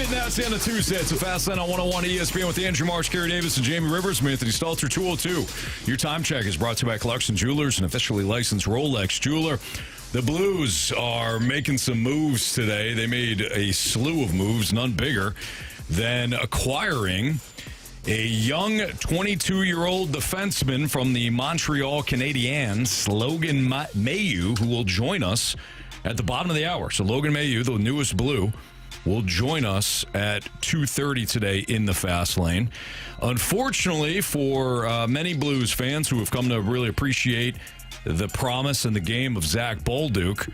it, and that's the end of Tuesday. It's a Fast Lane on 101 ESPN with Andrew Marsh, Carey Davis, and Jamie Rivers. I'm Anthony Stalter, 202. Your time check is brought to you by Clarkson Jewelers, an officially licensed Rolex jeweler. The Blues are making some moves today. They made a slew of moves, none bigger than acquiring a young 22-year-old defenseman from the Montreal Canadiens, Logan Mailloux, who will join us at the bottom of the hour. So Logan Mailloux, the newest Blue, will join us at 2:30 today in the Fast Lane. Unfortunately, for many Blues fans who have come to really appreciate the promise and the game of Zack Bolduc,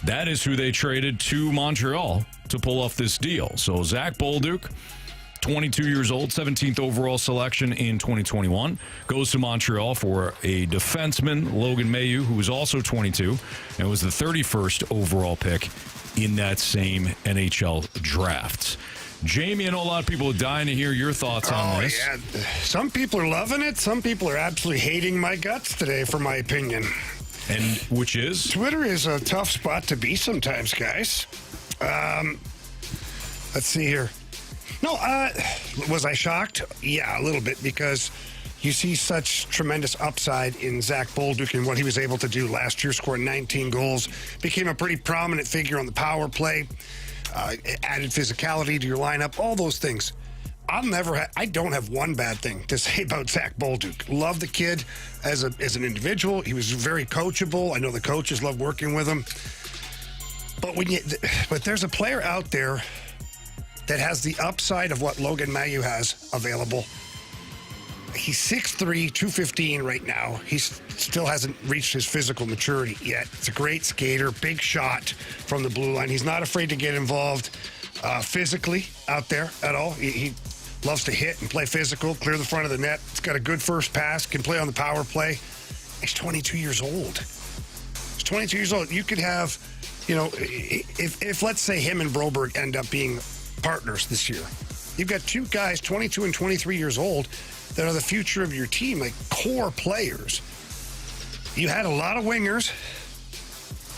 that is who they traded to Montreal to pull off this deal. So Zack Bolduc, 22 years old, 17th overall selection in 2021, goes to Montreal for a defenseman, Logan Mailloux, who is also 22 and was the 31st overall pick in that same NHL draft. Jamie, I know a lot of people are dying to hear your thoughts on this. Yeah. Some people are loving it. Some people are absolutely hating my guts today, for my opinion. And which is? Twitter is a tough spot to be sometimes, guys. Let's see here. No, was I shocked? Yeah, a little bit, because you see such tremendous upside in Zack Bolduc and what he was able to do last year, scoring 19 goals, became a pretty prominent figure on the power play, added physicality to your lineup, all those things. I don't have one bad thing to say about Zack Bolduc. Love the kid as an individual. He was very coachable. I know the coaches love working with him. But there's a player out there that has the upside of what Logan Mailloux has available. He's 6'3", 215 right now. He still hasn't reached his physical maturity yet. He's a great skater, big shot from the blue line. He's not afraid to get involved physically out there at all. He loves to hit and play physical, clear the front of the net. He's got a good first pass, can play on the power play. He's 22 years old. He's 22 years old. You could have, if let's say him and Broberg end up being partners this year, you've got two guys, 22 and 23 years old, that are the future of your team, like core players. You had a lot of wingers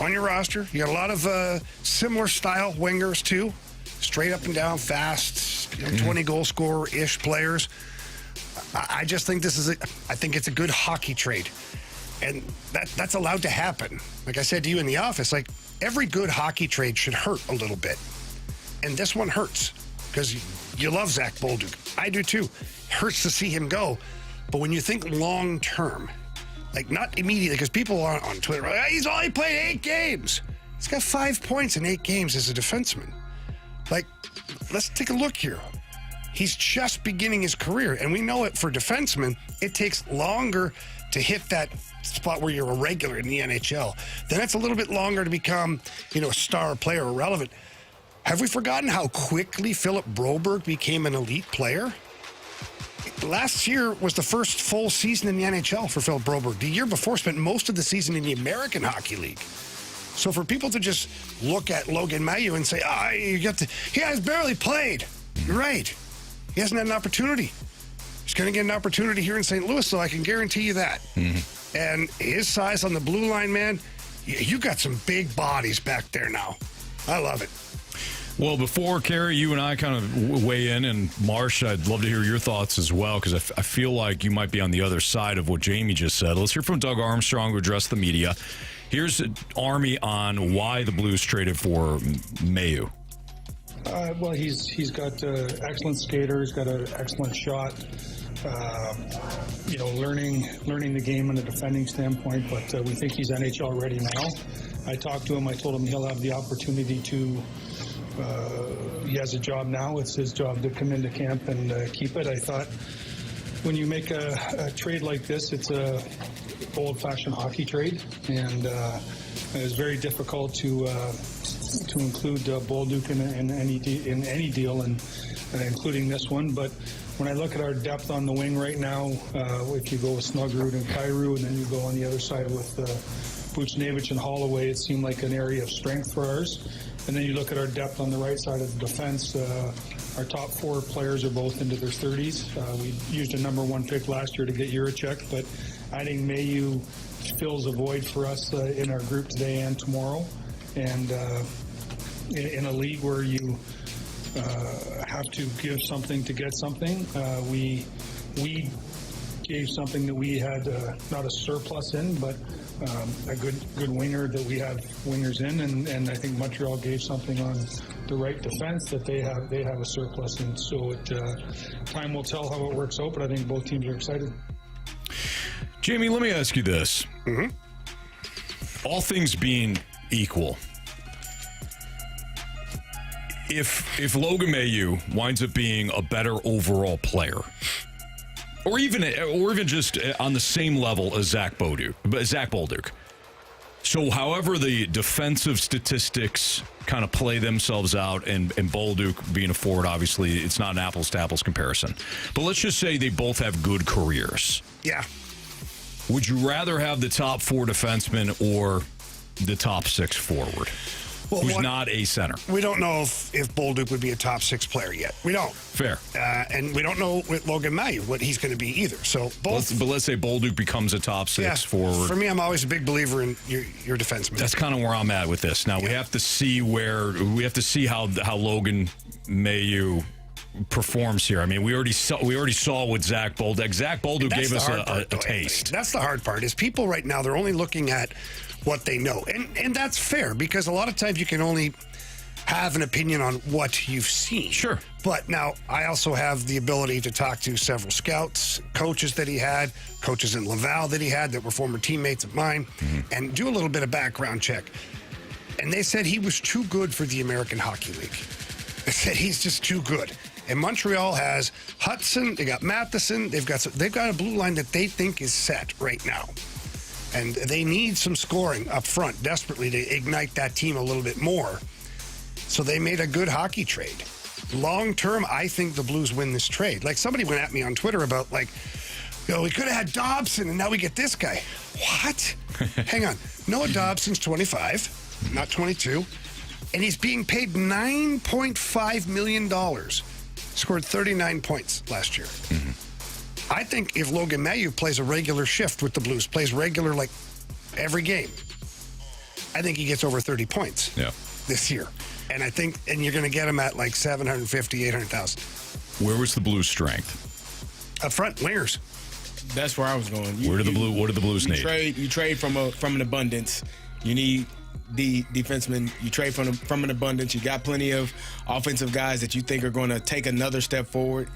on your roster. You got a lot of similar style wingers too, straight up and down, fast, 20-goal scorer-ish players. I just think I think it's a good hockey trade, and that's allowed to happen. Like I said to you in the office, like every good hockey trade should hurt a little bit. And this one hurts because you love Zack Bolduc. I do too. Hurts to see him go. But when you think long term, like not immediately, because people are on Twitter, like, he's only played 8 games. He's got 5 points in 8 games as a defenseman. Like, let's take a look here. He's just beginning his career. And we know it for defensemen, it takes longer to hit that spot where you're a regular in the NHL. Then it's a little bit longer to become, a star player or relevant. Have we forgotten how quickly Philip Broberg became an elite player? Last year was the first full season in the NHL for Philip Broberg. The year before spent most of the season in the American Hockey League. So for people to just look at Logan Mailloux and say, he has barely played. You're right. He hasn't had an opportunity. He's going to get an opportunity here in St. Louis, though, I can guarantee you that. Mm-hmm. And his size on the blue line, man, you got some big bodies back there now. I love it. Well, before, Carey, you and I kind of weigh in, and Marsh, I'd love to hear your thoughts as well, because I feel like you might be on the other side of what Jamie just said. Let's hear from Doug Armstrong, who addressed the media. Here's Army on why the Blues traded for Mailloux. Well, he's got excellent skater. He's got an excellent shot. Learning the game on a defending standpoint, but we think he's NHL ready now. I talked to him. I told him he'll have the opportunity to. He has a job now. It's his job to come into camp and keep it. I thought when you make a trade like this, it's a old-fashioned hockey trade, and it was very difficult to include Bolduc in any deal, and including this one. But when I look at our depth on the wing right now, if you go with Snuggerud and Kyrou, and then you go on the other side with Buchnevich and Holloway, it seemed like an area of strength for ours. And then you look at our depth on the right side of the defense. Our top 4 players are both into their 30s. We used a #1 pick last year to get Erick, but adding Mailloux fills a void for us in our group today and tomorrow. And in a league where you have to give something to get something. We gave something that we had not a surplus in, but a good winger that we have wingers in, and I think Montreal gave something on the right defense that they have a surplus in. So time will tell how it works out, but I think both teams are excited. Jamie, let me ask you this. Mm-hmm. All things being equal, if Logan Mailloux winds up being a better overall player, or even just on the same level as Zack Bolduc. So however the defensive statistics kind of play themselves out, and Bolduc being a forward, obviously it's not an apples-to-apples comparison. But let's just say they both have good careers. Yeah. Would you rather have the top 4 defenseman or the top 6 forward? Who's not a center? We don't know if Bolduc would be a top 6 player yet. We don't. Fair. And we don't know with Logan Mailloux what he's going to be either. So both. But let's say Bolduc becomes a top 6 forward. For me, I'm always a big believer in your defenseman. That's kind of where I'm at with this. Now we have to see how Logan Mailloux performs here. I mean, we already saw with Zack Bolduc. Zack Bolduc gave us a taste. That's the hard part. Is people right now, they're only looking at what they know, and that's fair, because a lot of times you can only have an opinion on what you've seen. Sure. But now I also have the ability to talk to several scouts, coaches that he had, coaches in Laval that he had that were former teammates of mine, and do a little bit of background check. And they said he was too good for the American Hockey League. They said he's just too good. And Montreal has Hudson, they got Matheson, they've got a blue line that they think is set right now. And they need some scoring up front desperately to ignite that team a little bit more. So they made a good hockey trade. Long term, I think the Blues win this trade. Like, somebody went at me on Twitter about, like, we could have had Dobson and now we get this guy. What? Hang on. Noah Dobson's 25, not 22. And he's being paid $9.5 million. Scored 39 points last year. Mm-hmm. I think if Logan Mailloux plays a regular shift with the Blues, plays regular like every game, I think he gets over 30 points this year. And I think, and you're going to get him at like 750, 800,000. Where was the Blues' strength? Up front, wingers. That's where I was going. What do the Blues need? You trade from an abundance. You need the defenseman. You trade from an abundance. You got plenty of offensive guys that you think are going to take another step forward.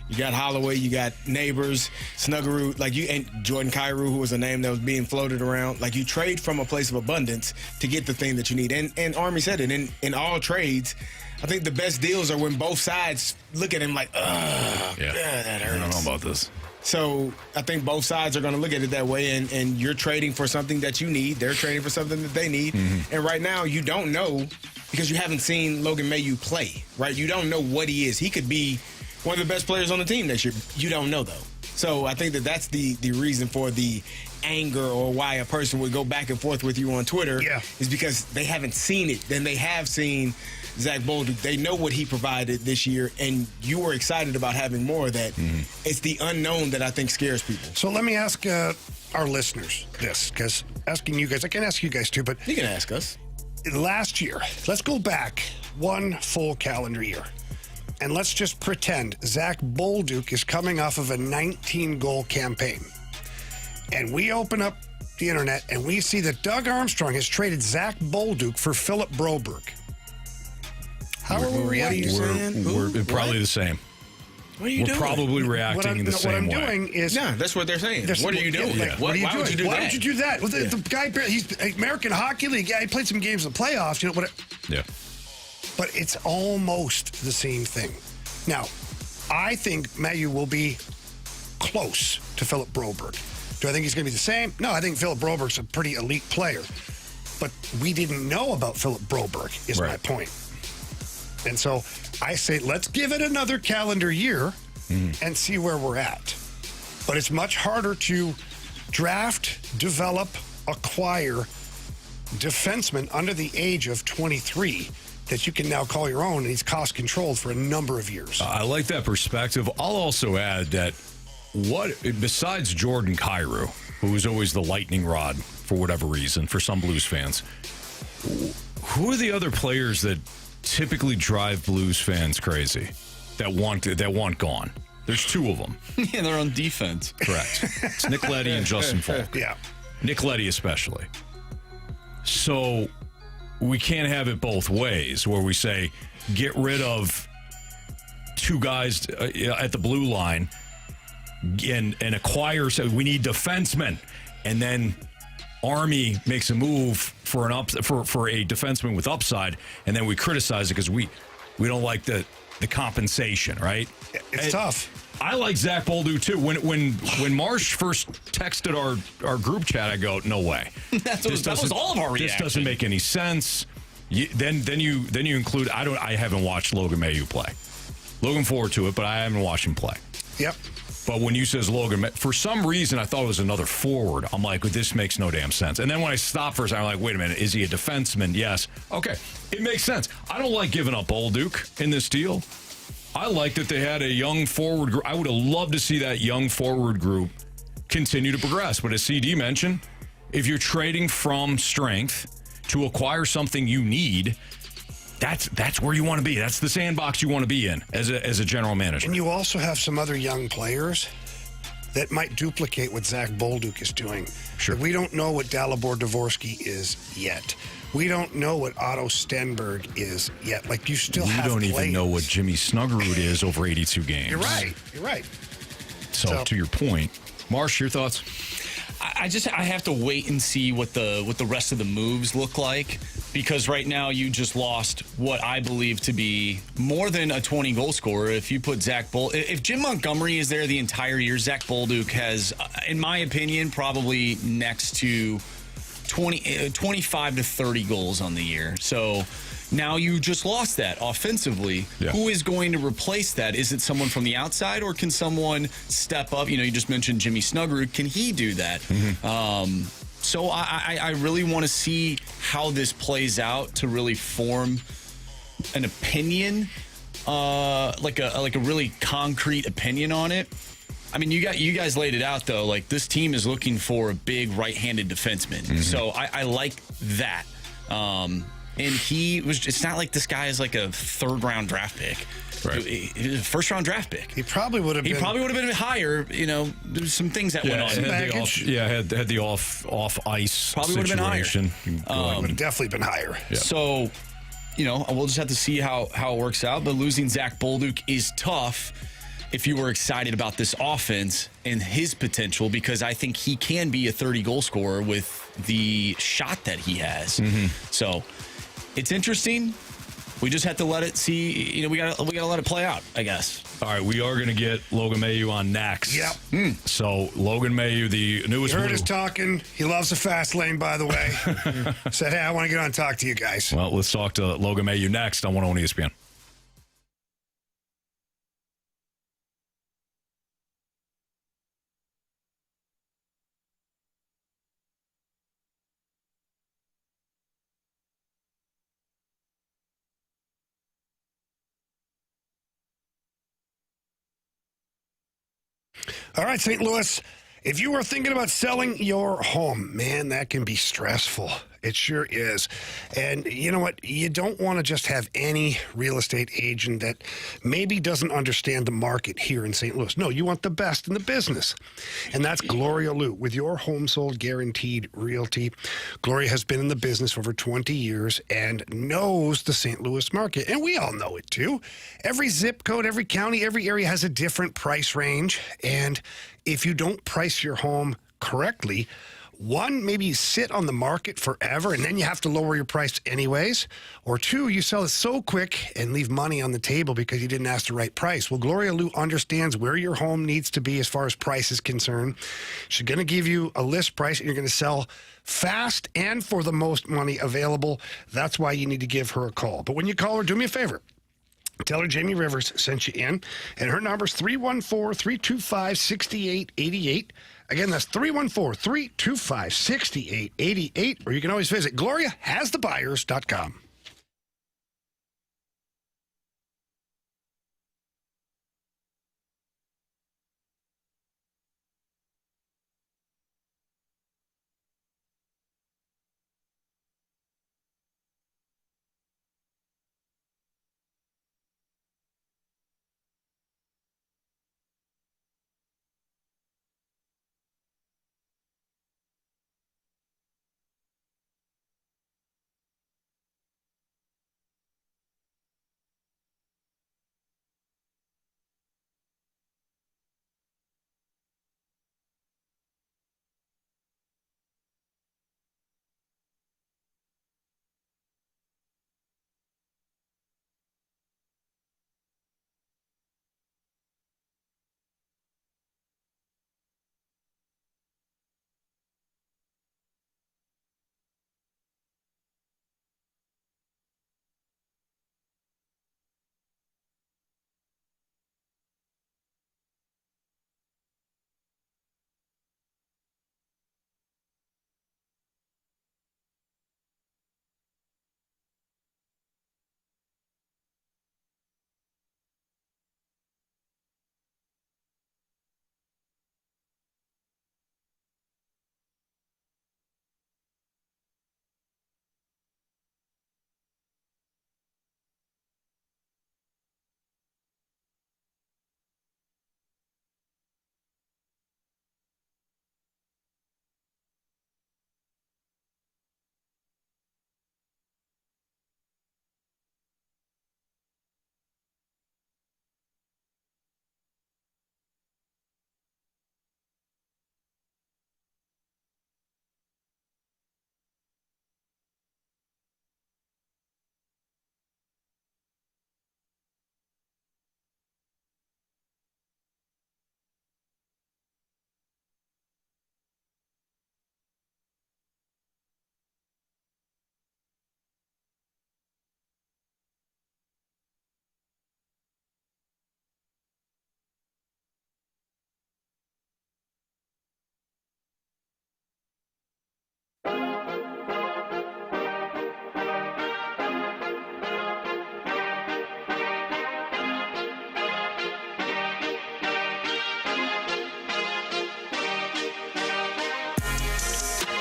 You got Holloway, you got Neighbors, Snuggerud, and Jordan Kyrou, who was a name that was being floated around. Like, you trade from a place of abundance to get the thing that you need. And Army said it, in all trades, I think the best deals are when both sides look at him like, God, that hurts. I don't know about this. So I think both sides are going to look at it that way, and you're trading for something that you need. They're trading for something that they need. Mm-hmm. And right now, you don't know, because you haven't seen Logan Mailloux play, right? You don't know what he is. He could be one of the best players on the team next year. You don't know, though. So I think that's the reason for the anger, or why a person would go back and forth with you on Twitter, is because they haven't seen it. Then they have seen Zack Bolduc. They know what he provided this year, and you were excited about having more of that. Mm-hmm. It's the unknown that I think scares people. So let me ask our listeners this, because asking you guys, I can ask you guys too, but you can ask us. Last year, let's go back one full calendar year, and let's just pretend Zack Bolduc is coming off of a 19-goal campaign. And we open up the internet and we see that Doug Armstrong has traded Zack Bolduc for Philip Broberg. How are we reacting? We're probably the same. What are you doing? We're probably reacting the same way. What I'm doing is... Yeah, that's what they're saying. What are you doing? What are you why doing? would you do Why that? would you do that? Well, the guy, he's American Hockey League. Yeah, he played some games in the playoffs. You know what? Yeah. But it's almost the same thing. Now, I think Mailloux will be close to Philip Broberg. Do I think he's going to be the same? No, I think Philip Broberg's a pretty elite player. But we didn't know about Philip Broberg, is my point. And so I say, let's give it another calendar year and see where we're at. But it's much harder to draft, develop, acquire defensemen under the age of 23 that you can now call your own, and he's cost controlled for a number of years. I like that perspective. I'll also add that besides Jordan Kyrou, who was always the lightning rod for whatever reason for some Blues fans, who are the other players that typically drive Blues fans crazy that want gone? There's two of them. Yeah, they're on defense. Correct. It's Nick Leddy and Justin Falk. Yeah. Nick Leddy especially. So we can't have it both ways where we say get rid of two guys at the blue line and acquire. So we need defensemen, and then Army makes a move for for a defenseman with upside, and then we criticize it because we don't like the compensation, right? It's tough. I like Zack Bolduc too. When Marsh first texted our group chat, I go, no way. That was all of our reaction. This doesn't make any sense. Then you include. I haven't watched Logan Mailloux play. Looking forward to it, but I haven't watched him play. Yep. But when you says Logan, for some reason I thought it was another forward. I'm like, well, this makes no damn sense. And then when I stopped for a second, I'm like, wait a minute, is he a defenseman? Yes. Okay, it makes sense. I don't like giving up Bolduc in this deal. I like that they had a young forward group. I would have loved to see that young forward group continue to progress. But as CD mentioned, if you're trading from strength to acquire something you need, that's where you want to be. That's the sandbox you want to be in as a general manager. And you also have some other young players that might duplicate what Zack Bolduc is doing. Sure. We don't know what Dalibor Dvorsky is yet. We don't know what Otto Stenberg is yet. Like, you still have don't players. even know what Jimmy Snuggerud is over 82 games. You're right. So to your point, Marsh, your thoughts? I have to wait and see what the rest of the moves look like, because right now you just lost what I believe to be more than a 20 goal scorer. If you put if Jim Montgomery is there the entire year, Zack Bolduc has, in my opinion, probably next to 25 to 30 goals on the year. So now you just lost that offensively. Yeah. Who is going to replace that? Is it someone from the outside, or can someone step up? You just mentioned Jimmy Snuggerud. Can he do that? Mm-hmm. So I really want to see how this plays out to really form an opinion, like a really concrete opinion on it. I mean, you guys laid it out, though. Like, this team is looking for a big right-handed defenseman. Mm-hmm. So I like that. And it's not like this guy is like a third-round draft pick. Right. He was a first-round draft pick. He probably would have been higher. There's some things that went on. Had the off-ice probably would have been higher. Would have definitely been higher. Yeah. So, we'll just have to see how it works out. But losing Zack Bolduc is tough if you were excited about this offense and his potential, because I think he can be a 30-goal scorer with the shot that he has. Mm-hmm. So it's interesting. We just have to let it see. We gotta let it play out, I guess. All right, we are going to get Logan Mailloux on next. Yep. So Logan Mailloux, the newest. You heard us talking. He loves the fast lane, by the way. Said, hey, I want to get on and talk to you guys. Well, let's talk to Logan Mailloux next on 101 ESPN. All right, St. Louis, if you are thinking about selling your home, man, that can be stressful. It sure is. And you know what? You don't want to just have any real estate agent that maybe doesn't understand the market here in St. Louis. No, you want the best in the business. And that's Gloria Liu with Your Home Sold Guaranteed Realty. Gloria has been in the business for over 20 years and knows the St. Louis market. And we all know it too. Every zip code, every county, every area has a different price range. And if you don't price your home correctly, one, maybe you sit on the market forever and then you have to lower your price anyways. Or two, you sell it so quick and leave money on the table because you didn't ask the right price. Well, Gloria Liu understands where your home needs to be as far as price is concerned. She's going to give you a list price and you're going to sell fast and for the most money available. That's why you need to give her a call. But when you call her, do me a favor. Tell her Jamie Rivers sent you in, and her number is 314-325-6888. Again, that's 314-325-6888, or you can always visit GloriaHasTheBuyers.com.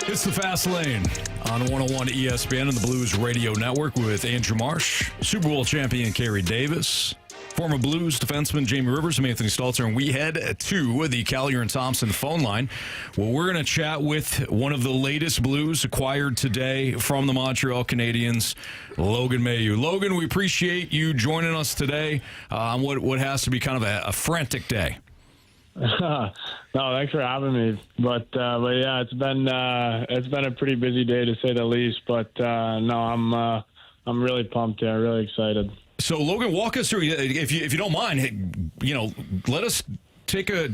It's the Fast Lane on 101 ESPN and the Blues Radio Network with Andrew Marsh, Super Bowl champion Carey Davis, former Blues defenseman Jamie Rivers, and Anthony Stalter, and we head to the Collier and Thompson phone line. Well, we're going to chat with one of the latest Blues acquired today from the Montreal Canadiens, Logan Mailloux. Logan, we appreciate you joining us today on what has to be kind of a frantic day. No, thanks for having me. But yeah, it's been a pretty busy day to say the least. But no, I'm really pumped here, really excited. So Logan, walk us through, if you don't mind, let us take us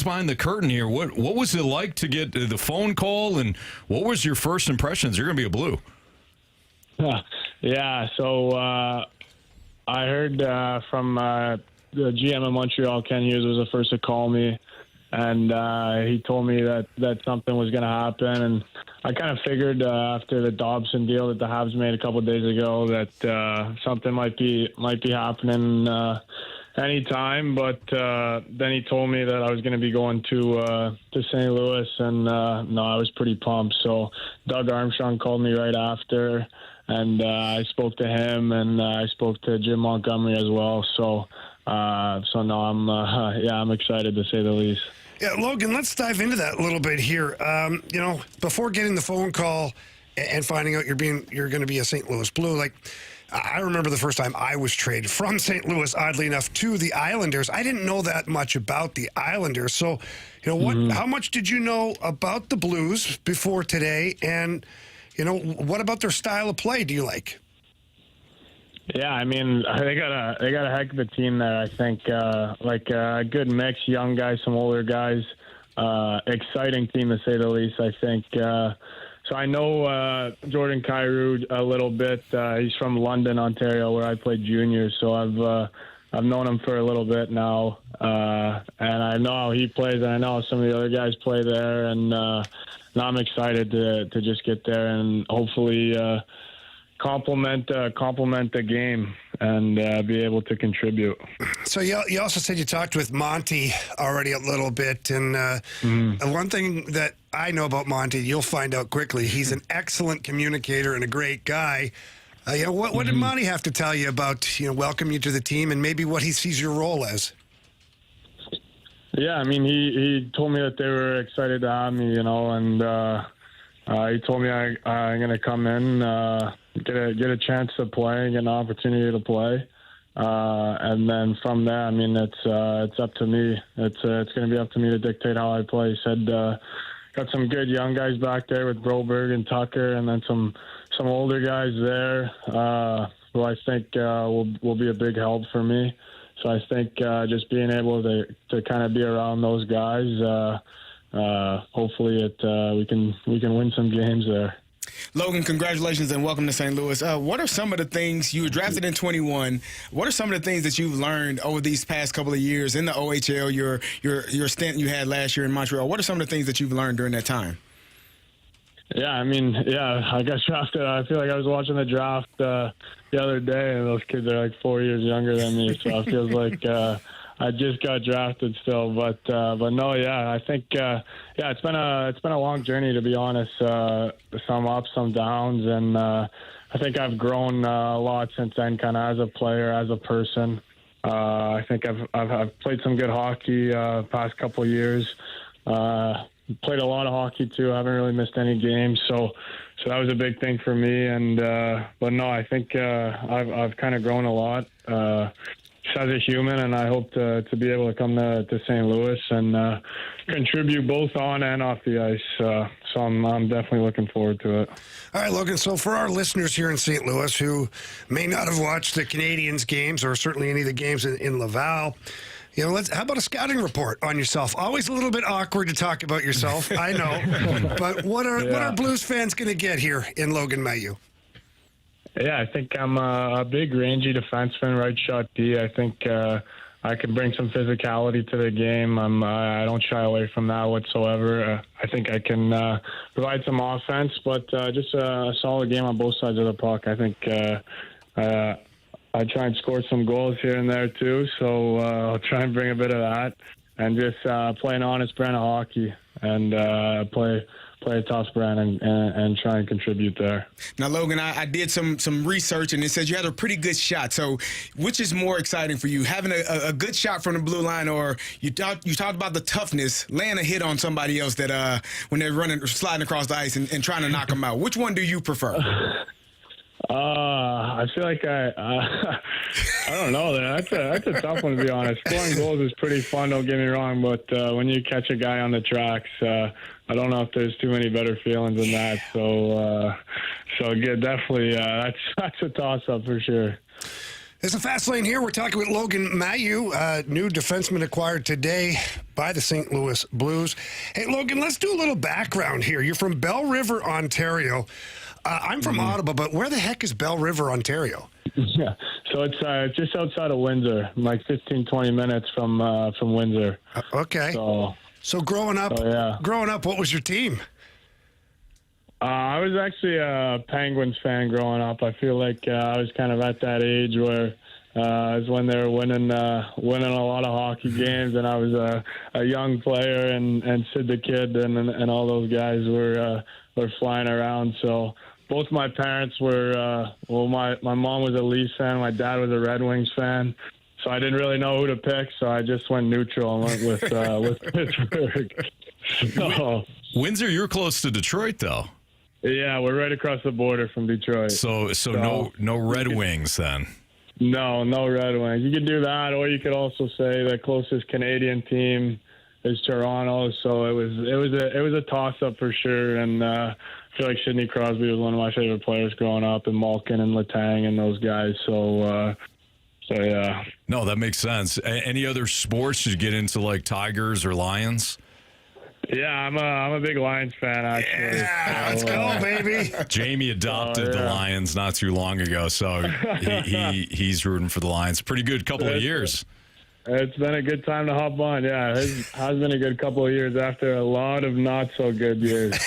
behind the curtain here. What was it like to get the phone call, and what was your first impressions? You're going to be a Blue. Yeah, so I heard from the GM of Montreal, Ken Hughes, was the first to call me, and he told me that something was going to happen. And I kind of figured after the Dobson deal that the Habs made a couple of days ago that something might be happening anytime. But then he told me that I was going to be going to St. Louis, and no, I was pretty pumped. So Doug Armstrong called me right after, and I spoke to him, and I spoke to Jim Montgomery as well. So no, I'm excited to say the least. Yeah, Logan, let's dive into that a little bit here. Before getting the phone call and finding out you're going to be a St. Louis Blue, I remember the first time I was traded from St. Louis, oddly enough, to the Islanders. I didn't know that much about the Islanders. So, how much did you know about the Blues before today? And, what about their style of play do you like? Yeah, I mean, they got a heck of a team there. I think a good mix, young guys, some older guys, exciting team to say the least. I think. So I know Jordan Kyrou a little bit. He's from London, Ontario, where I played junior. So I've known him for a little bit now, and I know how he plays, and I know how some of the other guys play there. And now I'm excited to just get there and hopefully. Complement the game and be able to contribute. So you also said you talked with Monty already a little bit, and one thing that I know about Monty, you'll find out quickly. He's an excellent communicator and a great guy. What did Monty have to tell you about welcome you to the team and maybe what he sees your role as? Yeah, I mean he told me that they were excited to have me, and he told me I'm going to come in. Get a chance to play, get an opportunity to play, and then from there, I mean, it's up to me. It's going to be up to me to dictate how I play. He said got some good young guys back there with Broberg and Tucker, and then some older guys there who I think will be a big help for me. So I think just being able to kind of be around those guys, hopefully we can win some games there. Logan, congratulations and welcome to St. Louis. What are some of the things you were drafted in 21? What are some of the things that you've learned over these past couple of years in the OHL? Your stint you had last year in Montreal. What are some of the things that you've learned during that time? Yeah, I mean, I got drafted. I feel like I was watching the draft the other day, and those kids are like 4 years younger than me, so it feels like I just got drafted still. But no, yeah, I think it's been a long journey, to be honest. Some ups, some downs, and I think I've grown a lot since then, kind of as a player, as a person. I think I've played some good hockey past couple of years. Played a lot of hockey too. I haven't really missed any games, so that was a big thing for me. And but no, I think I've kind of grown a lot as a human, and I hope to be able to come to St. Louis and contribute both on and off the ice. So I'm definitely looking forward to it. All right, Logan, so for our listeners here in St. Louis who may not have watched the Canadiens games or certainly any of the games in Laval, how about a scouting report on yourself? Always a little bit awkward to talk about yourself, I know. But what are Blues fans going to get here in Logan Mailloux? Yeah, I think I'm a big, rangy defenseman, right shot D. I think I can bring some physicality to the game. I don't shy away from that whatsoever. I think I can provide some offense, but just a solid game on both sides of the puck. I think I try and score some goals here and there too, so I'll try and bring a bit of that and just play an honest brand of hockey. and play a tough brand and try and contribute there. Now, Logan, I did some research, and it says you had a pretty good shot. So which is more exciting for you, having a good shot from the blue line, or you talked about the toughness, laying a hit on somebody else that when they're sliding across the ice and trying to knock them out? Which one do you prefer? I feel like I don't know. That's a tough one, to be honest. Scoring goals is pretty fun, don't get me wrong, but when you catch a guy on the tracks, I don't know if there's too many better feelings than that. So yeah, definitely, that's a toss-up for sure. It's a fast lane here. We're talking with Logan Mailloux, new defenseman acquired today by the St. Louis Blues. Hey, Logan, let's do a little background here. You're from Bell River, Ontario. I'm from Ottawa, but where the heck is Bell River, Ontario? Yeah, so it's just outside of Windsor, like 15, 20 minutes from Windsor. Okay. So growing up, what was your team? I was actually a Penguins fan growing up. I feel like I was kind of at that age where is when they were winning a lot of hockey games, and I was a young player, and Sid the Kid and all those guys were flying around. So both my parents were my mom was a Leafs fan, my dad was a Red Wings fan. So I didn't really know who to pick, so I just went neutral and went with Pittsburgh. So, Windsor, you're close to Detroit, though. Yeah, we're right across the border from Detroit. So no Red Wings then. No Red Wings. You could do that, or you could also say the closest Canadian team is Toronto. So it was a toss-up for sure, and I feel like Sidney Crosby was one of my favorite players growing up, and Malkin and Letang and those guys. So yeah. No, that makes sense. Any other sports? Did you get into like Tigers or Lions? Yeah, I'm a big Lions fan, actually. Yeah, let's go, baby. Jamie adopted the Lions not too long ago, so he's rooting for the Lions. Pretty good couple of years. It's been a good time to hop on. Yeah, it has been a good couple of years after a lot of not so good years.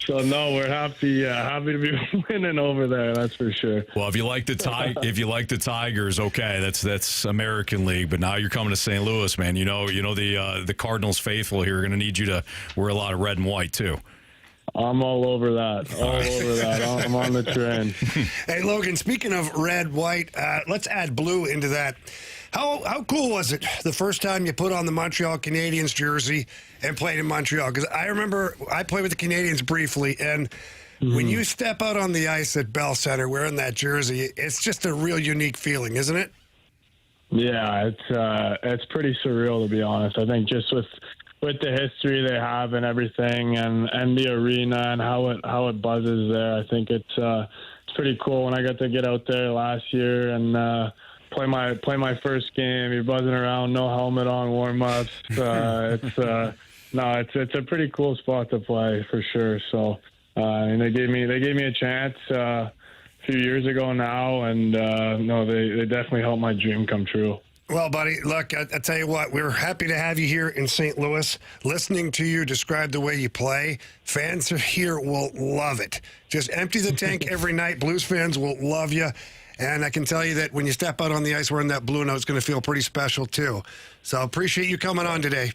So no, we're happy to be winning over there. That's for sure. Well, if you like the Tigers, okay, that's American League. But now you're coming to St. Louis, man. You know the Cardinals faithful here are going to need you to wear a lot of red and white too. I'm all over that. I'm on the train. Hey, Logan, speaking of red, white, let's add blue into that. How cool was it the first time you put on the Montreal Canadiens jersey and played in Montreal? Because I remember I played with the Canadiens briefly, and when you step out on the ice at Bell Center wearing that jersey, it's just a real unique feeling, isn't it? Yeah, it's pretty surreal, to be honest. I think just with the history they have and everything, and the arena and how it buzzes there, I think it's pretty cool. When I got to get out there last year and play my first game, you're buzzing around, no helmet on, warm-ups. It's a pretty cool spot to play for sure. So and they gave me a chance a few years ago now, and they definitely helped my dream come true. Well, buddy, look, I tell you what, we're happy to have you here in St. Louis. Listening to you describe the way you play, fans here will love it. Just empty the tank every night. Blues fans will love you. And I can tell you that when you step out on the ice wearing that blue note, it's going to feel pretty special, too. So appreciate you coming on today.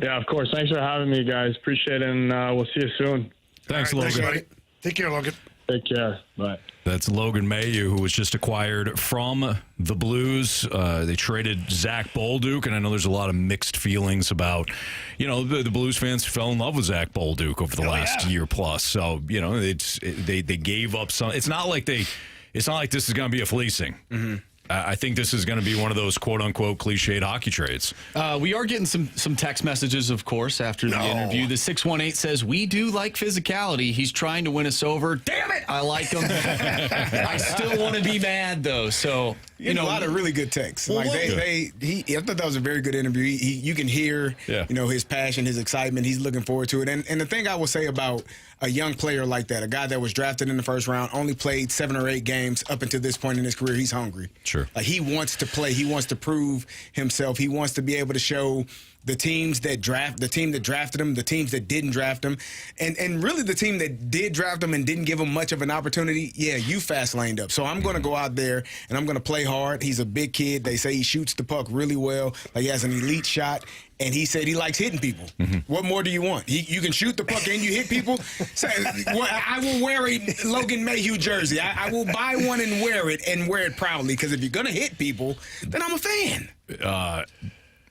Yeah, of course. Thanks for having me, guys. Appreciate it, and we'll see you soon. Thanks, All right, Logan. thanks, buddy. Take care, Logan. Take care. Bye. That's Logan Mailloux, who was just acquired from the Blues. They traded Zack Bolduc, and I know there's a lot of mixed feelings about, the Blues fans fell in love with Zack Bolduc over the last year plus. So, they gave up some. It's not like this is going to be a fleecing. Mm-hmm. I think this is going to be one of those quote-unquote cliched hockey trades. We are getting some text messages, of course, after the interview. The 618 says, we do like physicality. He's trying to win us over. Damn it! I like him. I still want to be mad, though. So, a lot of really good texts. Well, I thought that was a very good interview. You can hear, his passion, his excitement. He's looking forward to it. And the thing I will say about a young player like that, a guy that was drafted in the first round, only played 7 or 8 games up until this point in his career, he's hungry. Sure. Like, he wants to play. He wants to prove himself. He wants to be able to show the team that drafted him, the teams that didn't draft him, and really the team that did draft him and didn't give him much of an opportunity, you fast laned up. So I'm going to go out there and I'm going to play hard. He's a big kid. They say he shoots the puck really well. Like he has an elite shot. And he said he likes hitting people. What more do you want? You can shoot the puck and you hit people? So, I will wear a Logan Mailloux jersey. I will buy one and wear it proudly, because if you're going to hit people, then I'm a fan.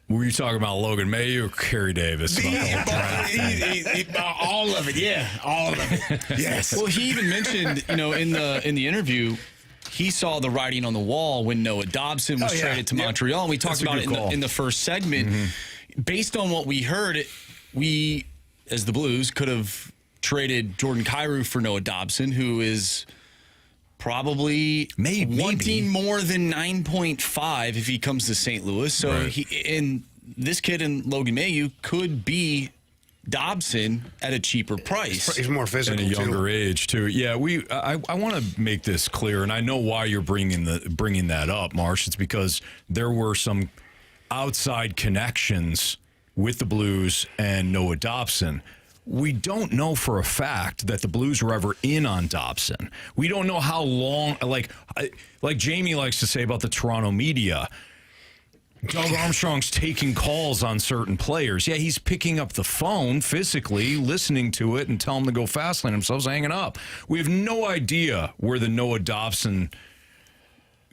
Were you talking about Logan Mailloux or Carey Davis? All of it, yeah. All of it. Yes. Well, he even mentioned, in the interview, he saw the writing on the wall when Noah Dobson was traded to Montreal. And we talked about it in the first segment. Based on what we heard, we, as the Blues, could have traded Jordan Kyrou for Noah Dobson, who is probably wanting more than 9.5 if he comes to St. Louis. So this kid in Logan Mailloux could be Dobson at a cheaper price. He's more physical, and a younger age too. Yeah, I want to make this clear, and I know why you're bringing that up, Marsh. It's because there were some outside connections with the Blues and Noah Dobson. We don't know for a fact that the Blues were ever in on Dobson. We don't know how long, like Jamie likes to say about the Toronto media, Doug Armstrong's taking calls on certain players. Yeah, he's picking up the phone physically, listening to it, and telling them to go fast lane themselves, hanging up. We have no idea where the Noah Dobson,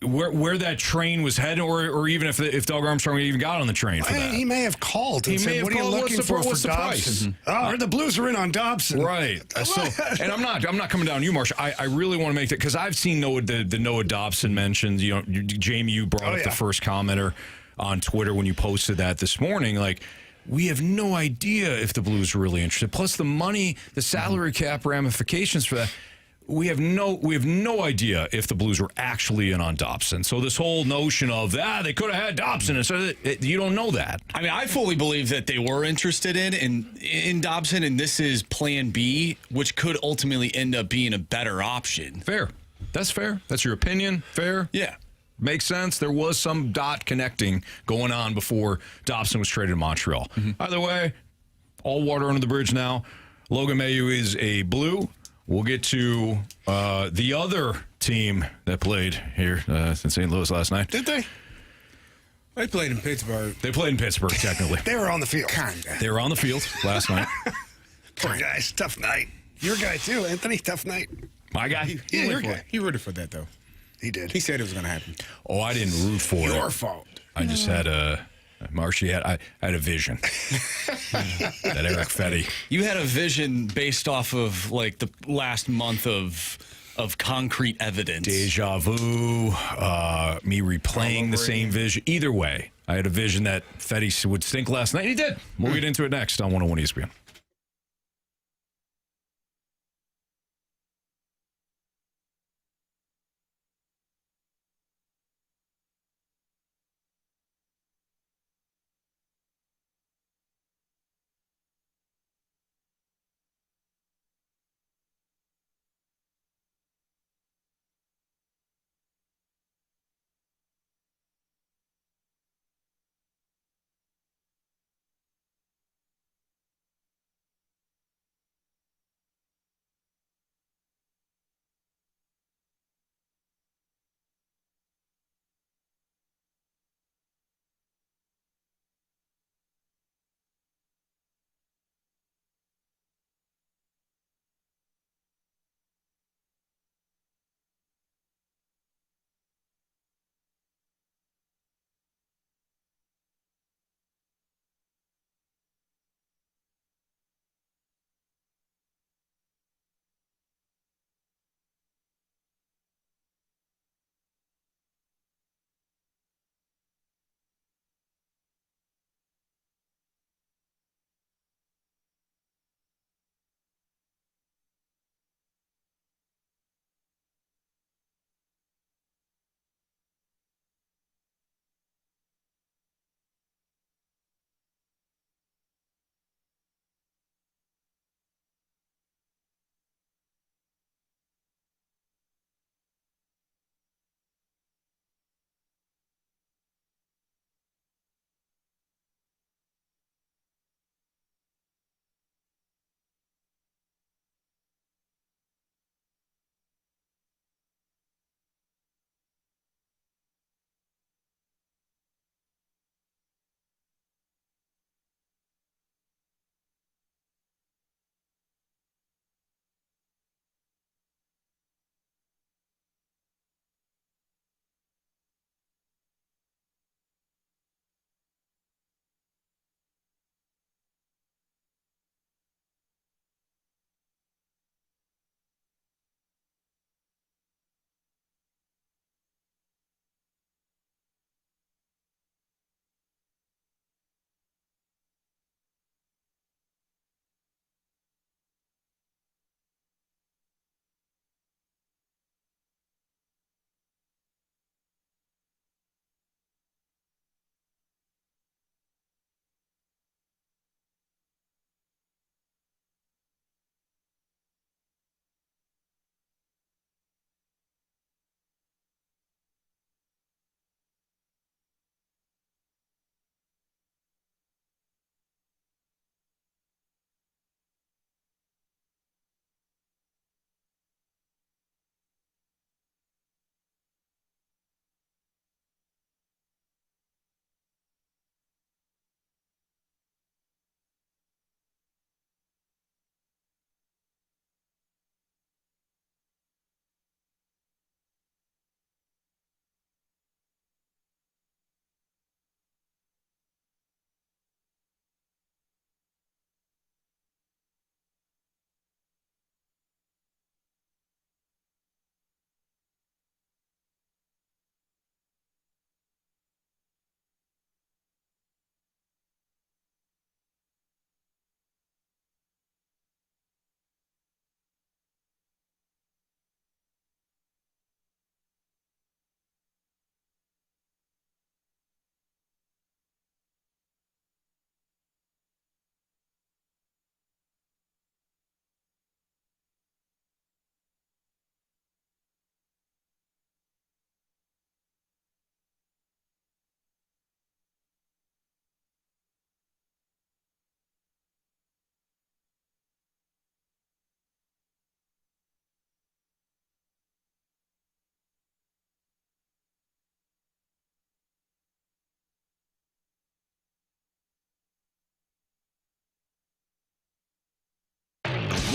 where that train was headed, or even if Doug Armstrong even got on the train for that. He may have called and said, "What are you looking for Dobson?" Oh, the Blues are in on Dobson. Right. So, and I'm not coming down on you, Marsh. I really want to make that, because I've seen the Noah Dobson mentioned. Jamie, you brought up the first commenter on Twitter when you posted that this morning. Like, we have no idea if the Blues are really interested. Plus the money, the salary cap ramifications for that. We have no idea if the Blues were actually in on Dobson. So this whole notion of they could have had Dobson, and so you don't know that. I mean, I fully believe that they were interested in Dobson, and this is Plan B, which could ultimately end up being a better option. Fair. That's fair. That's your opinion. Fair. Yeah. Makes sense. There was some dot connecting going on before Dobson was traded to Montreal. Either way, all water under the bridge now. Logan Mailloux is a Blue. We'll get to the other team that played here in St. Louis last night. Did they? They played in Pittsburgh. They played in Pittsburgh, technically. They were on the field. Kinda. They were on the field last night. Poor guys. Tough night. Your guy, too, Anthony. Tough night. My guy? Your guy. He rooted for that, though. He did. He said it was going to happen. Oh, I didn't root for it. Your fault. I just had Marshy I had a vision. That Erick Fedde. You had a vision based off of like the last month of concrete evidence. Deja vu, me replaying the same vision. Either way, I had a vision that Fedde would stink last night. He did. We'll get into it next on 101 ESPN.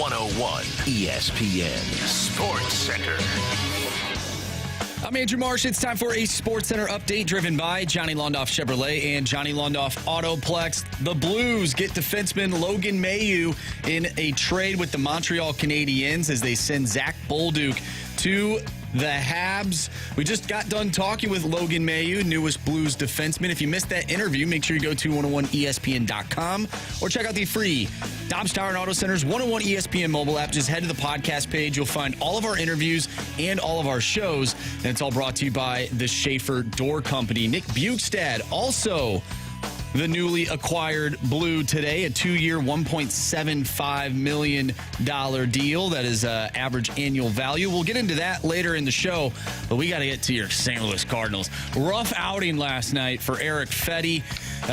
101 ESPN Sports Center. I'm Andrew Marsh. It's time for a Sports Center update driven by Johnny Londoff Chevrolet and Johnny Londoff Autoplex. The Blues get defenseman Logan Mailloux in a trade with the Montreal Canadiens as they send Zack Bolduc to the Habs. We just got done talking with Logan Mailloux, newest Blues defenseman. If you missed that interview, make sure you go to 101ESPN.com or check out the free Dobbs Tire and Auto Center's 101 ESPN mobile app. Just head to the podcast page. You'll find all of our interviews and all of our shows. And it's all brought to you by the Schaefer Door Company. Nick Bjugstad, also the newly acquired Blue today, a 2-year, $1.75 million deal. That is average annual value. We'll get into that later in the show, but we got to get to your St. Louis Cardinals. Rough outing last night for Erick Fedde.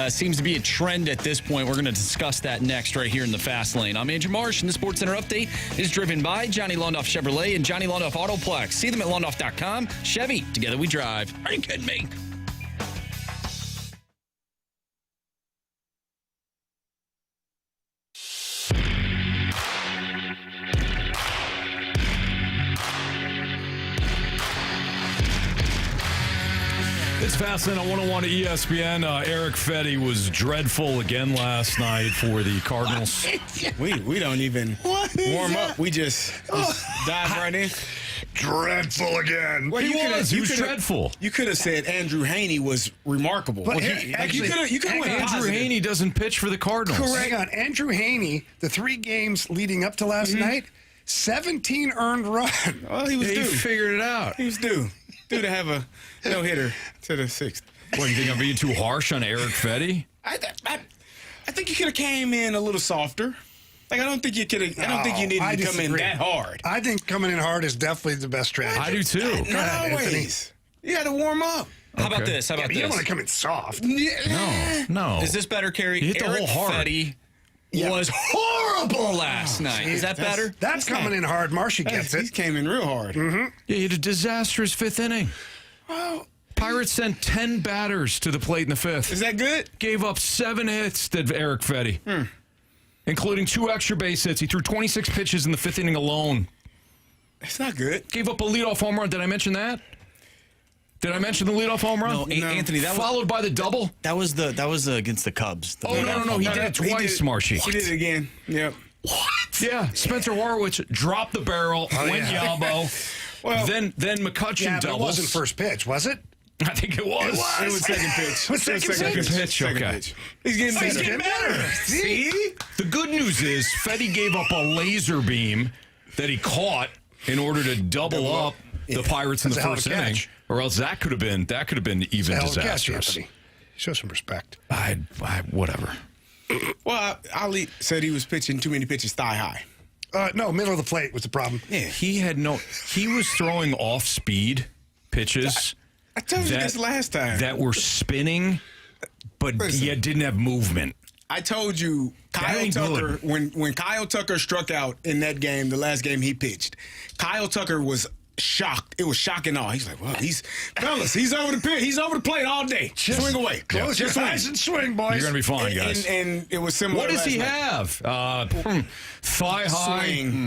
Seems to be a trend at this point. We're going to discuss that next right here in the Fast Lane. I'm Andrew Marsh, and the Sports Center update is driven by Johnny Londoff Chevrolet and Johnny Londoff Autoplex. See them at londoff.com. Chevy, together we drive. Are you kidding me? It's Fastlane on 101 ESPN. Erick Fedde was dreadful again last night for the Cardinals. We don't even warm up. We just dive right in. Dreadful again. Well, He was dreadful. You could have said Andrew Haney was remarkable. But you could have went Andrew positive. Haney doesn't pitch for the Cardinals. Hang on. Andrew Haney, the 3 games leading up to last night, 17 earned run. Oh, he was He due. figured it out. He was due to have a no-hitter to the 6th. What, you think I'm being too harsh on Erick Fedde? I think you could have came in a little softer. Like, I don't think you could have. I don't think you needed to come in disagree. that hard. I think coming in hard is definitely the best strategy. I do too. Go ahead, Anthony. Always. You got to warm up. How about Okay. this? How Yeah, about but you don't this? want to come in soft. No. Is this better, Carey? You hit the Erick hole hard. Fedde was horrible last night. Is that better? That's coming in hard. Marshy gets He it. came in real hard. Yeah, he had a disastrous 5th inning. Well, Pirates sent 10 batters to the plate in the 5th. is that good? Gave up 7 hits to Erick Fedde, including 2 extra base hits. He threw 26 pitches in the 5th inning alone. It's not good. Gave up a leadoff home run. Did I mention that? Did I mention the leadoff home run? No, Anthony, that was Followed by the double? that was against the Cubs. Oh, no. He did it twice, Marshy. He did it again. Yep. Yeah, Spencer Horwitz dropped the barrel, went Yabo. Well, then McCutcheon Yeah, but it doubles. wasn't first pitch, was it? I think it was. it was second pitch. It was second pitch. Okay. pitch. He's getting He's better. getting better. See? The good news is Fedde gave up a laser beam that he caught in order to double up the Pirates in the That's a hell of first a inning, catch. or else that could have been even Hell of a catch, disastrous. Anthony. Show some respect. I whatever. Well, Ali said he was pitching too many pitches thigh high. No, middle of the plate was the problem. Yeah. He was throwing off speed pitches I told you this last time. that were spinning, but Listen. yet didn't have movement. I told you Kyle ain't Tucker, good. when Kyle Tucker struck out in that game, the last game he pitched, Kyle Tucker was shocked. It was shock and awe. He's like, well, he's over the pit. He's over the plate all day. Swing away. Close your eyes and swing, boys. You're gonna be fine, guys. And it was similar. What does last he night. have? Thigh high, Swing.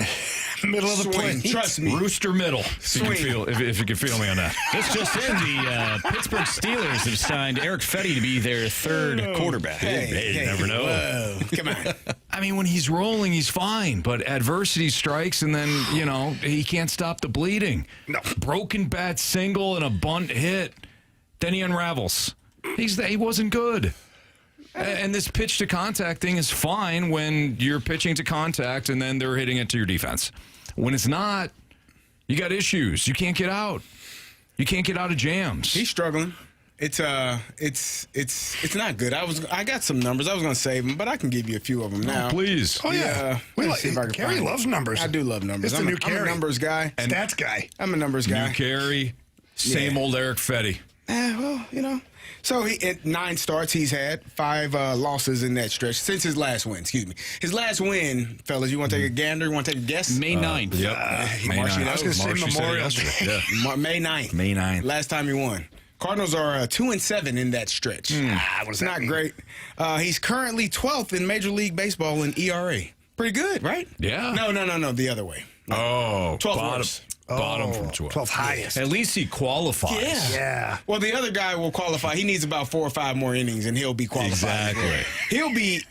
Middle of the Swing. plate. Trust me. rooster middle. Swing. If you can feel me on that. This just in, the Pittsburgh Steelers have signed Erick Fedde to be their third quarterback. Hey, you never know. Whoa. Come on. I mean, when he's rolling, he's fine, but adversity strikes, and then he can't stop the bleeding. No. Broken bat single and a bunt hit, then he unravels. He wasn't good. And this pitch to contact thing is fine when you're pitching to contact and then they're hitting it to your defense. When it's not, you got issues. You can't get out. You can't get out of jams. He's struggling. It's not good. I got some numbers. I was going to save them, but I can give you a few of them now. Please. Oh, yeah. Let me see if I can Carey find loves it. numbers. I do love numbers. It's the I'm new I'm a Carey. numbers guy. Stats guy. I'm a numbers guy. New Carey, same old Erick Fedde. Well, So at 9 starts, he's had 5 losses in that stretch since his last win. Excuse me. His last win, fellas, you want to take a gander? You want to take a guess? May 9th. Yep. May Marshy 9th. I was gonna say Marshy said it Memorial yesterday. Day. Yeah. May 9th. May 9th. Last time he won. Cardinals are 2-7 in that stretch. What does It's that not mean? great. He's currently 12th in Major League Baseball in ERA. pretty good, right? Yeah. No, the other way. Oh, 12 bottom, worst. bottom from 12. 12 highest. At least he qualifies. Yeah. Well, the other guy will qualify. He needs about 4 or 5 more innings, and he'll be qualified. Exactly. He'll be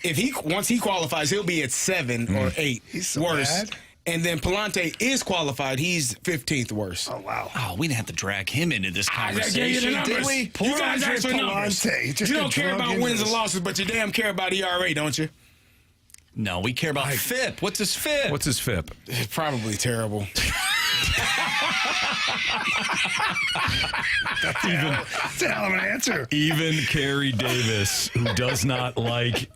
once he qualifies, he'll be at 7 or 8 He's so worse. bad. And then Palante is qualified. He's 15th worst. Oh, wow. Oh, we didn't have to drag him into this I gave you the conversation, numbers. did we? You guys asked for numbers. Palante, just You a don't care drug about into wins and this. losses, but you damn care about ERA, don't you? No, we care about FIP. What's his FIP? What's his FIP? It's probably terrible. That's a hell of an answer. Even Carey Davis, who does not like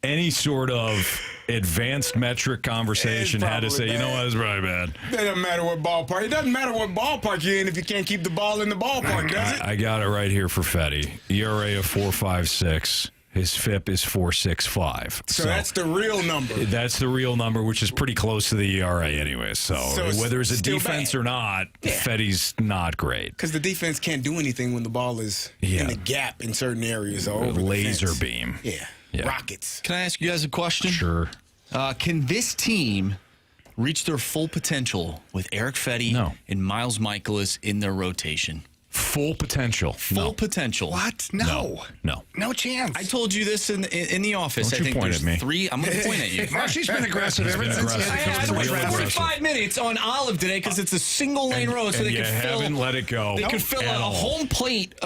any sort of advanced metric conversation, had to probably say, you know bad. what, it's probably bad. It doesn't matter what ballpark. It doesn't matter what ballpark you're in if you can't keep the ball in the ballpark, does it? I got it right here for Fedde. ERA of 4.56. His FIP is 4.65. So that's the real number. That's the real number, which is pretty close to the ERA anyway. So it's whether it's a still defense bad. or not, Fedde's not great. Because the defense can't do anything when the ball is Yeah. in a gap in certain areas or over Laser the fence. beam. Yeah. Rockets. Can I ask you guys a question? Sure. Can this team reach their full potential with Erick Fedde No. and Miles Mikolas in their rotation? Full potential. Full potential. What? No. No. No chance. I told you this in the office. Don't I you think point there's at me. 3. I'm going to point at you. Marshy's been aggressive ever been since. aggressive. I He's had to been wait real aggressive. 45 minutes on Olive today because it's a single lane road, so And they you could fill. haven't let it go. They could fill at a all. home plate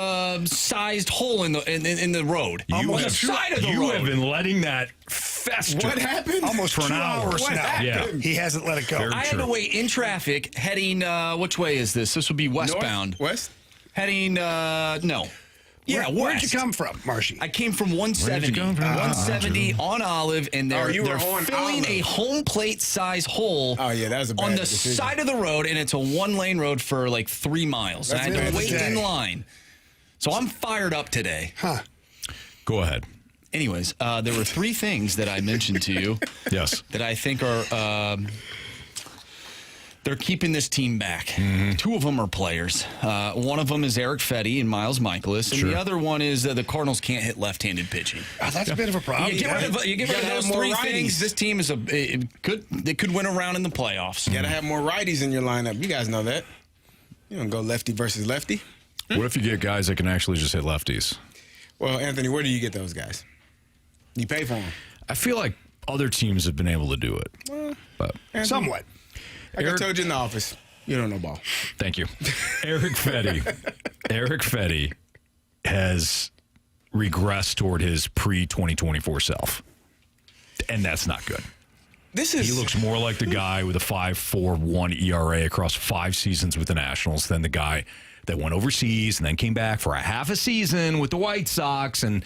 sized hole in the road. You on the have- side of the you road. have been letting that fester. What happened? Almost For an 2 hour. hours What now. happened? He hasn't let it go. Very I had to wait in traffic heading. Which way is this? This would be westbound. West? Heading. No. Yeah, Where'd you west. come from, Marshy? I came from 170. Where'd you come from? 170 on Olive, and they're, you were they're on filling Olive. a home plate size hole Oh, yeah, that was a bad on the decision. side of the road, and it's a 1-lane road for like 3 miles. And I That's had it. to wait Day. in line. So I'm fired up today. Go ahead. Anyways, there were 3 things that I mentioned to you Yes. that I think are they're keeping this team back. 2 of them are players. One of them is Erick Fedde and Miles Mikolas, and Sure. the other one is the Cardinals can't hit left-handed pitching. Oh, that's a bit of a problem. You get rid of, you get rid of gotta those have more 3 righties. things. This team is they could win a round in the playoffs. You got to have more righties in your lineup. You guys know that. You don't go lefty versus lefty. What if you get guys that can actually just hit lefties? Well, Anthony, where do you get those guys? You pay for them. I feel like other teams have been able to do it. But Somewhat. Like Eric- I told you in the office, you don't know ball. thank you. Erick Fedde has regressed toward his pre-2024 self. And that's not good. This is He looks more like the guy with a 5.41 ERA across 5 seasons with the Nationals than the guy that went overseas and then came back for a half a season with the White Sox and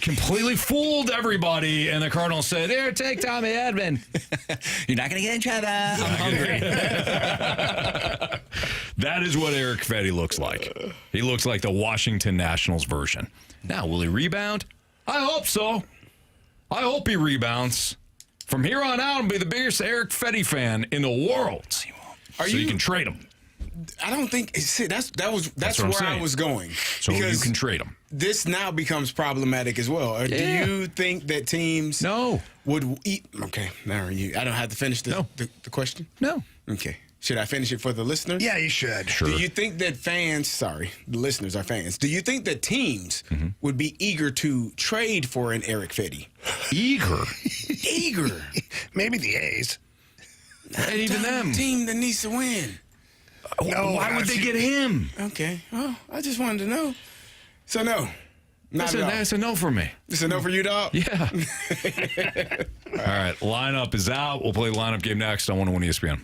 completely fooled everybody. And the Cardinals said, "Here, take Tommy Edman." You're not going to get in trouble. I'm hungry. That is what Erick Fedde looks like. He looks like the Washington Nationals version. Now, will he rebound? I hope so. I hope he rebounds. From here on out, I'll be the biggest Erick Fedde fan in the world. So you can trade him. I don't think. See, that's what where I'm I saying. was going. So you Because can trade him. this now becomes problematic as well. Do Yeah. you think that teams No. would eat? Okay, now I don't have to finish the question. No. Okay, should I finish it for the listeners? Yeah, you should. Sure. Do you think that the listeners are fans? Do you think that teams would be eager to trade for an Erick Fedde? Eager. Eager. Maybe the A's. And even them. Team that needs to win. No, Why would they get him? Okay. Well, I just wanted to know. So no. Not at all. That's a no for me. It's a no for you, dog? Yeah. All right. Lineup is out. We'll play the lineup game next on 101 ESPN.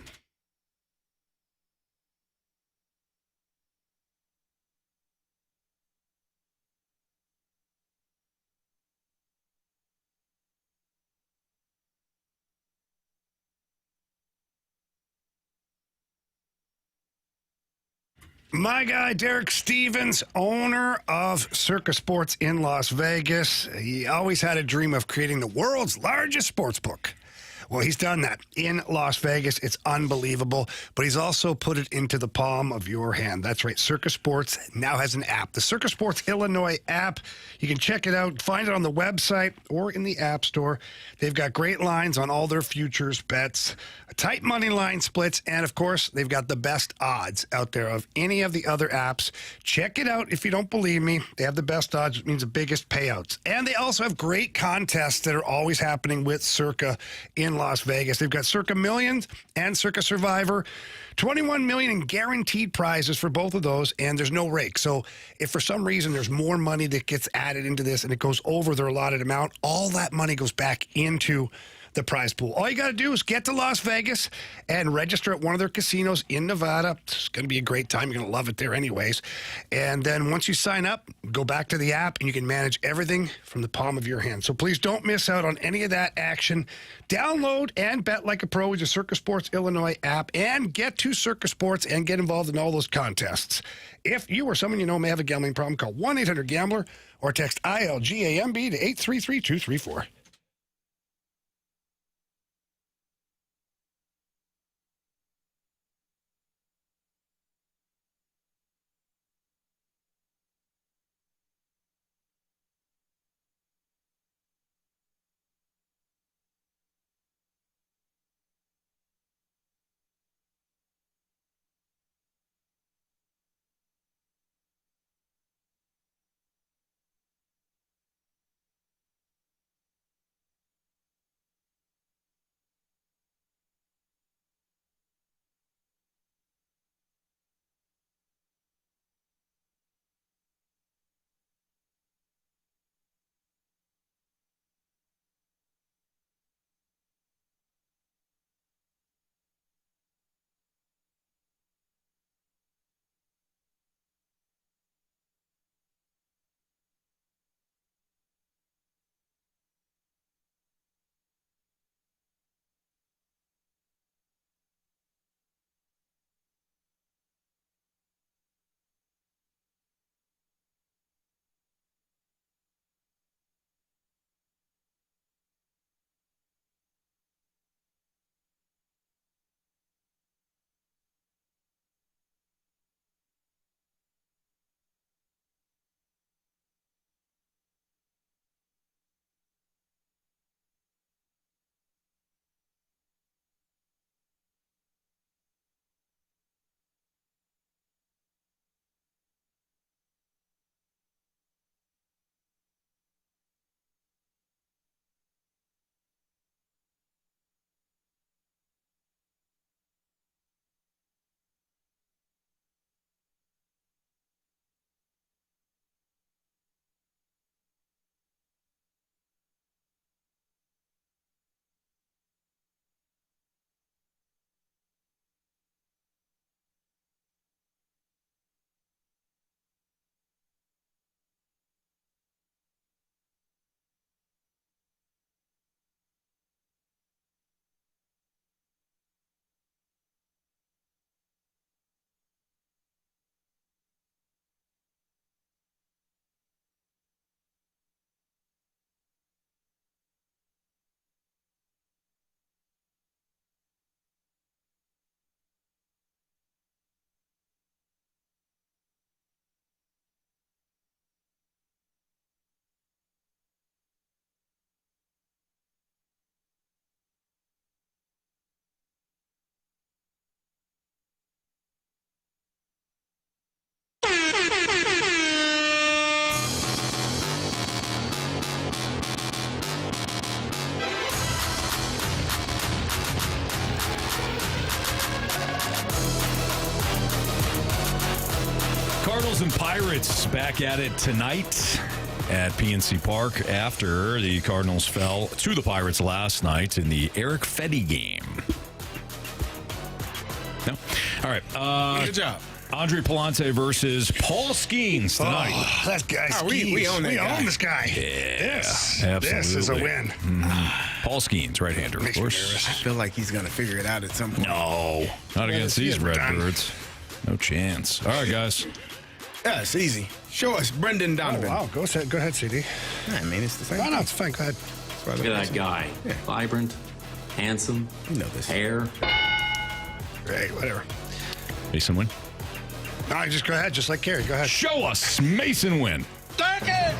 My guy, Derek Stevens, owner of Circa Sports in Las Vegas. He always had a dream of creating the world's largest sports book. Well, he's done that in Las Vegas. It's unbelievable. But he's also put it into the palm of your hand. That's right. Circa Sports now has an app. The Circa Sports Illinois app. You can check it out. Find it on the website or in the App Store. They've got great lines on all their futures bets, tight money line splits, and, of course, they've got the best odds out there of any of the other apps. Check it out if you don't believe me. They have the best odds, which means the biggest payouts. And they also have great contests that are always happening with Circa in Las Vegas. They've got Circa Millions and Circa Survivor. 21 million in guaranteed prizes for both of those, and there's no rake. So if for some reason there's more money that gets added into this and it goes over their allotted amount, all that money goes back into the prize pool. All you got to do is get to Las Vegas and register at one of their casinos in Nevada. It's going to be a great time. You're going to love it there anyways. And then once you sign up, go back to the app and you can manage everything from the palm of your hand. So please don't miss out on any of that action. Download and bet like a pro with your Circa Sports Illinois app and get to Circa Sports and get involved in all those contests. If you or someone you know may have a gambling problem, call 1-800-GAMBLER or text ILGAMB to 833-234. Cardinals and Pirates back at it tonight at PNC Park after the Cardinals fell to the Pirates last night in the Erick Fedde game. No? All right. Good job. Andre Palante versus Paul Skeens tonight. Oh, that guy, we own that guy. own this guy. Yeah, This is a win. Paul Skeens, right-hander, of Makes me course. nervous. I feel like he's going to figure it out at some point. No, not against these We're done. Redbirds. No chance. All right, guys. Yeah, it's easy. Show us Brendan Oh, Donovan. wow. Go ahead, CD. I mean, it's the same No, thing. it's fine. Go ahead. Look at that guy. Vibrant, handsome, You know this. hair. Right, whatever. Mason Wynn. No, just go ahead, just like Carey. Go ahead. Show us Mason Wynn. Second!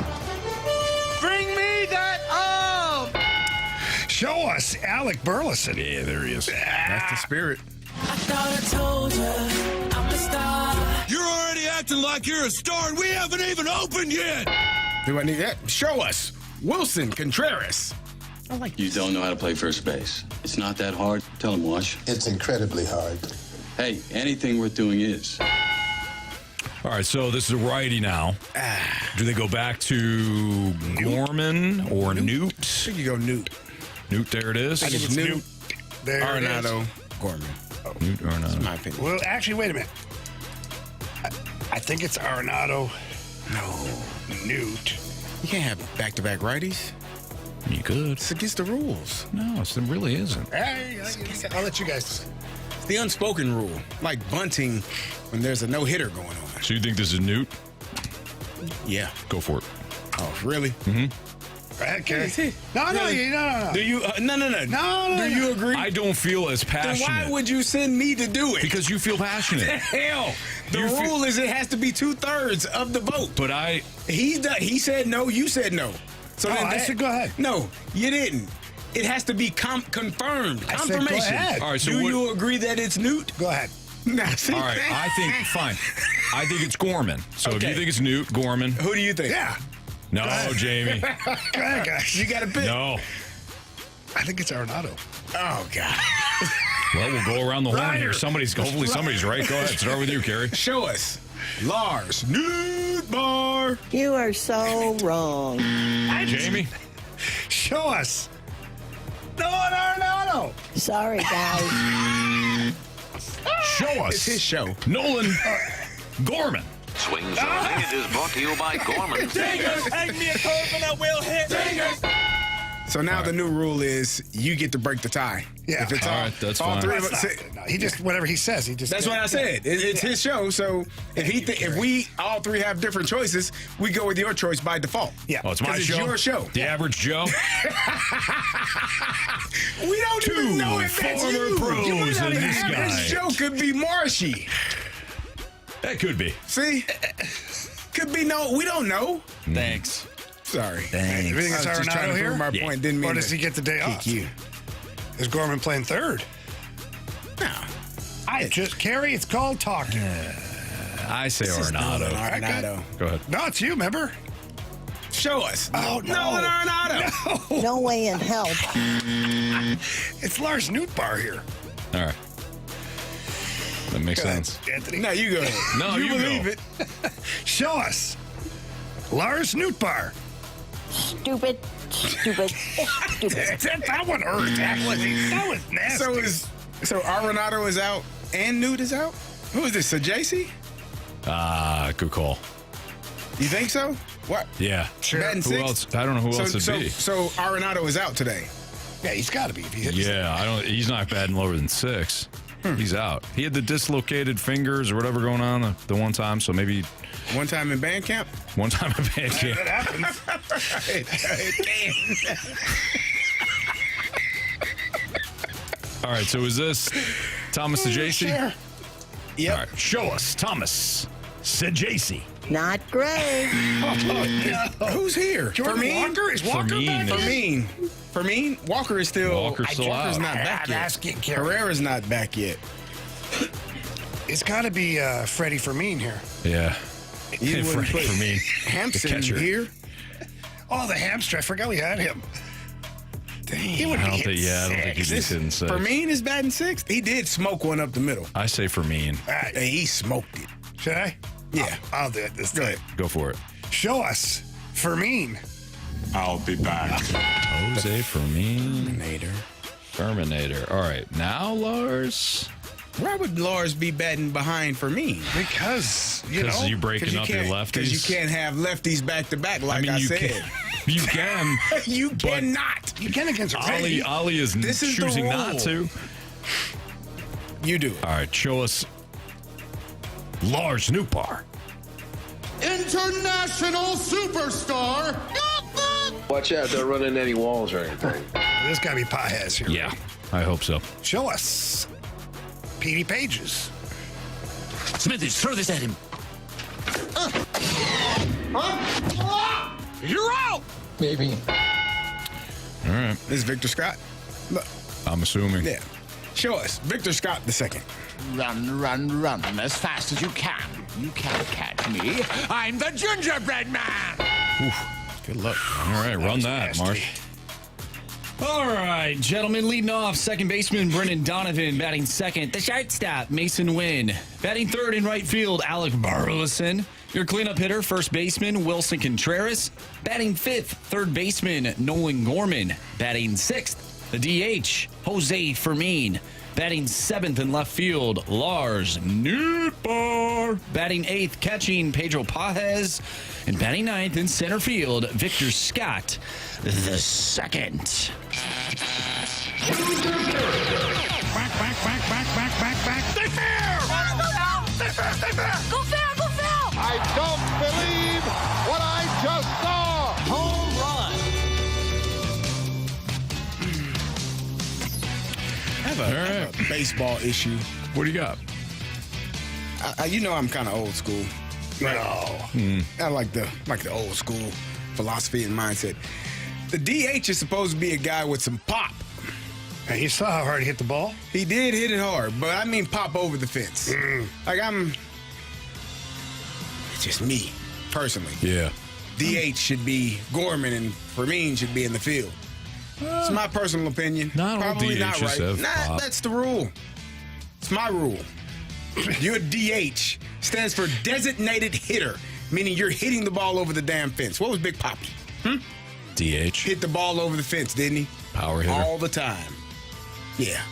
Bring me that arm! Show us Alec Burleson. Yeah, there he is. That's the spirit. I thought I told you I'm a star. You're already acting like you're a star, and we haven't even opened yet. Do I need that? Show us Wilson Contreras. You don't know how to play first base. It's not that hard. Tell him, Wash. It's incredibly hard. Hey, anything worth doing is. All right, so this is a righty now. Do they go back to Gorman or Newt? I think you go Newt. Newt, there it is. I think it's Newt. There it is. Arenado, Gorman. Newt Arenado. That's my opinion. Well, actually, wait a minute. I think it's Arenado. No. Newt. You can't have back-to-back righties. You could. It's against the rules. No, it really isn't. Hey, I'll let you guys. It's the unspoken rule, like bunting when there's a no-hitter going on. So you think this is Newt? Yeah. Go for it. Oh, really? Mm-hmm. Go ahead, Carey. Really? No. Do you? No. Do you agree? I don't feel as Then passionate. why would you send me to do it? Because you feel passionate. Hell, the You feel- rule is it has to be 2/3 of the vote. But I... He said no. You said no. So then I said go ahead. No, you didn't. It has to be confirmed. I said go Confirmation. ahead. All right, so do what- you agree that it's Newt? Go ahead. Nah, see? All right, I think... Fine. I think it's Gorman. So if Okay. you think it's Newt, Gorman. Who do you think? Yeah. No, Jamie. Go ahead, guys. You got to pick. No. I think it's Arenado. Oh God. Well, we'll go around the horn Ryder. here. Hopefully somebody's right. Go ahead. Start with you, Carey. Show us Lars Nootbaar. You are so wrong. Jamie. Show us. Nolan Arenado. Sorry, guys. Show us. It's his show. Nolan Gorman. Swings and a Minute is brought to you by Gorman. Hang me a curve and I will hit. So now the new rule is you get to break the tie. Yeah. If it's All all, right, that's all fine. three of That's us. not- no, he just whatever he says. He just. That's what I said. It's his show. So if we all three have different choices, we go with your choice by default. Yeah. Oh, it's my 'Cause show. It's your show. The average Joe. We don't Two even know if that's former you. pros You might not and even this have guy. This show could be marshy. That could be. See? Could be no. We don't know. Thanks. Sorry. You think I it's was just trying Arenado to here? prove my point. Didn't mean Or does to he get the day kick off? you. Is Gorman playing third? No. Carey, it's called talking. I say Arenado. Arenado. Go ahead. No, it's you, remember? Show us. Oh, no. Nolan Arenado. No way in hell. It's Lars Nootbaar here. All right. That makes Go ahead, sense. Anthony. No, you go ahead. No, you believe go. it. Show us. Lars Nootbaar. Stupid. Stupid. Stupid. That one hurt. That was nasty. So Arenado is out and Newt is out? Who is this? JC? Good call. You think so? What? Yeah. Sure. Batting Who sixth? else? I don't know who else it'd be. So Arenado is out today. Yeah, he's got to be. If he hits Yeah, he's not batting lower than 6. He's out. He had the dislocated fingers or whatever going on the one time, so maybe One time in band camp? one time in band camp. That happens. it can. All right, so is this Thomas Sajaci? Sure. Yep. All right, show us Thomas Sajaci. Not great. Who's here? Jordan Fermin? Walker? Is Walker Fermin back? is- Fermin? Walker is still. Walker's still Walker's out. not back I'm yet. asking Carey. Herrera's not back yet. It's got to be Freddie Fermin here. Yeah. You wouldn't Freddie put Fermin. Hampson The catcher. here. Oh, the hamster. I forgot we had him. Dang. He would I be don't think. hitting Yeah, I don't think he'd be six. hitting 6. Fermin is batting sixth. He did smoke one up the middle. I say Fermin. All right. And he smoked it. Should I? Yeah. I'll do it this Go time. ahead. Go for it. Show us Fermin. I'll be back. Jose Fermin. Nader. Terminator. All right, now Lars. Why would Lars be batting behind Fermin? Because, you know. Because you're breaking up your Because lefties. you can't have lefties back to back, like I you said. can. You can. You cannot. You can against Freddie. Ali is This is the choosing rule. not to. You do. All right, show us Lars Nootbaar. International superstar. Watch out, don't run into any walls or anything. This got to be Pajes here. Yeah, I hope so. Show us. Petey Pages. Smithies, throw this at him. You're out! Maybe. All right. This is Victor Scott. Look. I'm assuming. Yeah. Show us. Victor Scott II. Run, run, run as fast as you can. You can't catch me. I'm the gingerbread man. Oof. Good luck. All right, run that, Marsh. All right, gentlemen, leading off, second baseman Brendan Donovan, batting second, the shortstop Mason Wynn, batting third in right field, Alec Burleson. Your cleanup hitter, first baseman Wilson Contreras, batting fifth, third baseman Nolan Gorman, batting sixth, the DH Jose Fermin, batting seventh in left field Lars Nootbaar, batting eighth, catching Pedro Pajes, and batting ninth in center field Victor Scott the second. Back. Stay fair! Stay fair, stay fair! Go fair, go fair! I don't believe what I just saw! Home run. I have a baseball issue. What do you got? You know I'm kind of old school. No. I like the old school philosophy and mindset. The DH is supposed to be a guy with some pop. And you saw how hard he hit the ball? He did hit it hard, but I mean pop over the fence. It's just me, personally. Yeah. DH should be Gorman and Fermin should be in the field. It's my personal opinion. Not all Probably not DHs right. have pop. That's the rule. It's my rule. Your DH stands for designated hitter, meaning you're hitting the ball over the damn fence. What was Big Poppy? DH. Hit the ball over the fence, didn't he? Power hitter. All the time. Yeah.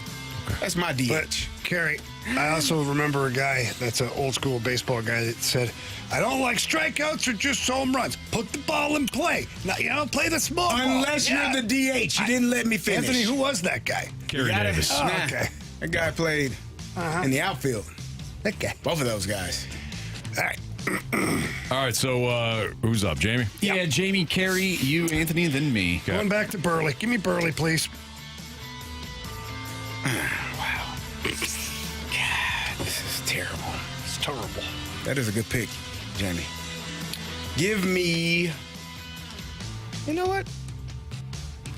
That's my DH. But, Carey, I also remember a guy that's an old school baseball guy that said, I don't like strikeouts or just home runs. Put the ball in play. Now, play the small ball. Unless you're the DH. You didn't let me finish. Anthony, who was that guy? Carey Davis. Okay. That guy played in the outfield. That guy. Both of those guys. All right. All right, so who's up, Jamie? Yeah, Jamie, Carey, you, Anthony, then me. Okay. Going back to Burley. Give me Burley, please. Wow. God, this is terrible. It's terrible. That is a good pick, Jamie. Give me... You know what?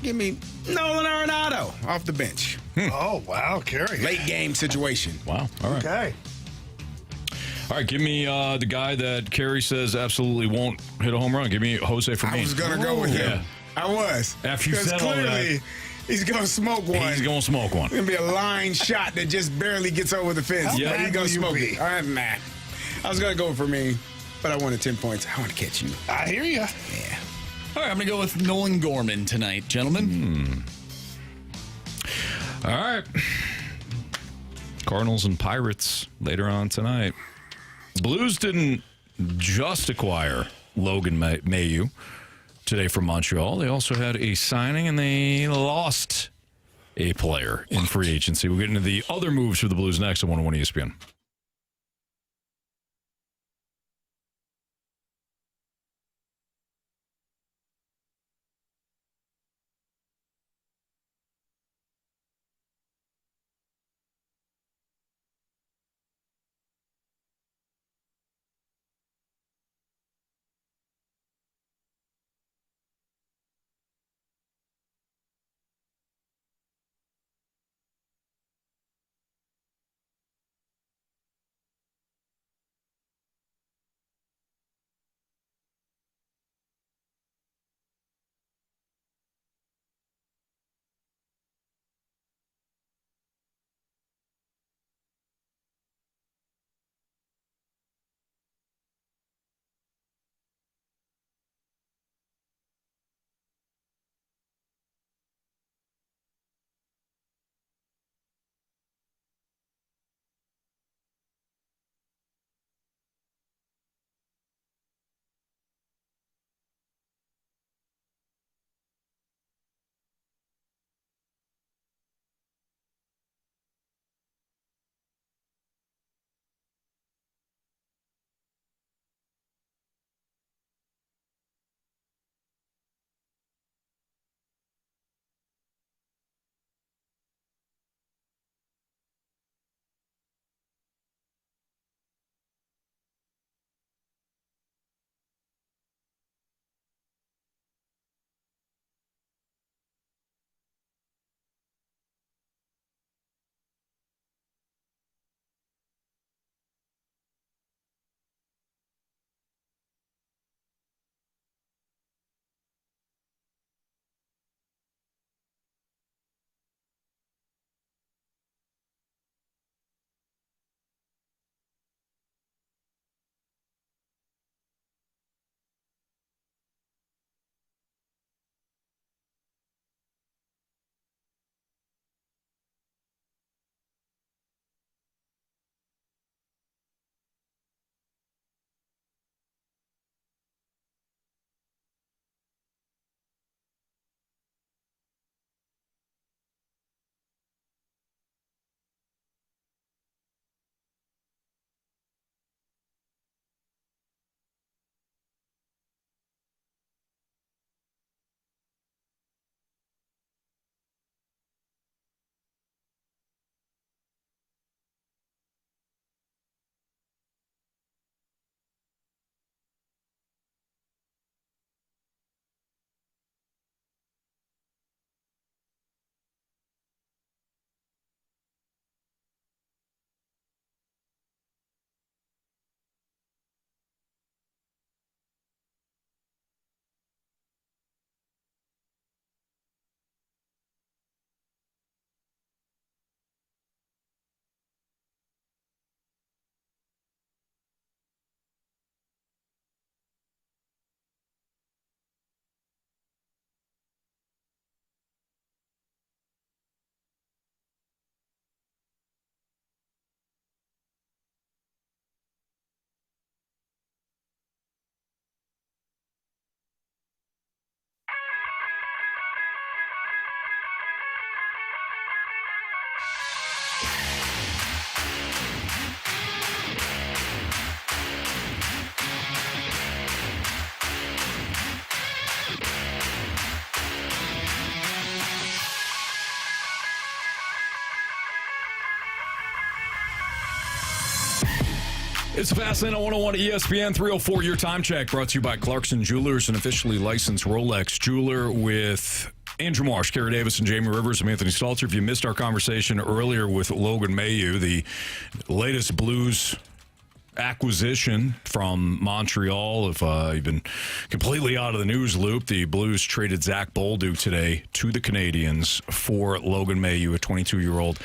Give me Nolan Arenado off the bench. Oh, wow, Carey. Late game situation. Wow. All right. Okay. All right, give me the guy that Carey says absolutely won't hit a home run. Give me Jose Fermin. I was going to go with him. Yeah. I was. After you said all clearly, that. he's going to smoke one. He's going to smoke one. It's going to be a line shot that just barely gets over the fence. How But he's mad going will to you smoke be? it. I'm mad. I was going to go for me, but I wanted 10 points. I want to catch you. I hear you. Yeah. All right, I'm going to go with Nolan Gorman tonight, gentlemen. All right. Cardinals and Pirates later on tonight. Blues didn't just acquire Logan Mailloux today from Montreal. They also had a signing, and they lost a player in free agency. We'll get into the other moves for the Blues next on 101 ESPN. It's Fast Lane on 101 ESPN 304. Your time check brought to you by Clarkson Jewelers, an officially licensed Rolex jeweler, with Andrew Marsh, Carey Davis, and Jamie Rivers. I'm Anthony Stalter. If you missed our conversation earlier with Logan Mailloux, the latest Blues acquisition from Montreal, if you've been completely out of the news loop, the Blues traded Zack Bolduc today to the Canadians for Logan Mailloux, a 22-year-old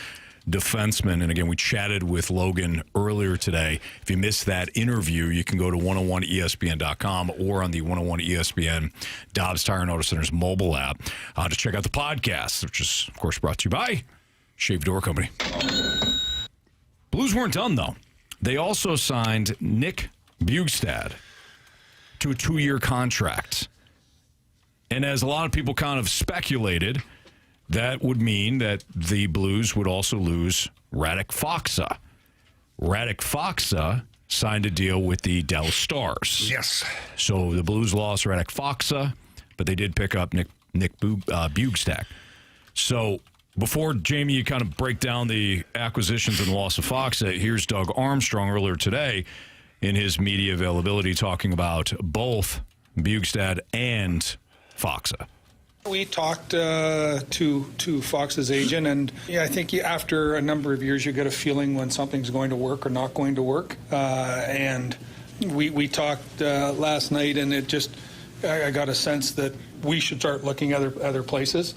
defenseman. And again, we chatted with Logan earlier today. If you missed that interview, you can go to 101ESPN.com or on the 101 ESPN Dobbs Tire and Auto Center's mobile app to check out the podcast, which is, of course, brought to you by Shave Door Company. Blues weren't done, though. They also signed Nick Bjugstad to a 2-year contract. And as a lot of people kind of speculated, that would mean that the Blues would also lose Radek Faksa. Radek Faksa signed a deal with the Dallas Stars. Yes. So the Blues lost Radek Faksa, but they did pick up Nick Bjugstad. So before, Jamie, you kind of break down the acquisitions and the loss of Faksa, here's Doug Armstrong earlier today in his media availability talking about both Bjugstad and Faksa. We talked to Fox's agent, and I think after a number of years, you get a feeling when something's going to work or not going to work. And we talked last night, and I got a sense that we should start looking at other places.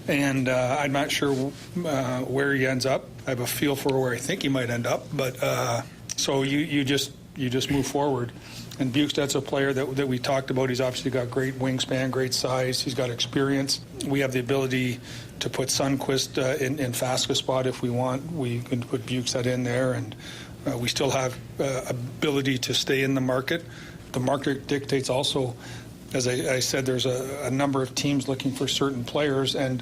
And I'm not sure where he ends up. I have a feel for where I think he might end up, but so you just move forward. And Bjugstad's a player that we talked about. He's obviously got great wingspan, great size. He's got experience. We have the ability to put Sundqvist in Faksa's spot if we want. We can put Bjugstad in there, and we still have ability to stay in the market. The market dictates also, as I said, there's a number of teams looking for certain players, and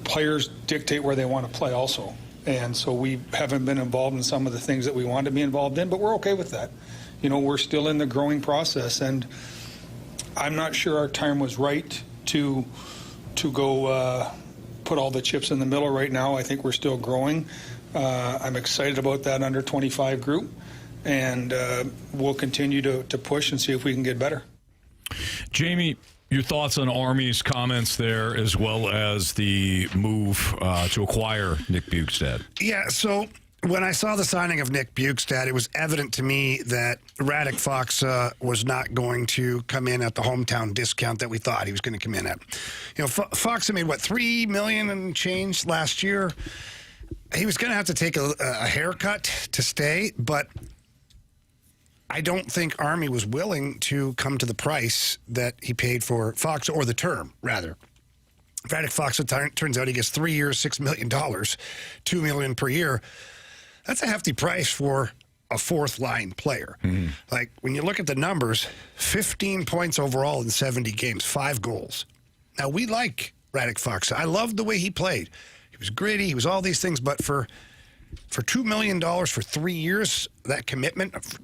players dictate where they want to play also. And so we haven't been involved in some of the things that we want to be involved in, but we're okay with that. You know, we're still in the growing process, and I'm not sure our time was right to go put all the chips in the middle right now. I think we're still growing. I'm excited about that under 25 group, and we'll continue to push and see if we can get better. Jamie, your thoughts on Army's comments there, as well as the move to acquire Nick Bjugstad? Yeah, so when I saw the signing of Nick Bjugstad, it was evident to me that Radek Faksa was not going to come in at the hometown discount that we thought he was going to come in at. You know, Faksa made, $3 million and change last year. He was going to have to take a haircut to stay, but I don't think Army was willing to come to the price that he paid for Faksa, or the term, rather. Radek Faksa, turns out he gets 3 years, $6 million, $2 million per year. That's a hefty price for a fourth-line player. Mm-hmm. Like, when you look at the numbers, 15 points overall in 70 games, 5 goals. Now, we like Radek Faksa. I loved the way he played. He was gritty. He was all these things. But for $2 million for 3 years, that commitment,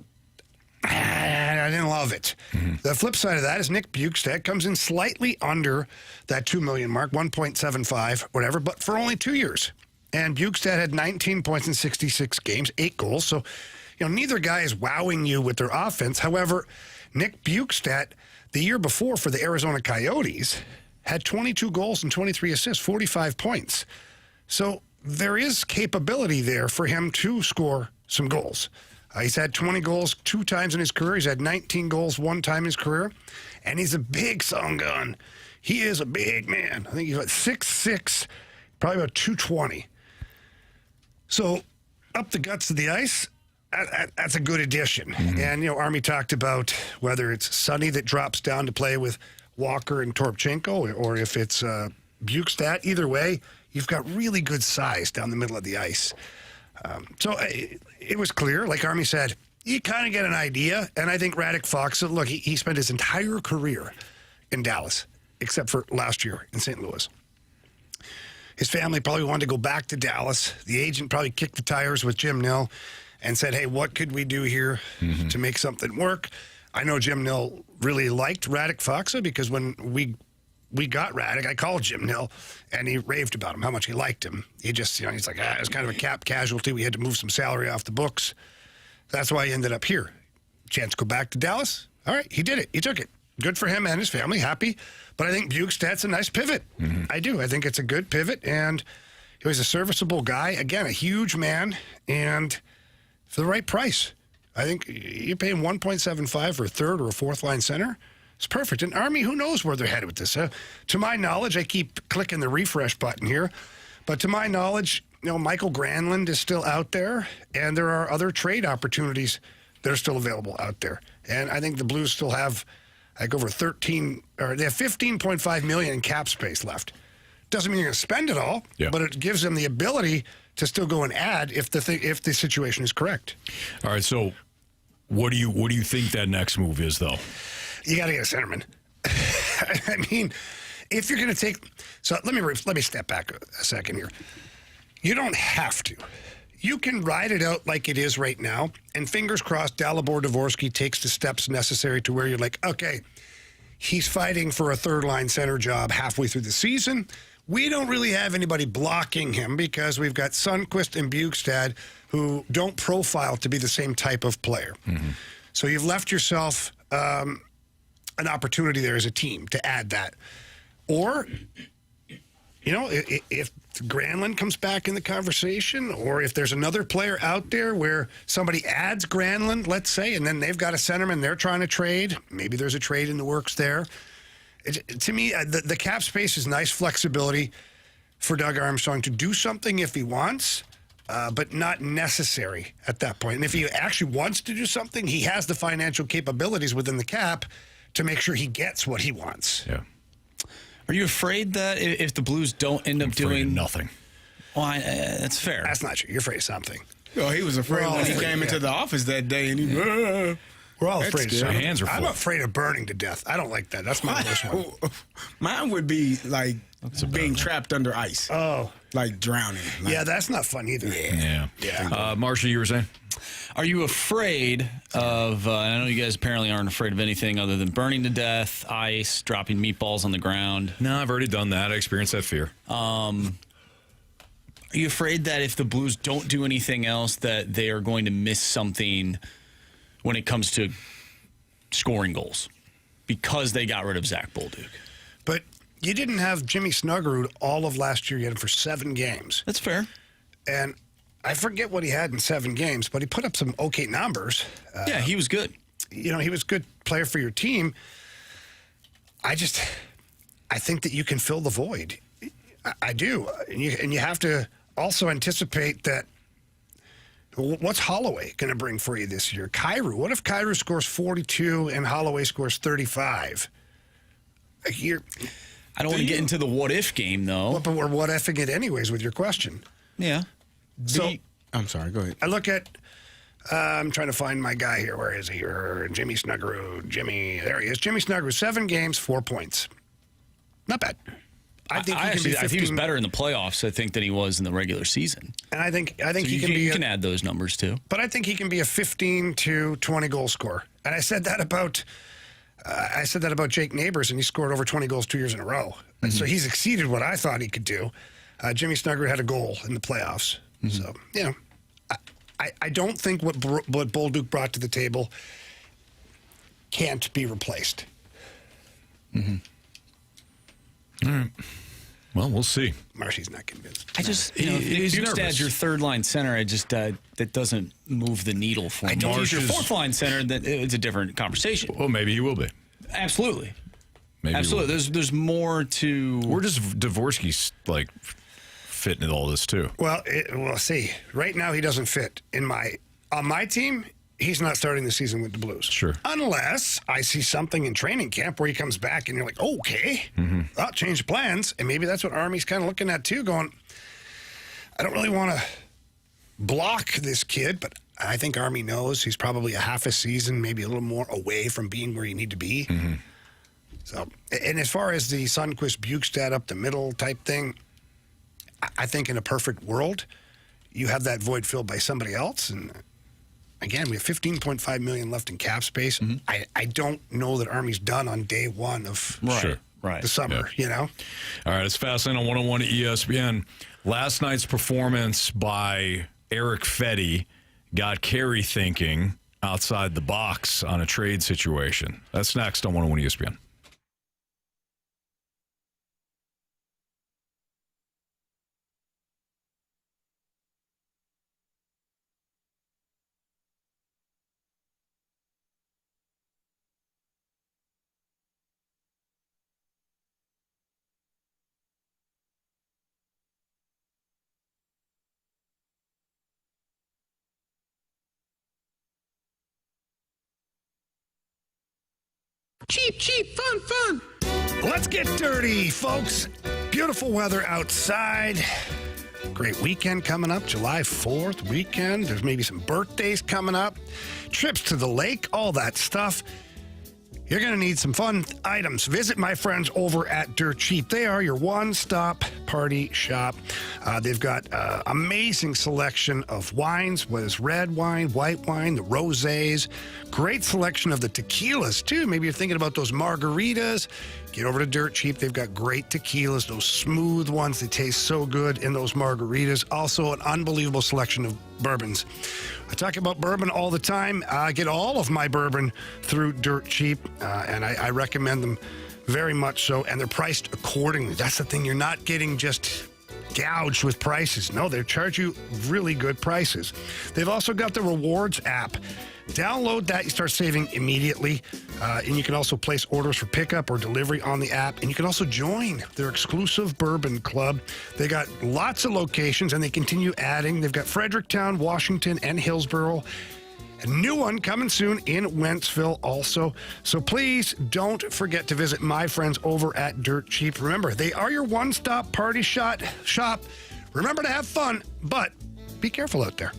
I didn't love it. Mm-hmm. The flip side of that is Nick Bjugstad comes in slightly under that $2 million mark, 1.75, whatever, but for only 2 years. And Bjugstad had 19 points in 66 games, 8 goals. So, you know, neither guy is wowing you with their offense. However, Nick Bjugstad, the year before for the Arizona Coyotes, had 22 goals and 23 assists, 45 points. So there is capability there for him to score some goals. He's had 20 goals 2 times in his career. He's had 19 goals 1 time in his career. And he's a big song gun. He is a big man. I think he's about 6'6", probably about 220. So up the guts of the ice, that's a good addition. Mm-hmm. And, you know, Army talked about whether it's Sonny that drops down to play with Walker and Torpchenko, or if it's Bjugstad. Either way, you've got really good size down the middle of the ice. So it was clear, like Army said, you kind of get an idea. And I think Radek Faksa, look, he spent his entire career in Dallas, except for last year in St. Louis. His family probably wanted to go back to Dallas. The agent probably kicked the tires with Jim Nill and said, hey, what could we do here to make something work? I know Jim Nill really liked Radek Faksa because when we got Radek, I called Jim Nill, and he raved about him, how much he liked him. He just, you know, he's like, it was kind of a cap casualty. We had to move some salary off the books. That's why he ended up here. Chance to go back to Dallas. All right, he did it. He took it. Good for him and his family. Happy. But I think Bjugstad's a nice pivot. I do. I think it's a good pivot, and he was a serviceable guy. Again, a huge man, and for the right price. I think you pay him 1.75 for a third or a fourth line center. It's perfect. And Army, who knows where they're headed with this? To my knowledge, I keep clicking the refresh button here, but to my knowledge, Michael Granlund is still out there, and there are other trade opportunities that are still available out there. And I think the Blues still have over they have $15.5 million in cap space left. Doesn't mean you're going to spend it all, but it gives them the ability to still go and add if the situation is correct. All right, so what do you think that next move is, though? You got to get a centerman. I mean, if you're going to take, so let me step back a second here. You don't have to. You can ride it out like it is right now, and fingers crossed, Dalibor Dvorsky takes the steps necessary to where you're like, okay, he's fighting for a third-line center job halfway through the season. We don't really have anybody blocking him because we've got Sundqvist and Bjugstad who don't profile to be the same type of player. So you've left yourself an opportunity there as a team to add that. Or, if Granlund comes back in the conversation, or if there's another player out there where somebody adds Granlund, let's say, and then they've got a centerman they're trying to trade, maybe there's a trade in the works there. To me, the cap space is nice flexibility for Doug Armstrong to do something if he wants, but not necessary at that point. And if he actually wants to do something, he has the financial capabilities within the cap to make sure he gets what he wants. Yeah. Are you afraid that if the Blues don't end up doing nothing? Well, that's fair. That's not true. You're afraid of something. Oh, he was afraid when he came into the office that day, and he. We're all afraid of something. My hands are full. I'm afraid of burning to death. I don't like that. That's my worst one. Mine would be like being trapped under ice. Oh. Like drowning. Yeah, that's not fun either. Yeah. Marcia, you were saying? Are you afraid of, I know you guys apparently aren't afraid of anything other than burning to death, ice, dropping meatballs on the ground. No, I've already done that. I experienced that fear. Are you afraid that if the Blues don't do anything else that they are going to miss something when it comes to scoring goals because they got rid of Zack Bolduc? But you didn't have Jimmy Snuggerud all of last year. You had him for 7 games. That's fair. And I forget what he had in 7 games, but he put up some okay numbers. Yeah, he was good. He was a good player for your team. I think that you can fill the void. I do. And you have to also anticipate that what's Holloway going to bring for you this year? Kyrou. What if Kyrou scores 42 and Holloway scores 35? I don't want to get into the what-if game, though. But we're what-ifing it anyways with your question. Yeah. I'm sorry, go ahead. I look at, I'm trying to find my guy here. Where is he? Jimmy Snuggerud. There he is. Jimmy Snuggerud, 7 games, 4 points. Not bad. I think he was better in the playoffs, I think, than he was in the regular season. And I think so he you can add those numbers too. But I think he can be a 15 to 20 goal scorer. And I said that about Jake Neighbors, and he scored over 20 goals 2 years in a row. And so he's exceeded what I thought he could do. Jimmy Snuggerud had a goal in the playoffs. So, I don't think what Bolduc brought to the table can't be replaced. All right. Well, we'll see. Marshy's not convinced. I just, if Bjugstad's your third-line center, that doesn't move the needle for me. If he's your fourth-line center, that it's a different conversation. Well, maybe he will be. Absolutely. Absolutely. There's more to... Where does Dvorsky, fit into all this, too? Well, we'll see. Right now, he doesn't fit. On my team, he's not starting the season with the Blues. Sure. Unless I see something in training camp where he comes back and you're like, okay, I'll change plans. And maybe that's what Army's kind of looking at, too, going, I don't really want to block this kid, but I think Army knows he's probably a half a season, maybe a little more away from being where you need to be. So, and as far as the Sundqvist Bjugstad up the middle type thing, I think in a perfect world, you have that void filled by somebody else. And again, we have $15.5 million left in cap space. I don't know that Army's done on day one of the summer, All right, it's Fastlane on 101 ESPN. Last night's performance by Erick Fedde got Carey thinking outside the box on a trade situation. That's next on 101 ESPN. Cheap, cheap, fun, fun. Let's get dirty, folks. Beautiful weather outside. Great weekend coming up, July 4th weekend. There's maybe some birthdays coming up. Trips to the lake, all that stuff. You're going to need some fun items. Visit my friends over at Dirt Cheap. They are your one-stop party shop. They've got amazing selection of wines, whether it's red wine, white wine, the rosés. Great selection of the tequilas, too. Maybe you're thinking about those margaritas. Get over to Dirt Cheap. They've got great tequilas, those smooth ones. They taste so good in those margaritas. Also, an unbelievable selection of bourbons. I talk about bourbon all the time. I get all of my bourbon through Dirt Cheap, and I recommend them very much so, and they're priced accordingly. That's the thing. You're not getting just gouged with prices. No, they charge you really good prices. They've also got the Rewards app. Download that. You start saving immediately. And you can also place orders for pickup or delivery on the app. And you can also join their exclusive bourbon club. They got lots of locations, and they continue adding. They've got Fredericktown, Washington, and Hillsborough. A new one coming soon in Wentzville also. So please don't forget to visit my friends over at Dirt Cheap. Remember, they are your one-stop party shop. Remember to have fun, but be careful out there.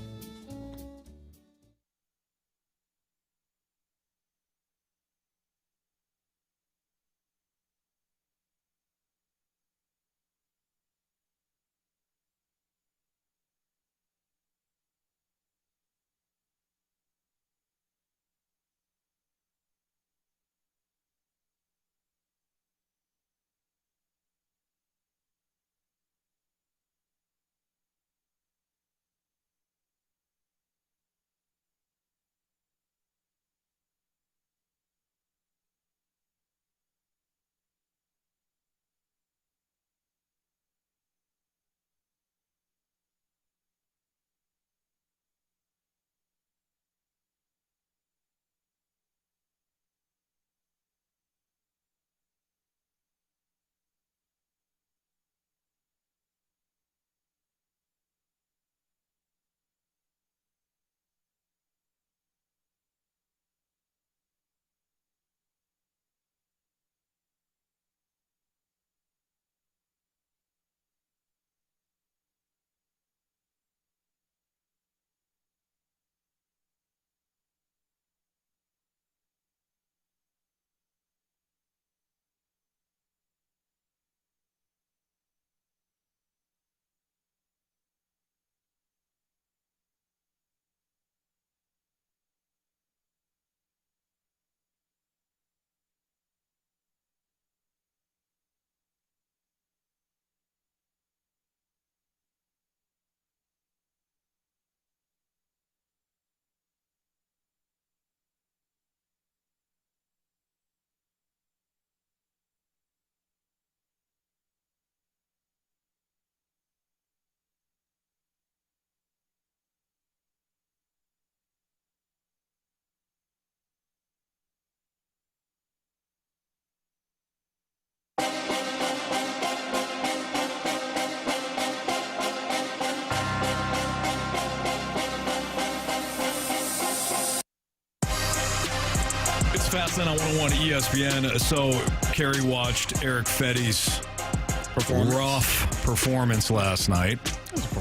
Fast Lane on 101 ESPN. So, Carey watched Erick Fedde's rough performance last night.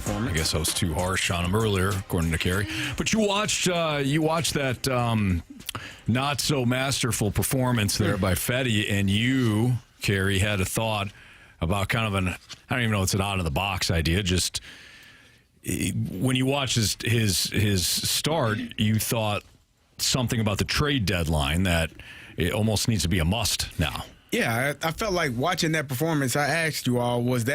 I guess I was too harsh on him earlier, according to Carey. But you watched that not so masterful performance there by Fedde, and you, Carey, had a thought about kind of I don't even know if it's an out of the box idea. Just when you watch his start, you thought something about the trade deadline that it almost needs to be a must now. Yeah, I felt like watching that performance. I asked you all, was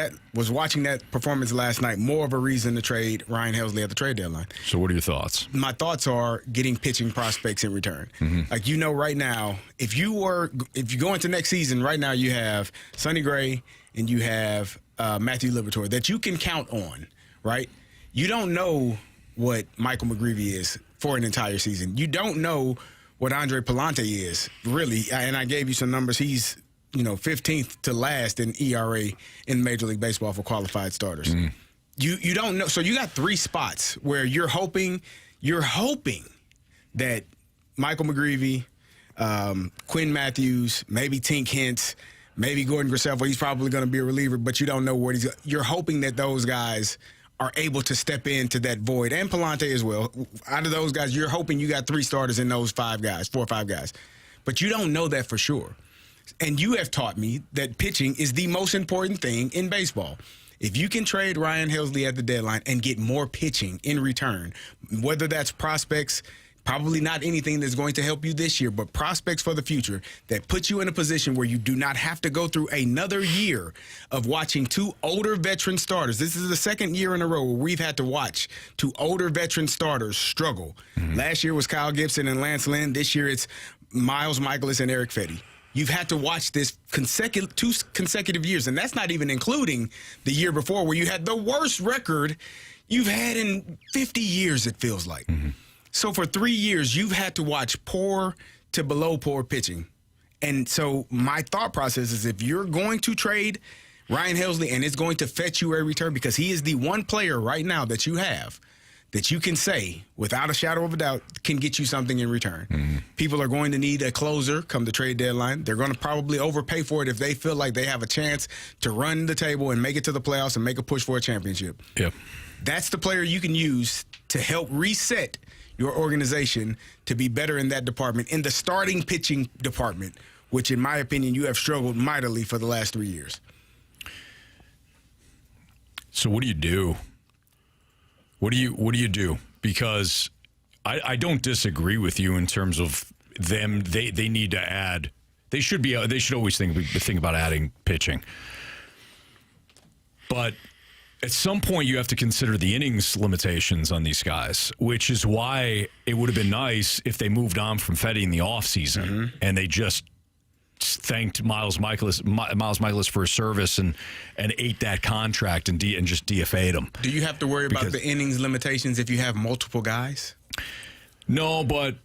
watching that performance last night more of a reason to trade Ryan Helsley at the trade deadline? So what are your thoughts? My thoughts are getting pitching prospects in return. Like, right now, if you go into next season, right now you have Sonny Gray and you have Matthew Liberatore that you can count on, right? You don't know what Michael McGreevy is for an entire season. You don't know what Andre Palante is, really. And I gave you some numbers. He's 15th to last in ERA in Major League Baseball for qualified starters. You don't know. So you got 3 spots where you're hoping that Michael McGreevy, Quinn Matthews, maybe Tink Hintz, maybe Gordon Graceffa. He's probably going to be a reliever, but you don't know what you're hoping that those guys are able to step into that void, and Palante as well. Out of those guys, you're hoping you got 3 starters in those 4 or 5 guys. But you don't know that for sure. And you have taught me that pitching is the most important thing in baseball. If you can trade Ryan Helsley at the deadline and get more pitching in return, whether that's prospects, probably not anything that's going to help you this year, but prospects for the future that puts you in a position where you do not have to go through another year of watching 2 older veteran starters. This is the 2nd year in a row where we've had to watch 2 older veteran starters struggle. Last year was Kyle Gibson and Lance Lynn. This year it's Miles Mikolas and Erick Fedde. You've had to watch this 2 consecutive years, and that's not even including the year before where you had the worst record you've had in 50 years, it feels like. So for 3 years, you've had to watch poor to below poor pitching. And so my thought process is if you're going to trade Ryan Helsley and it's going to fetch you a return, because he is the one player right now that you have that you can say, without a shadow of a doubt, can get you something in return. People are going to need a closer come the trade deadline. They're going to probably overpay for it if they feel like they have a chance to run the table and make it to the playoffs and make a push for a championship. Yep. That's the player you can use to help reset your organization to be better in that department, in the starting pitching department, which, in my opinion, you have struggled mightily for the last 3 years. So what do you do? What do you do? Because I don't disagree with you in terms of them. They need to add. They should always think about adding pitching. But at some point, you have to consider the innings limitations on these guys, which is why it would have been nice if they moved on from Fedde in the offseason and they just thanked Miles Mikolas for his service and ate that contract and just DFA'd him. Do you have to worry about the innings limitations if you have multiple guys? No, but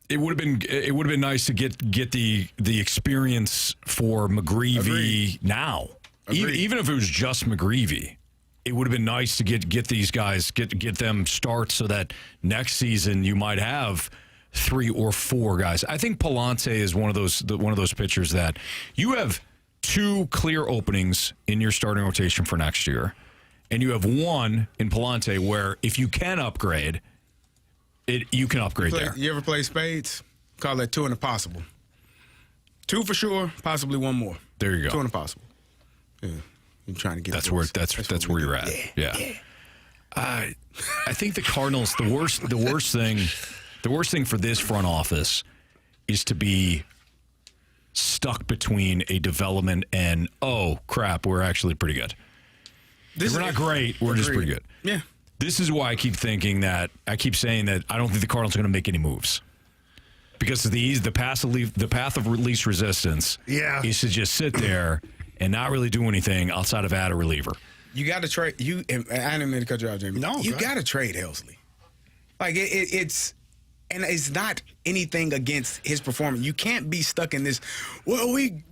it would have been nice to get the experience for McGreevy now. Even if it was just McGreevy, it would have been nice to get these guys get them starts so that next season you might have 3 or 4 guys. I think Palante is one of those pitchers that you have 2 clear openings in your starting rotation for next year, and you have 1 in Palante where if you can upgrade, you can upgrade there. You ever play spades? Call that 2 and a possible. 2 for sure, possibly 1 more. There you go. 2 and a possible. Yeah, I'm trying to get. That's where you're at. Yeah. I think the Cardinals. The worst thing for this front office is to be stuck between a development and, oh, crap, we're actually pretty good. We're not great. We're just pretty good. Yeah. This is why I keep saying that I don't think the Cardinals are going to make any moves. Because the path of least resistance is to just sit there and not really do anything outside of add a reliever. You got to trade. I didn't mean to cut you off, Jamie. No, you got to trade Helsley. Like it's not anything against his performance. You can't be stuck in this. Well, we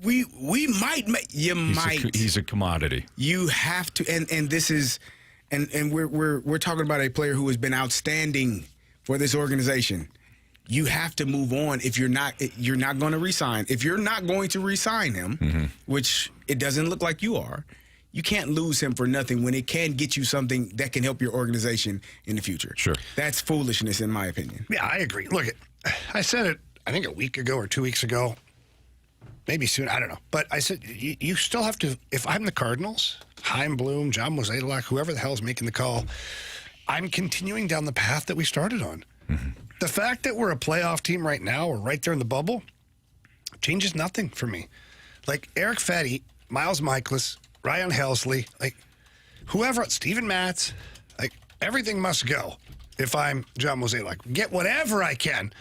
might make. He's a commodity. You have to, and this is, and we're talking about a player who has been outstanding for this organization. You have to move on if you're not going to resign. If you're not going to resign him, which it doesn't look like you are, you can't lose him for nothing when it can get you something that can help your organization in the future. Sure. That's foolishness in my opinion. Yeah, I agree. Look, I said it, I think a week ago or 2 weeks ago, maybe soon, I don't know. But I said, you still have to, if I'm the Cardinals, Chaim Bloom, John Mozeliak, whoever the hell's making the call, I'm continuing down the path that we started on. The fact that we're a playoff team right now, we're right there in the bubble, changes nothing for me. Like Erick Fedde, Miles Mikolas, Ryan Helsley, like whoever, Steven Matz, like everything must go. If I'm John Mosey, like get whatever I can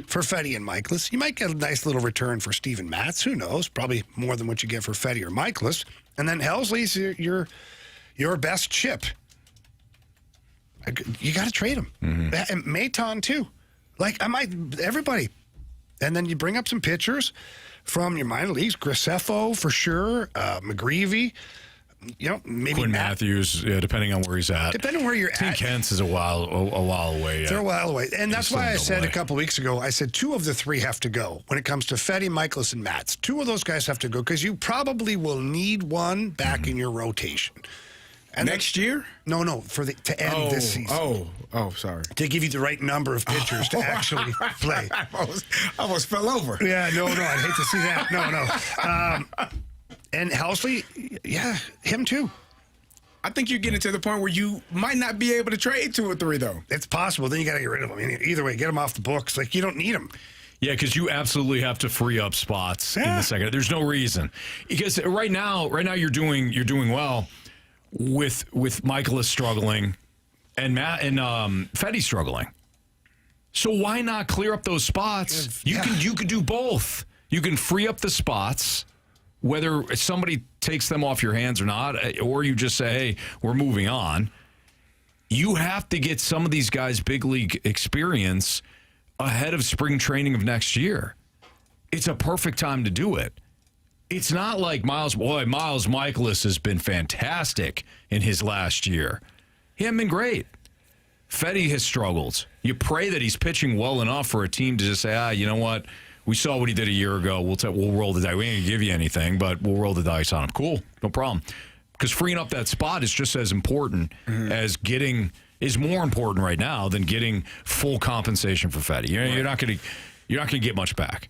for Fedde and Mikolas. You might get a nice little return for Steven Matz. Who knows? Probably more than what you get for Fedde or Mikolas. And then Helsley's your best chip. You got to trade him. And Maton too. Like everybody. And then you bring up some pitchers from your minor leagues. Graceffo for sure. McGreevy. You know, maybe Quinn Matthews, depending on where he's at. Depending on where you're Tim at. Kent's is a while away. They're a while away. And that's why I said AA. a couple weeks ago, I said 2 of the 3 have to go. When it comes to Fedde, Mikolas, and Matz, 2 of those guys have to go because you probably will need one back in your rotation. And next year? No, to end this season. Sorry. To give you the right number of pitchers to actually play. I almost fell over. Yeah, no, I'd hate to see that. No. And Helsley, yeah, him too. I think you're getting to the point where you might not be able to trade 2 or 3, though. It's possible. Then you got to get rid of them. I mean, either way, get them off the books. Like, you don't need them. Yeah, because you absolutely have to free up spots in the second. There's no reason. Because right now you're doing well with Mikolas struggling and Fedde struggling. So why not clear up those spots? You can do both. You can free up the spots, whether somebody takes them off your hands or not, or you just say, hey, we're moving on. You have to get some of these guys big league experience ahead of spring training of next year. It's a perfect time to do it. It's not like Miles Mikolas has been fantastic in his last year. He hasn't been great. Fedde has struggled. You pray that he's pitching well enough for a team to just say, you know what? We saw what he did a year ago. We'll roll the dice. We ain't going to give you anything, but we'll roll the dice on him. Cool. No problem. Because freeing up that spot is just as important as is more important right now than getting full compensation for Fedde. You're not going to get much back.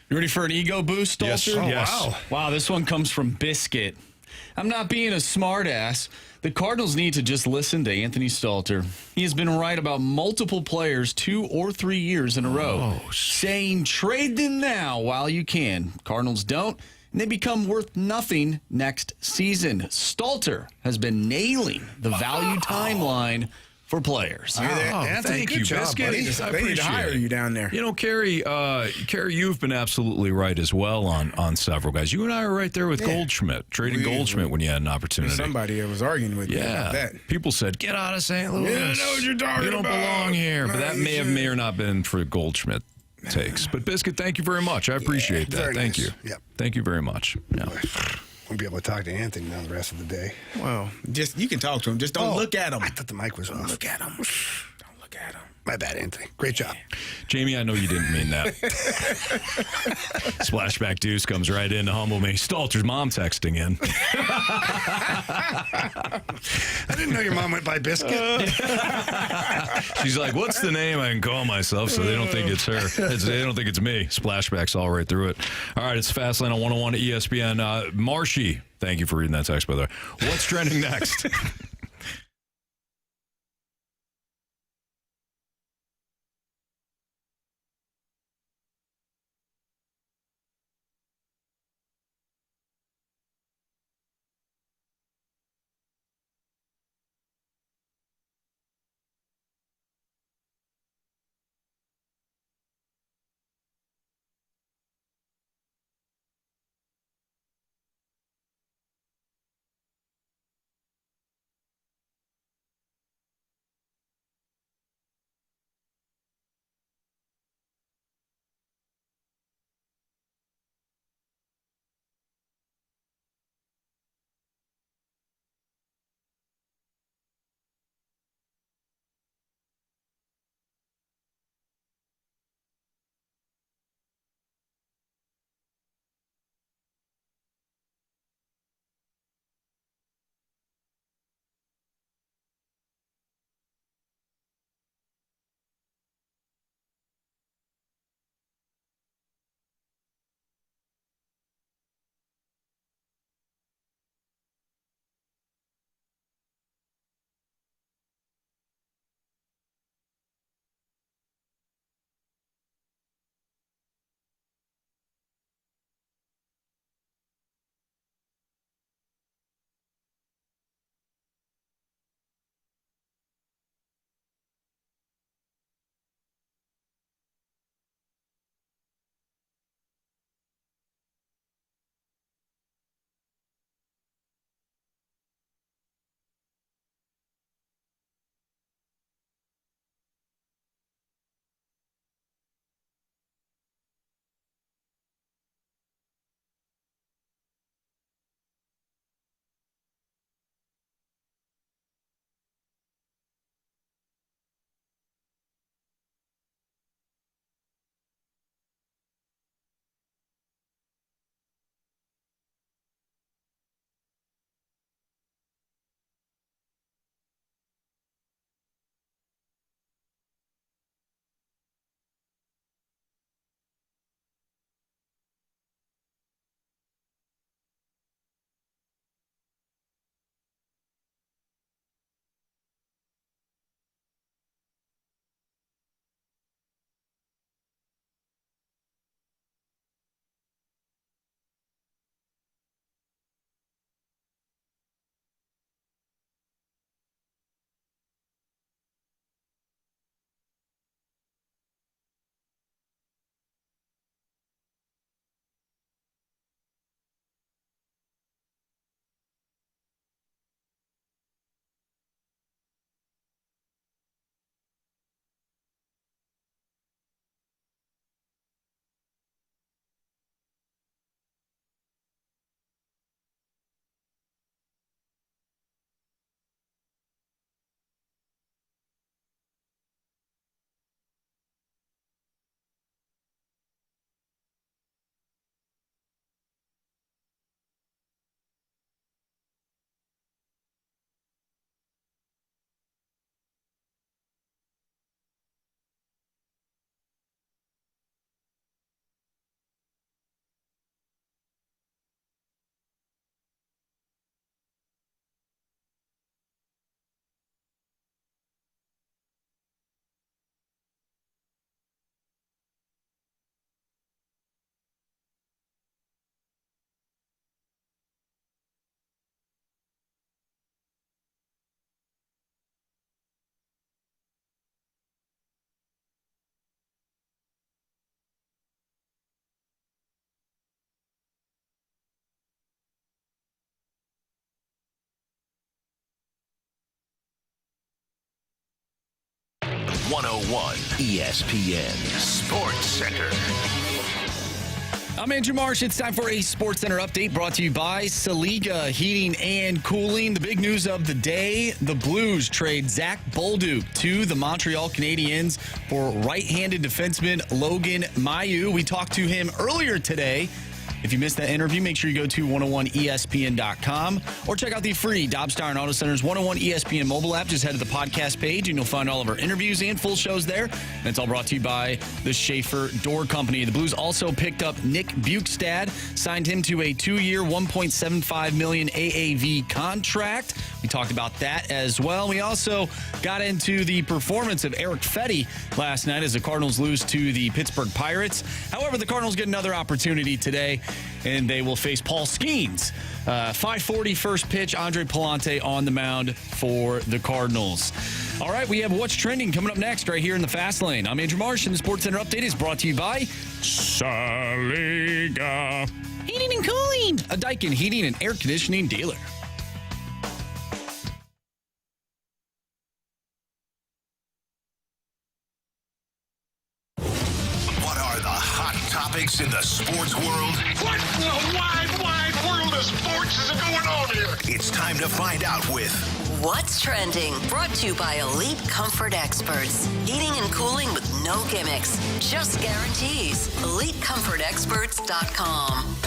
You ready for an ego boost, Stalter? Yes. Wow. Wow, this one comes from Biscuit. I'm not being a smartass. The Cardinals need to just listen to Anthony Stalter. He has been right about multiple players 2 or 3 years in a row, saying trade them now while you can. Cardinals don't, and they become worth nothing next season. Stalter has been nailing the value timeline for players. Anthony, thank good you, job, Biscuit. buddy. I They need to appreciate hire it. you down there. You know, Carey, you've been absolutely right as well on several guys. You and I are right there with Goldschmidt, trading Goldschmidt when you had an opportunity. Somebody was arguing with me about that. People said, get out of St. Louis. You don't know what you're talking You don't about. belong here. But No, that you may or not been for Goldschmidt takes. But Biscuit, thank you very much. I appreciate that. very Thank nice. you. Yep. Thank you very much. Yeah. Won't be able to talk to Anthony now the rest of the day. Well, just you can talk to him. Just don't look at him. I thought the mic was off. Look at him. Don't look at him. My bad, Anthony. Great job. Jamie, I know you didn't mean that. Splashback Deuce comes right in to humble me. Stalter's mom texting in. I didn't know your mom went by Biscuit. She's like, what's the name I can call myself so they don't think it's her? They don't think it's me. Splashback's all right through it. All right, it's Fastlane on 101 at ESPN. Marshy, thank you for reading that text, by the way. What's trending next? 101 ESPN Sports Center. I'm Andrew Marsh. It's time for a Sports Center update brought to you by Saliga Heating and Cooling. The big news of the day, the Blues trade Zack Bolduc to the Montreal Canadiens for right-handed defenseman Logan Mailloux. We talked to him earlier today. If you missed that interview, make sure you go to 101ESPN.com or check out the free Dobbs Tire and Auto Center's 101 ESPN mobile app. Just head to the podcast page and you'll find all of our interviews and full shows there. And it's all brought to you by the Schaefer Door Company. The Blues also picked up Nick Bjugstad, signed him to a 2-year, $1.75 million AAV contract. We talked about that as well. We also got into the performance of Erick Fedde last night as the Cardinals lose to the Pittsburgh Pirates. However, the Cardinals get another opportunity today, and they will face Paul Skeens. 5:40 first pitch, Andre Palante on the mound for the Cardinals. All right, we have What's Trending coming up next right here in the Fast Lane. I'm Andrew Marsh, and the Sports Center Update is brought to you by Saliga Heating and Cooling, a Daikin heating and air conditioning dealer. Topics in the sports world. What in the wide world of sports is going on here? It's time to find out with What's Trending, brought to you by Elite Comfort Experts. Heating and cooling with no gimmicks, just guarantees. EliteComfortExperts.com.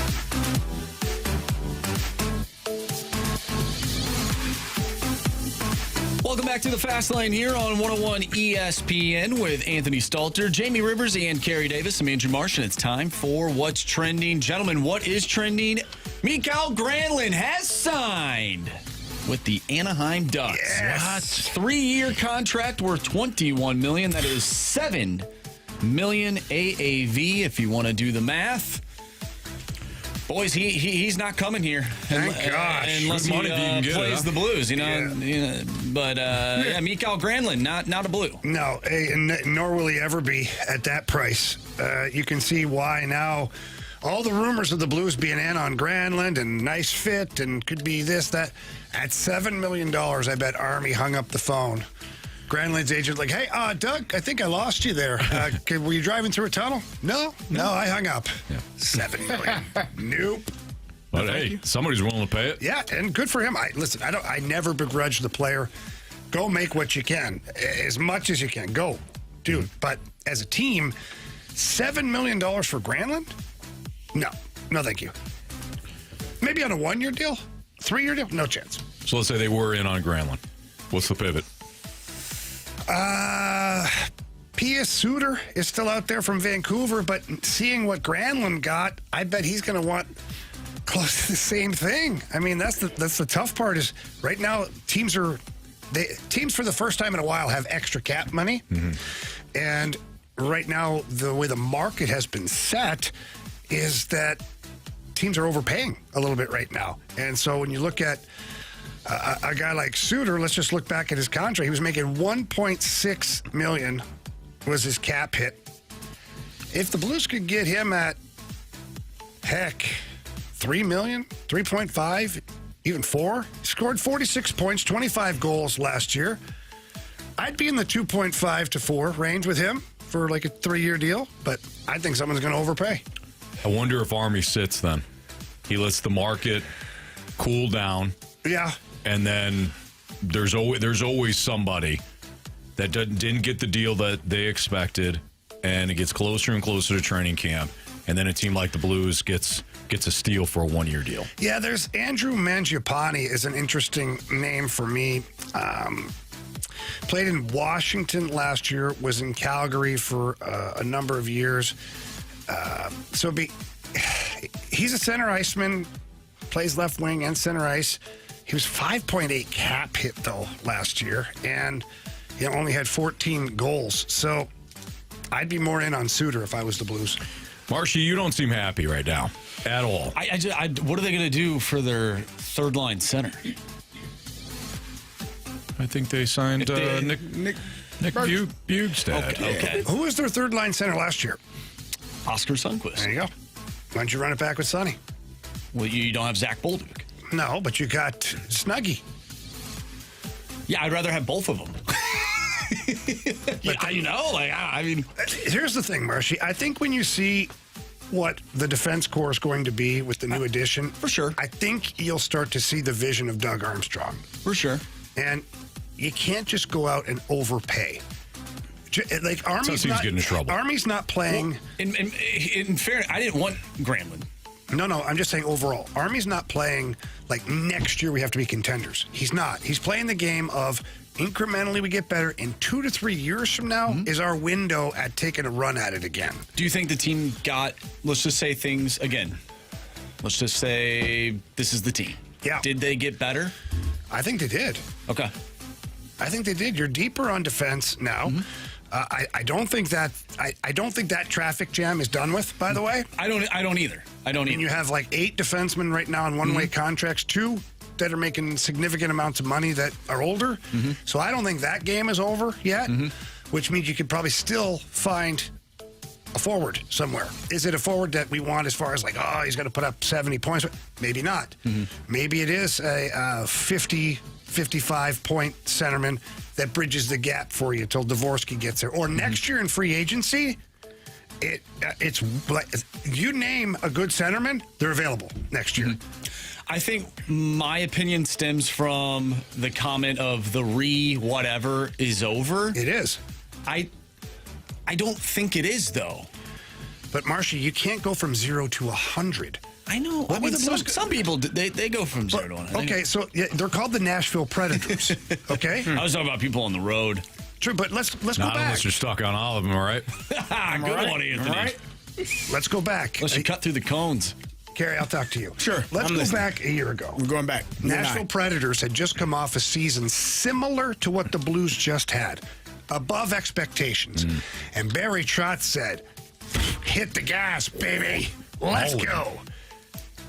Welcome back to the Fast Lane here on 101 ESPN with Anthony Stalter, Jamie Rivers, and Carey Davis. I'm Andrew Marsh, and it's time for What's Trending. Gentlemen, what is trending? Mikael Granlund has signed with the Anaheim Ducks. Yes. What? 3-year contract worth $21 million. That is $7 million AAV if you want to do the math. Boys, he's not coming here. Thank gosh. Unless he plays the Blues, you know. Yeah. But, Mikael Granlund, not a Blue. No, nor will he ever be at that price. You can see why now. All the rumors of the Blues being in on Granlund and nice fit and could be this, that. At $7 million, I bet Army hung up the phone. Granlund's agent like, hey, Doug, I think I lost you there. Were you driving through a tunnel? No, I hung up. Yeah. $7 million. Nope. But hey, somebody's willing to pay it. Yeah, and good for him. I never begrudge the player. Go make what you can, as much as you can. Go, dude. But as a team, $7 million for Granlund? No, thank you. Maybe on a 1-year deal, 3-year deal, no chance. So let's say they were in on Granlund. What's the pivot? P.S. Suter is still out there from Vancouver, but seeing what Granlund got, I bet he's going to want close to the same thing. I mean, that's the tough part is right now teams for the first time in a while have extra cap money. Mm-hmm. And right now, the way the market has been set is that teams are overpaying a little bit right now. And so when you look at a guy like Suter, let's just look back at his contract. He was making $1.6 million was his cap hit. If the Blues could get him at, heck, $3 million, 3.5, even 4, he scored 46 points, 25 goals last year. I'd be in the 2.5 to 4 range with him for like a 3-year deal, but I think someone's going to overpay. I wonder if Army sits then. He lets the market cool down. Yeah. And then there's always somebody that didn't get the deal that they expected, and it gets closer and closer to training camp, and then a team like the Blues gets a steal for a 1-year deal. Yeah, there's Andrew Mangiapane is an interesting name for me. Played in Washington last year, was in Calgary for a number of years. He's a center iceman, plays left wing and center ice. He was 5.8 cap hit, though, last year, and he only had 14 goals. So I'd be more in on Suter if I was the Blues. Marshy, you don't seem happy right now at all. What are they going to do for their third-line center? I think they signed Nick Bjugstad. Okay. Who was their third-line center last year? Oscar Sundqvist. There you go. Why don't you run it back with Sonny? Well, you don't have Zack Bolduc. No, but you got Snuggie. Yeah, I'd rather have both of them. I mean, here's the thing, Marshy. I think when you see what the defense core is going to be with the new addition, for sure, I think you'll start to see the vision of Doug Armstrong. For sure. And you can't just go out and overpay. Like Army's not getting in trouble. Army's not playing. Well, in fairness, I didn't want Granlund. No, I'm just saying overall. Army's not playing like next year we have to be contenders. He's not. He's playing the game of incrementally we get better. In 2 to 3 years from now is our window at taking a run at it again. Do you think the team got, let's just say things again. Let's just say this is the team. Yeah. Did they get better? I think they did. Okay. I think they did. You're deeper on defense now. I don't think that traffic jam is done with, by the way. I don't either. And you have like 8 defensemen right now on one-way contracts, 2 that are making significant amounts of money that are older. So I don't think that game is over yet, which means you could probably still find a forward somewhere. Is it a forward that we want as far as like, oh, he's going to put up 70 points? Maybe not. Maybe it is a 50, 55-point centerman that bridges the gap for you till Dvorsky gets there. Or next year in free agency, it's like you name a good centerman, they're available next year. I think my opinion stems from the comment of the whatever is over. It is. I don't think it is, though. But, Marshy, you can't go from 0 to 100. I know. I mean, some people, they go from 0 to 100. Okay, so they're called the Nashville Predators, okay? I was talking about people on the road. True, but let's go back. Unless you're stuck on all of them, all right? Good one, Anthony. Right? Let's go back. Unless you cut through the cones. Carey, I'll talk to you. Sure. Let's go back a year ago. We're going back. Nashville Predators had just come off a season similar to what the Blues just had, above expectations. And Barry Trotz said, hit the gas, baby. Let's go.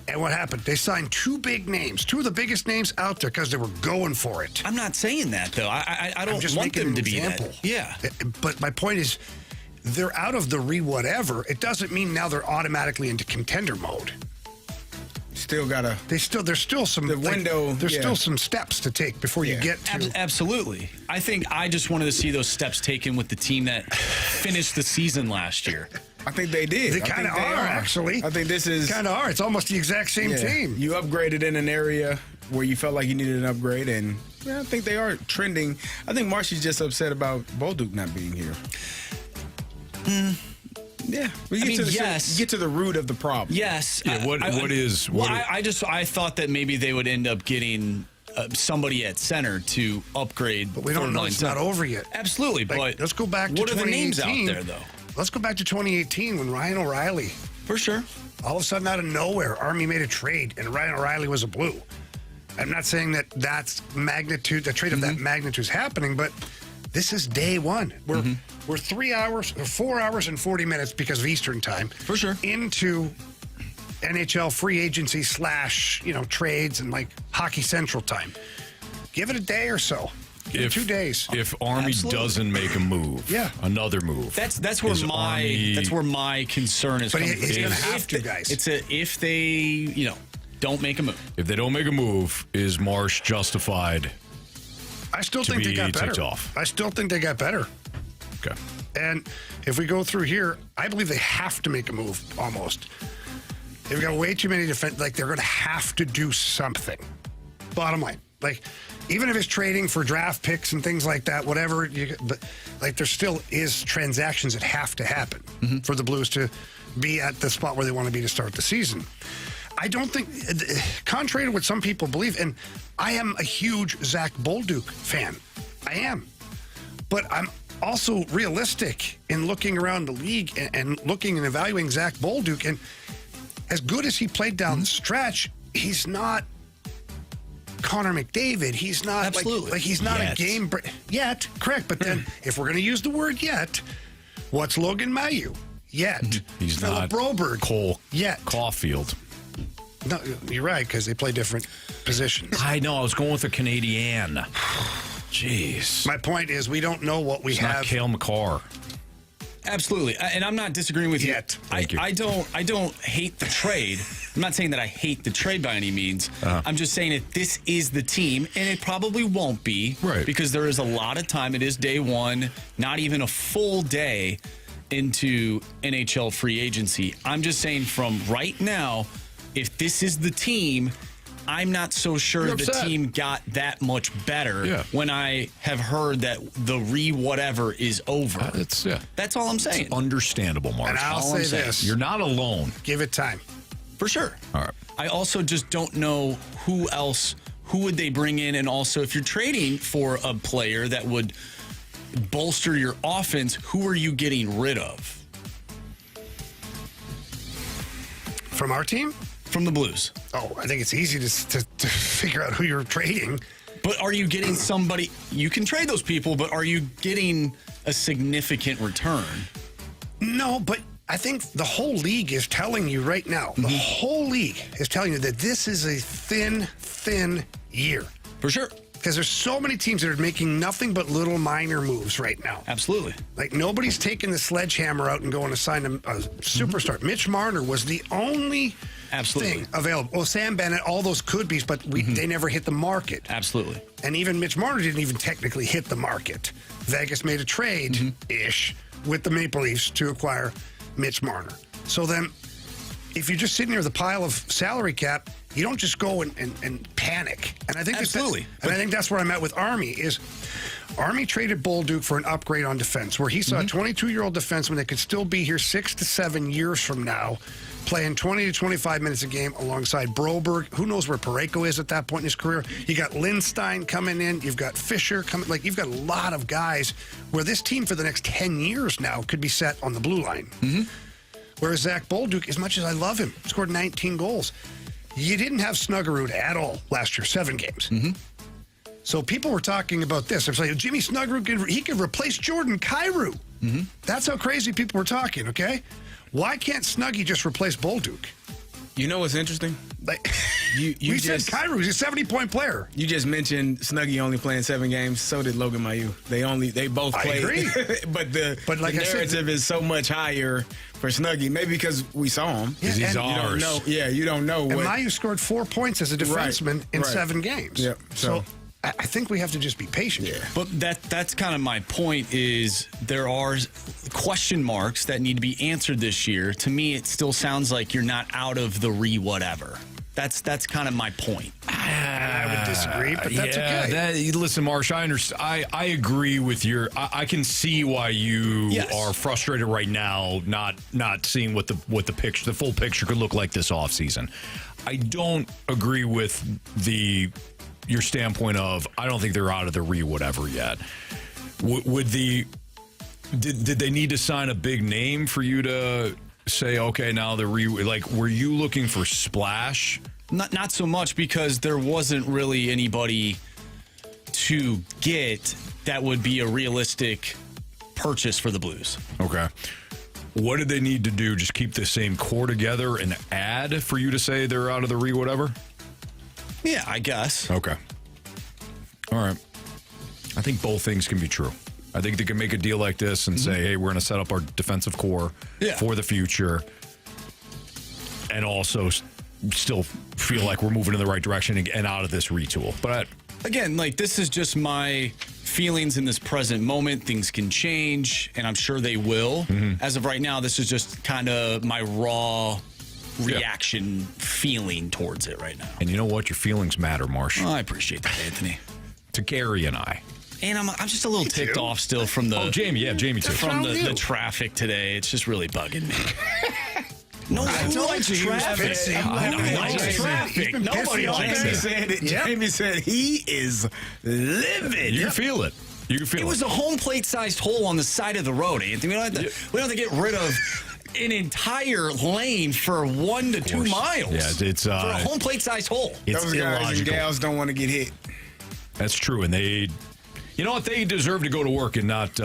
And what happened? They signed 2 big names, 2 of the biggest names out there because they were going for it. I'm not saying that, though. I don't want them to be that. Yeah. But my point is, they're out of the whatever. It doesn't mean now they're automatically into contender mode. Still gotta. There's still some window. There's still some steps to take before you get to. Absolutely. I think I just wanted to see those steps taken with the team that finished the season last year. I think they did. They kind of are, actually. I think this is kind of are. It's almost the exact same team. You upgraded in an area where you felt like you needed an upgrade, and I think they are trending. I think Marshy's just upset about Bolduc not being here. Yeah, we get to the root of the problem. Yes. Yeah, I thought that maybe they would end up getting somebody at center to upgrade. But we don't know. It's not over yet. Absolutely. But let's go back to 2018. What are the names out there, though? Let's go back to 2018 when Ryan O'Reilly. For sure. All of a sudden, out of nowhere, Army made a trade, and Ryan O'Reilly was a Blue. I'm not saying that that's magnitude, the trade of that magnitude is happening, but this is day one. We're 3 hours or 4 hours and 40 minutes because of Eastern time. For sure. Into NHL free agency / trades and like Hockey Central time. Give it a day or so. 2 days. If Army doesn't make a move, another move. That's where my concern is. But coming he's going to have to, guys. It's if they don't make a move. If they don't make a move, is Marsh justified? I still think they got better. I still think they got better. Okay. And if we go through here, I believe they have to make a move almost. They've got way too many defense. Like, they're going to have to do something. Bottom line. Like, even if it's trading for draft picks and things like that, whatever, but like there still is transactions that have to happen for the Blues to be at the spot where they want to be to start the season. I don't think, contrary to what some people believe, and I am a huge Zack Bolduc fan. I am. But I'm also realistic in looking around the league and looking and evaluating Zack Bolduc. And as good as he played down the stretch, he's not Connor McDavid. He's not like he's not a game yet. Correct. But then if we're going to use the word yet, what's Logan Mailloux? Yet. He's Philip not Broberg. Cole yet. Caulfield. No, you're right, because they play different positions. I know. I was going with a Canadian. Jeez. My point is we don't know what we have. Not Cale McCarr. Absolutely, and I'm not disagreeing with you. Thank you. I don't hate the trade. I'm not saying that I hate the trade by any means. I'm just saying that this is the team, and it probably won't be, right? Because there is a lot of time. It is day one, not even a full day into NHL free agency. I'm just saying from right now, if this is the team, I'm not so sure the team got that much better when I have heard that the whatever is over. That's all I'm saying. It's understandable, Mark. And I'll say this. You're not alone. Give it time. For sure. All right. I also just don't know who would they bring in, and also if you're trading for a player that would bolster your offense, who are you getting rid of? From our team? From the Blues. Oh, I think it's easy to figure out who you're trading. But are you getting somebody? You can trade those people, but are you getting a significant return? No, but I think the whole league is telling you right now, the whole league is telling you that this is a thin year. For sure. Because there's so many teams that are making nothing but little minor moves right now. Absolutely. Like nobody's taking the sledgehammer out and going to sign a superstar. Mitch Marner was the only thing available. Well, Sam Bennett, all those could be, but they never hit the market. Absolutely. And even Mitch Marner didn't even technically hit the market. Vegas made a trade-ish with the Maple Leafs to acquire Mitch Marner. So then, if you're just sitting there with a pile of salary cap, you don't just go and panic. And I think I think that's where I'm at with Army is Army traded Bolduc for an upgrade on defense, where he saw a 22-year-old defenseman that could still be here 6 to 7 years from now, playing 20 to 25 minutes a game alongside Broberg. Who knows where Parayko is at that point in his career? You got Lindstein coming in. You've got Fisher coming. Like, you've got a lot of guys where this team for the next 10 years now could be set on the blue line. Whereas Zack Bolduc, as much as I love him, scored 19 goals. You didn't have Snuggerud at all last year, 7 games. So people were talking about this. They're saying Jimmy Snuggerud, he could replace Jordan Kyrou. That's how crazy people were talking, okay? Why can't Snuggie just replace Bolduc? You know what's interesting? Like, we said Kyrou, he's a 70-point player. You just mentioned Snuggie only playing 7 games. So did Logan Mailloux. They both played. I agree. but like the narrative is so much higher for Snuggie. Maybe because we saw him. Yeah, he's ours. You don't know. And Mailloux scored 4 points as a defenseman in 7 games. Yep. So I think we have to just be patient. But that's kind of my point is there are question marks that need to be answered this year. To me, it still sounds like you're not out of the whatever. That's kind of my point. I would disagree, but that's okay. Listen, Marsh, I understand. I agree with your. I can see why you are frustrated right now, not seeing what the picture, the full picture could look like this offseason. I don't agree with your standpoint of I don't think they're out of the whatever yet. Did they need to sign a big name for you to say, okay, now were you looking for splash? Not so much, because there wasn't really anybody to get that would be a realistic purchase for the Blues. Okay. What did they need to do? Just keep the same core together and add for you to say they're out of the whatever? Yeah, I guess. Okay. All right. I think both things can be true. I think they can make a deal like this and say, hey, we're going to set up our defensive core for the future, and also still feel like we're moving in the right direction and out of this retool. But again, this is just my feelings in this present moment. Things can change, and I'm sure they will. As of right now, this is just kind of my raw reaction feeling towards it right now. And you know what? Your feelings matter, Marsh. Oh, I appreciate that, Anthony. To Carey and I. And I'm just a little ticked off still from the... Oh, Jamie too. From the traffic today. It's just really bugging me. No one likes traffic. Nobody likes traffic. Nobody likes it. Jamie said he is livid. You feel it. It was a home plate-sized hole on the side of the road, Anthony. We don't have to get rid of an entire lane for 1 to 2 miles. Yeah, it's for a home plate-sized hole. It's those guys and gals don't want to get hit. That's true, and they... You know what? They deserve to go to work and not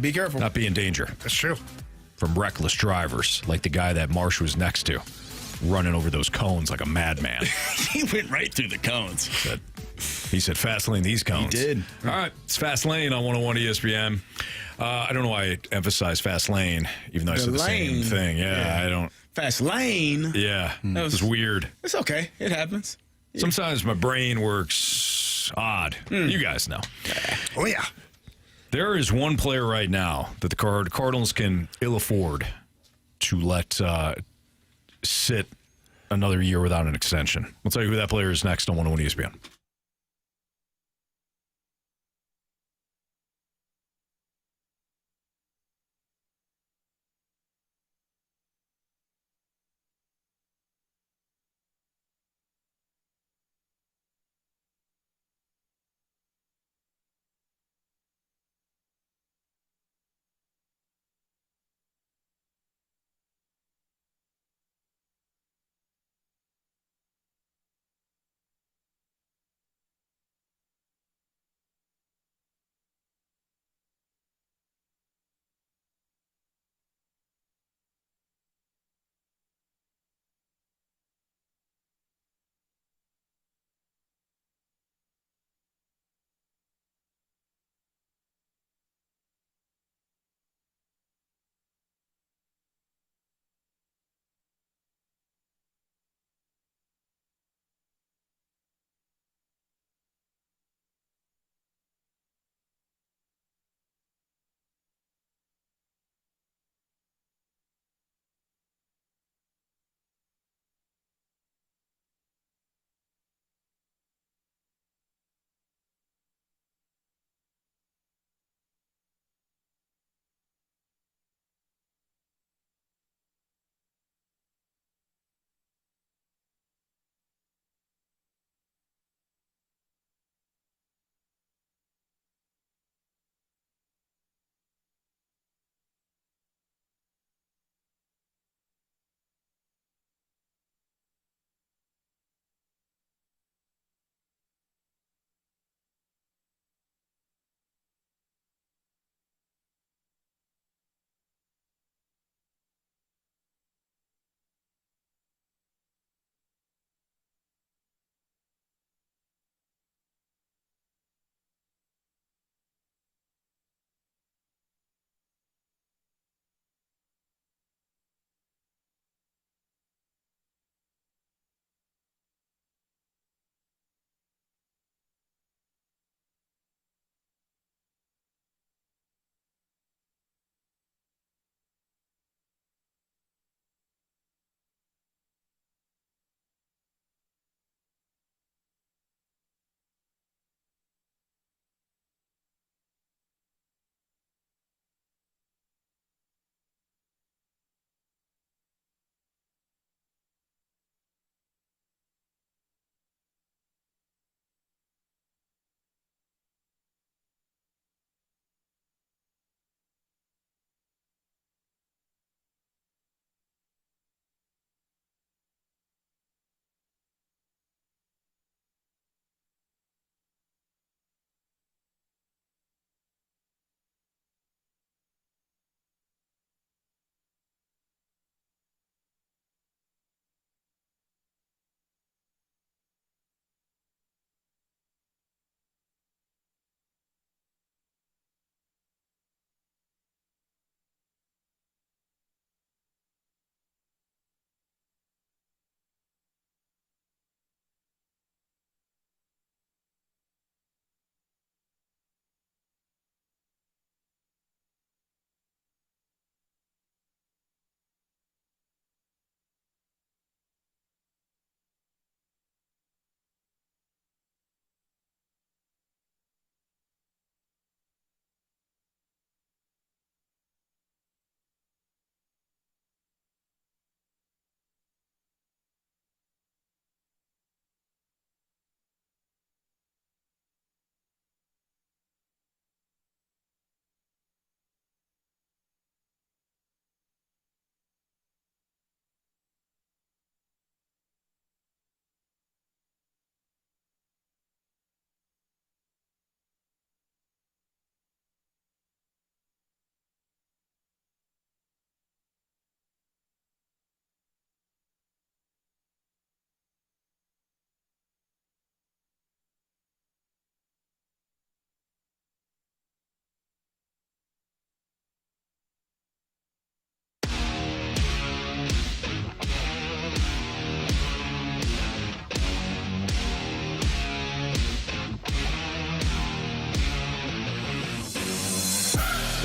be careful. Not be in danger. That's true. From reckless drivers, like the guy that Marsh was next to, running over those cones like a madman. He went right through the cones. That He said, fast lane these cones. He did. All right, it's Fast Lane on 101 ESPN. I don't know why I emphasize Fast Lane, even though I said the same thing. Yeah, I don't. Fast Lane. Yeah, it was weird. It's okay. It happens. Sometimes my brain works odd. You guys know. Oh, yeah. There is one player right now that the Cardinals can ill afford to let sit another year without an extension. We'll tell you who that player is next on 101 ESPN.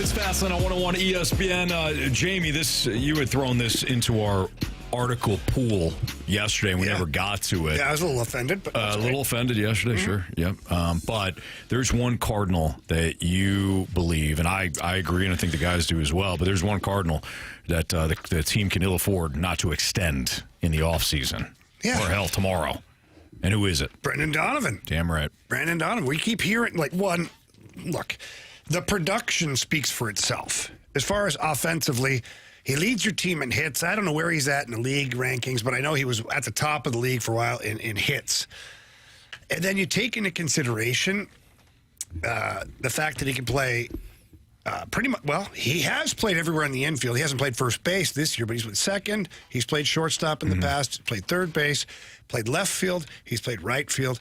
It's Fastlane on 101 ESPN. Jamie, you had thrown this into our article pool yesterday, and we never got to it. Yeah, I was a little offended. But a little offended yesterday, sure. Yep. But there's one Cardinal that you believe, and I agree, and I think the guys do as well, but there's one Cardinal that the team can ill afford not to extend in the offseason. Yeah. Or hell, tomorrow. And who is it? Brendan Donovan. Damn right. Brendan Donovan. We keep hearing, look, the production speaks for itself. As far as offensively, he leads your team in hits. I don't know where he's at in the league rankings, but I know he was at the top of the league for a while in hits. And then you take into consideration the fact that he can play pretty much, well, he has played everywhere in the infield. He hasn't played first base this year, but he's played second. He's played shortstop in the past, played third base, played left field. He's played right field.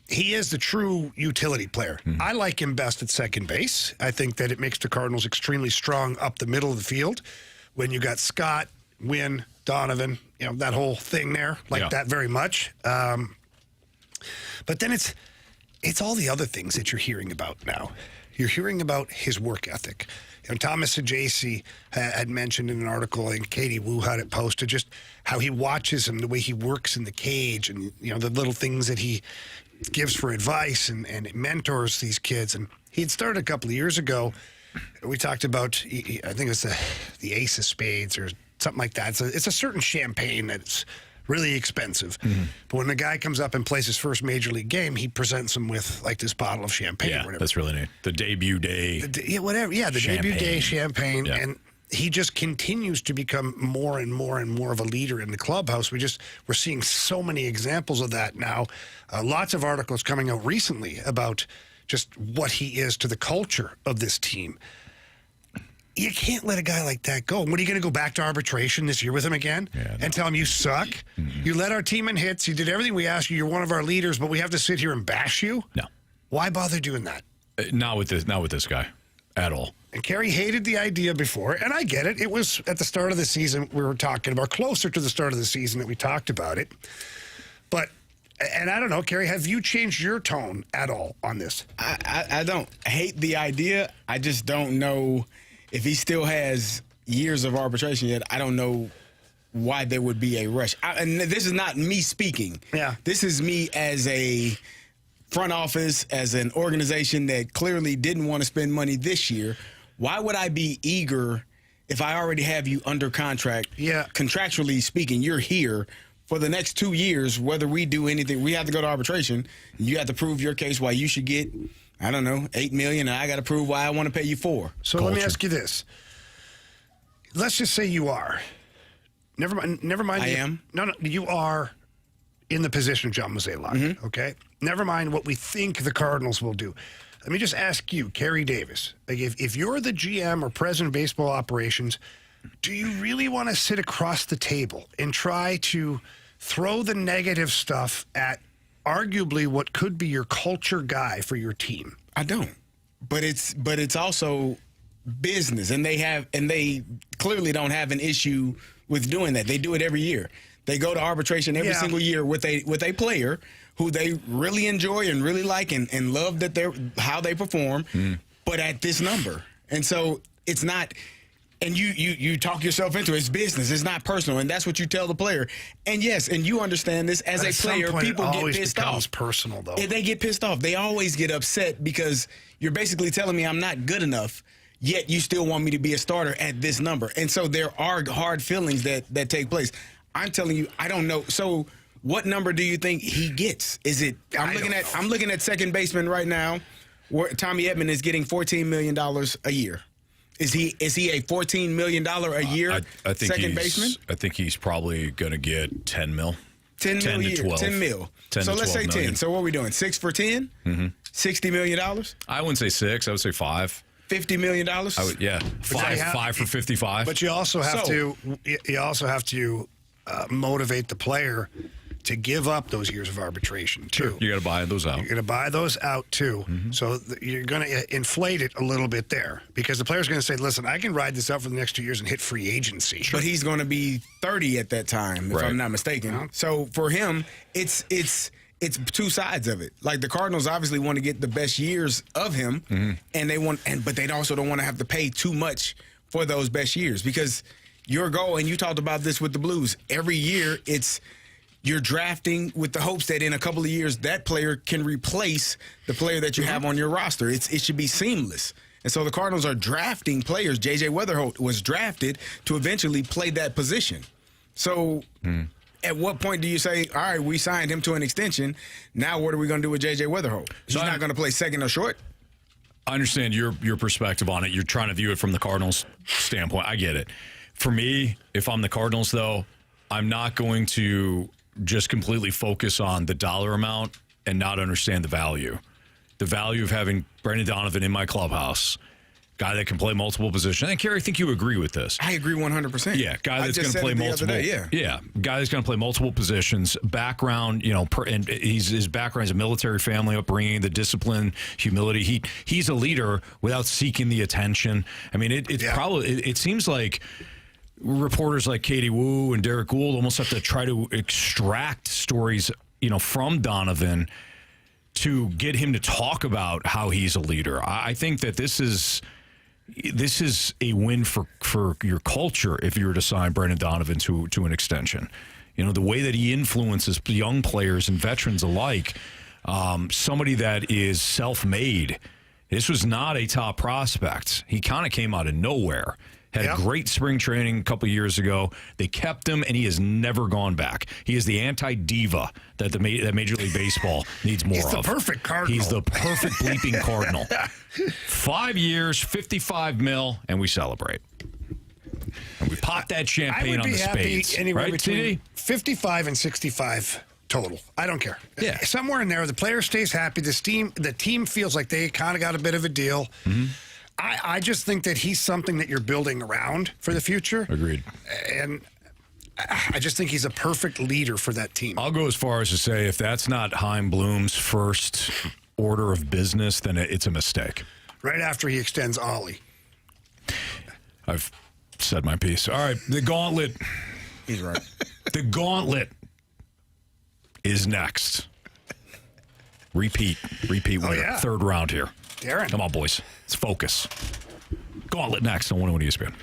He is the true utility player. I like him best at second base. I think that it makes the Cardinals extremely strong up the middle of the field. When you got Scott, Wynn, Donovan, that whole thing there, that very much. But then it's all the other things that you're hearing about now. You're hearing about his work ethic. Thomas Ajacey had mentioned in an article, and Katie Wu had it posted, just how he watches him, the way he works in the cage, and the little things that he gives for advice and mentors these kids. And he'd started a couple of years ago. We talked about, I think it was the Ace of Spades or something like that. It's a certain champagne that's really expensive. But when the guy comes up and plays his first major league game, he presents him with this bottle of champagne. Yeah, or whatever. that's really neat. The debut day. The debut day champagne. Yeah. And he just continues to become more and more and more of a leader in the clubhouse. We're seeing so many examples of that now. Lots of articles coming out recently about just what he is to the culture of this team. You can't let a guy like that go. What, are you going to go back to arbitration this year with him again and tell him you suck? You led our team in hits. You did everything we asked you. You're one of our leaders, but we have to sit here and bash you? No. Why bother doing that? Not with this guy at all. And Carey hated the idea before, and I get it. It was at the start of the season we were talking about, closer to the start of the season that we talked about it. But, and I don't know, Carey, have you changed your tone at all on this? I don't hate the idea. I just don't know if he still has years of arbitration yet. I don't know why there would be a rush. And this is not me speaking. Yeah. This is me as a front office, as an organization that clearly didn't want to spend money this year. Why would I be eager if I already have you under contract? Yeah. Contractually speaking, you're here for the next 2 years, whether we do anything. We have to go to arbitration. You have to prove your case why you should get, I don't know, $8 million, and I got to prove why I want to pay you $4 million. So let me ask you this. Let's just say you are. Never mind. I am? No, you are in the position of John Mozeliak, okay? Never mind what we think the Cardinals will do. Let me just ask you, Carey Davis, if you're the GM or president of baseball operations, do you really want to sit across the table and try to throw the negative stuff at arguably what could be your culture guy for your team? I don't. But it's also business, and they clearly don't have an issue with doing that. They do it every year. They go to arbitration every single year with a player who they really enjoy and really like and love that how they perform, but at this number. And so it's not. And you talk yourself into it. It's business. It's not personal, and that's what you tell the player. And yes, and you understand this as a player. People get pissed off. Becomes personal, though. They get pissed off. They always get upset because you're basically telling me I'm not good enough, yet you still want me to be a starter at this number. And so there are hard feelings that take place. I'm telling you, I don't know. So what number do you think he gets? Is it? I'm looking at second baseman right now, where Tommy Edman is getting $14 million a year. Is he a $14 million a year I think second baseman? I think he's probably going to get 10 mil. 10 mil a year. 12. 10 mil. 10 so to let's say 10. million. So what are we doing? 6 for 10? $60 million? I wouldn't say 6. I would say 5. $50 million? Five for 55. But you also have to motivate the player to give up those years of arbitration too. Sure. You got to buy those out. You're going to buy those out too. So you're going to inflate it a little bit there because the player's going to say, "Listen, I can ride this out for the next 2 years and hit free agency." But he's going to be 30 at that time, if I'm not mistaken. So for him, it's it's two sides of it. Like the Cardinals obviously want to get the best years of him, and but they also don't want to have to pay too much for those best years because your goal, and you talked about this with the Blues, every year you're drafting with the hopes that in a couple of years that player can replace the player that you have on your roster. It should be seamless. And so the Cardinals are drafting players. J.J. Weatherholt was drafted to eventually play that position. So at what point do you say, all right, we signed him to an extension. Now what are we going to do with J.J. Weatherholt? He's not going to play second or short? I understand your perspective on it. You're trying to view it from the Cardinals' standpoint. I get it. For me, if I'm the Cardinals, though, I'm not going to just completely focus on the dollar amount and not understand the value. The value of having Brendan Donovan in my clubhouse, guy that can play multiple positions. And Carey, I think you agree with this. I agree 100%. Yeah, guy that's going to play multiple. Guy that's going to play multiple positions. Background, and his background is a military family upbringing, the discipline, humility. He's a leader without seeking the attention. I mean, it seems like reporters like Katie Wu and Derek Gould almost have to try to extract stories, from Donovan to get him to talk about how he's a leader. I think that this is a win for your culture if you were to sign Brendan Donovan to an extension. The way that he influences young players and veterans alike, somebody that is self-made. This was not a top prospect. He kind of came out of nowhere. Had a great spring training a couple years ago. They kept him, and he has never gone back. He is the anti-diva that that Major League Baseball needs more of. He's the perfect Cardinal. He's the perfect bleeping Cardinal. 5 years, $55 million, and we celebrate. And we pop that champagne on the spades. I would be happy anywhere right, between TD? 55 and 65 total. I don't care. Yeah. Somewhere in there, the player stays happy. The team feels like they kind of got a bit of a deal. Mm-hmm. I just think that he's something that you're building around for the future. Agreed. And I just think he's a perfect leader for that team. I'll go as far as to say if that's not Chaim Bloom's first order of business, then it's a mistake. Right after he extends Ollie. I've said my piece. All right, the Gauntlet. He's right. The Gauntlet is next. Repeat winner. Yeah. Third round here. Darren. Come on, boys. Let's focus. Gauntlet next on 101 ESPN.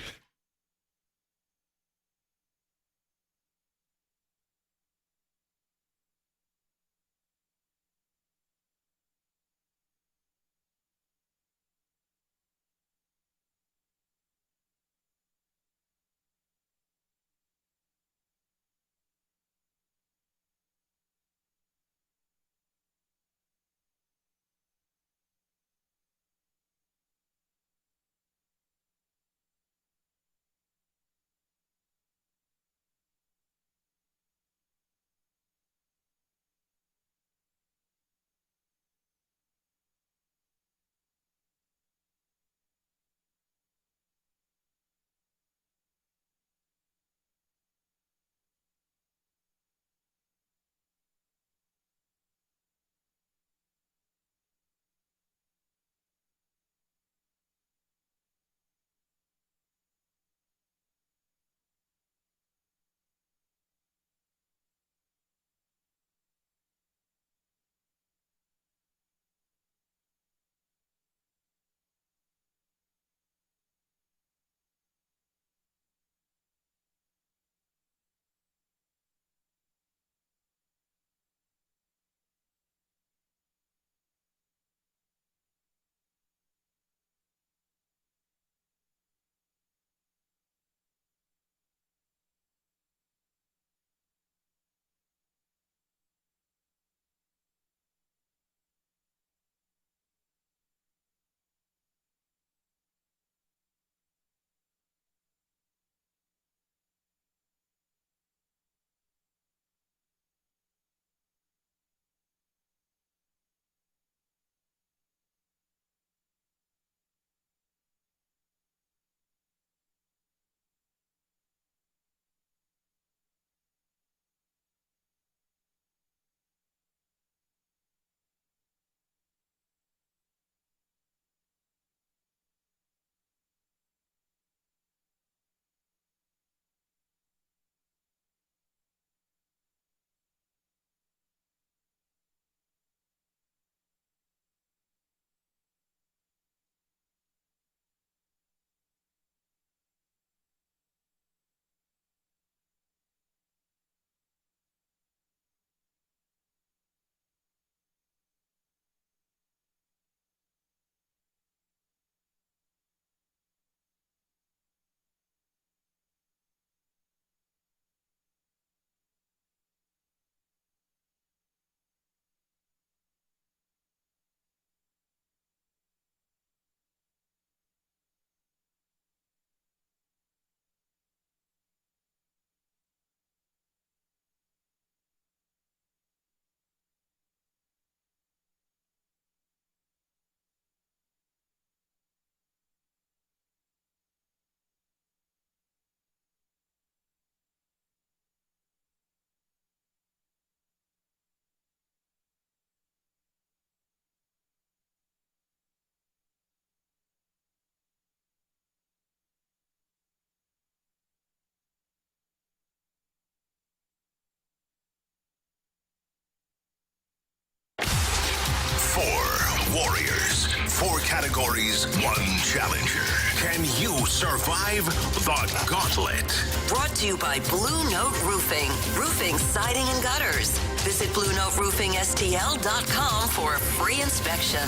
4 categories, 1 challenger. Can you survive the gauntlet? Brought to you by Blue Note Roofing. Roofing, siding, and gutters. Visit BlueNoteRoofingSTL.com for a free inspection.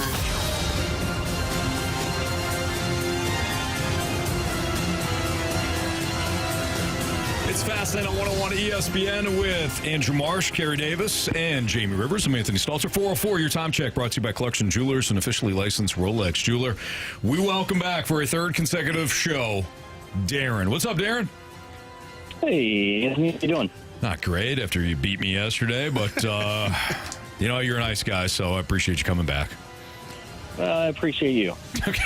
It's Fastlane on 101 ESPN with Andrew Marsh, Carey Davis, and Jamie Rivers. I'm Anthony Stalter. 404, your time check brought to you by Clarkson Jewelers, an officially licensed Rolex jeweler. We welcome back for a third consecutive show, Darren. What's up, Darren? Hey, Anthony, how you doing? Not great after you beat me yesterday, but you know, you're a nice guy, so I appreciate you coming back. I appreciate you. Okay.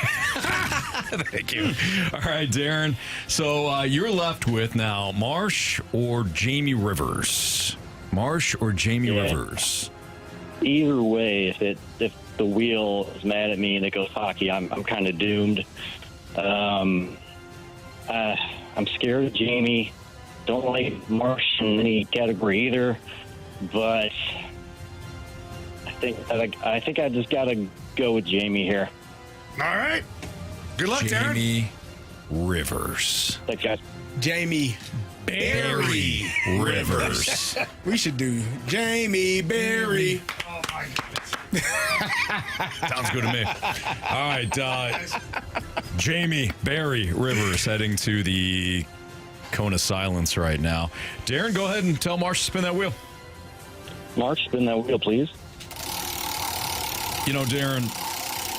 Thank you. All right, Darren. So you're left with now Marsh or Jamie Rivers? Marsh or Jamie Rivers? Either way, if the wheel is mad at me and it goes hockey, I'm kind of doomed. I'm scared of Jamie. Don't like Marsh in any category either. But I think I just gotta go with Jamie here. All right. Good luck, Darren. Jamie Rivers. Thanks, guys. Jamie Barry Rivers. We should do Jamie Barry. Oh, my goodness. Sounds good to me. All right. Jamie Barry Rivers heading to the cone of silence right now. Darren, go ahead and tell Marsh to spin that wheel. Marsh, spin that wheel, please. You know, Darren,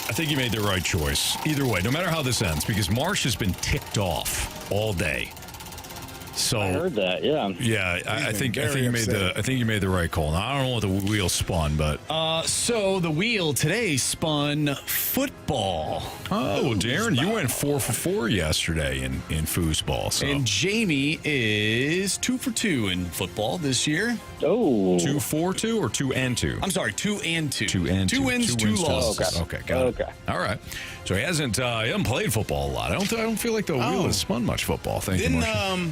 I think you made the right choice. Either way, no matter how this ends, because Marsh has been ticked off all day. So I heard that, yeah. Yeah, I think you made the right call. Now, I don't know what the wheel spun, but so the wheel today spun football. Oh, well, Darren, you went 4 for 4 yesterday in foosball. So. And Jamie is 2 for 2 in football this year. Oh, 2 for 2 or 2 and 2? I'm sorry, 2 and 2. 2 and 2. 2 wins, 2 losses. Okay, got it. All right. So he hasn't played football a lot. I don't feel like the wheel has spun much football. Thank you, Marshall.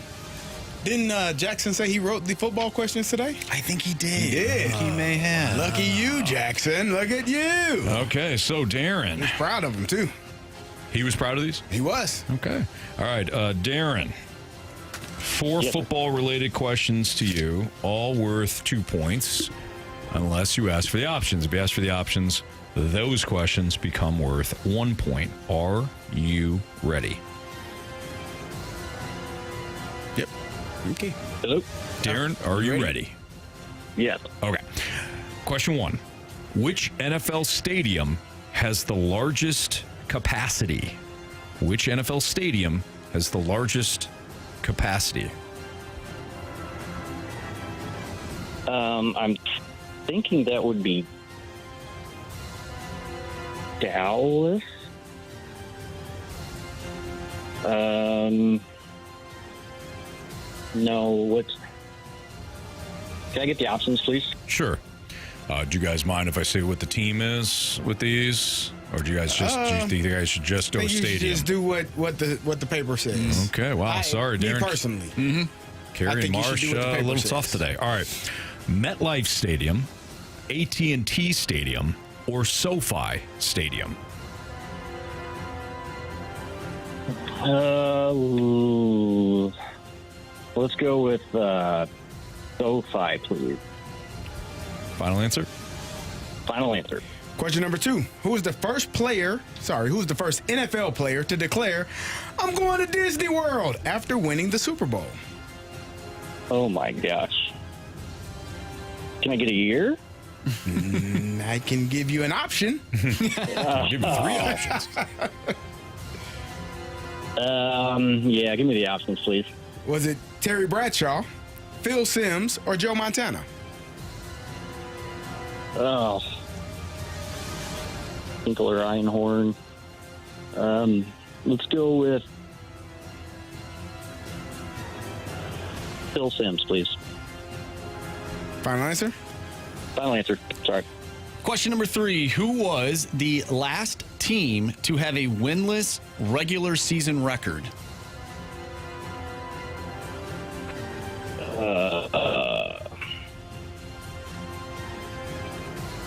Didn't Jackson say he wrote the football questions today? I think he did. He did. He may have. Lucky you, Jackson. Look at you. Okay, so Darren. He's proud of him, too. He was proud of these? He was. Okay. All right, Darren. 4 football-related questions to you, all worth 2 points, unless you ask for the options. If you ask for the options, those questions become worth 1 point. Are you ready? Yep. Okay. Hello? Darren, are you ready? Yes. Okay. Question 1. Which NFL stadium has the largest capacity? Which NFL stadium has the largest capacity? I'm thinking that would be Dallas. No, what's... Can I get the options, please? Sure. Do you guys mind if I say what the team is with these? Or do you guys just do you think you guys should just go stadium? Just do what the paper says. Okay, wow, sorry, Darren. Me personally. Mm-hmm. Carey and Marsh, a little tough today. All right. MetLife Stadium, AT&T Stadium, or SoFi Stadium? Let's go with SoFi, please. Final answer? Final answer. Question number 2. Who was the first NFL player to declare, I'm going to Disney World after winning the Super Bowl? Oh, my gosh. Can I get a year? I can give you an option. I'll give you 3 options. Yeah, give me the options, please. Was it Terry Bradshaw, Phil Simms, or Joe Montana? Oh. Tinkle or Einhorn. Let's go with Phil Simms, please. Final answer? Final answer. Sorry. Question number 3. Who was the last team to have a winless regular season record?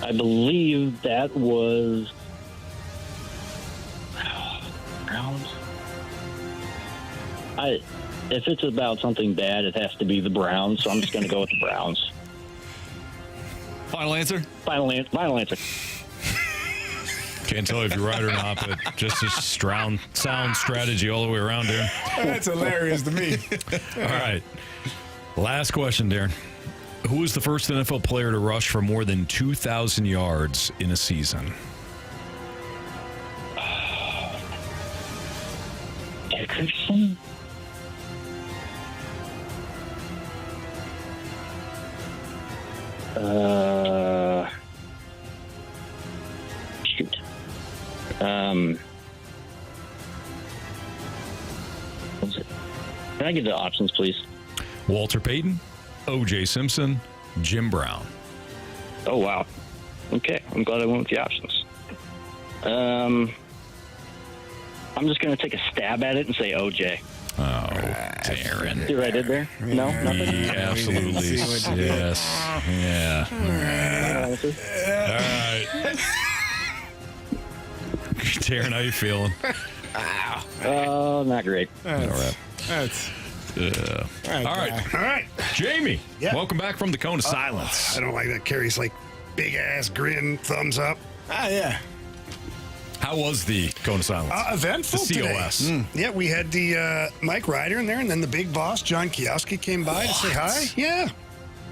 I believe that was If it's about something bad, it has to be the Browns, so I'm just going to go with the Browns. Final answer? Final answer. Can't tell if you're right or not, but just a sound strategy all the way around, Darren. That's hilarious to me. All right. Last question, Darren. Who was the first NFL player to rush for more than 2,000 yards in a season? Dickerson? Shoot. What was it? Can I get the options, please? Walter Payton, O.J. Simpson, Jim Brown. Oh, wow. Okay, I'm glad I went with the options. I'm just going to take a stab at it and say O.J. Oh, Darren. See what I did there? No? Nothing? Yeah, absolutely. Yes. Yeah. All right. Darren, how you feeling? Oh, not great. All right. That's... All right. Jamie, welcome back from the cone of silence. I don't like that. Carey's like big ass grin, thumbs up. Yeah. How was the cone of silence? Eventful the COS. today. Yeah, we had the Mike Ryder in there, and then the big boss, John Kiowski, came by to say hi. Yeah.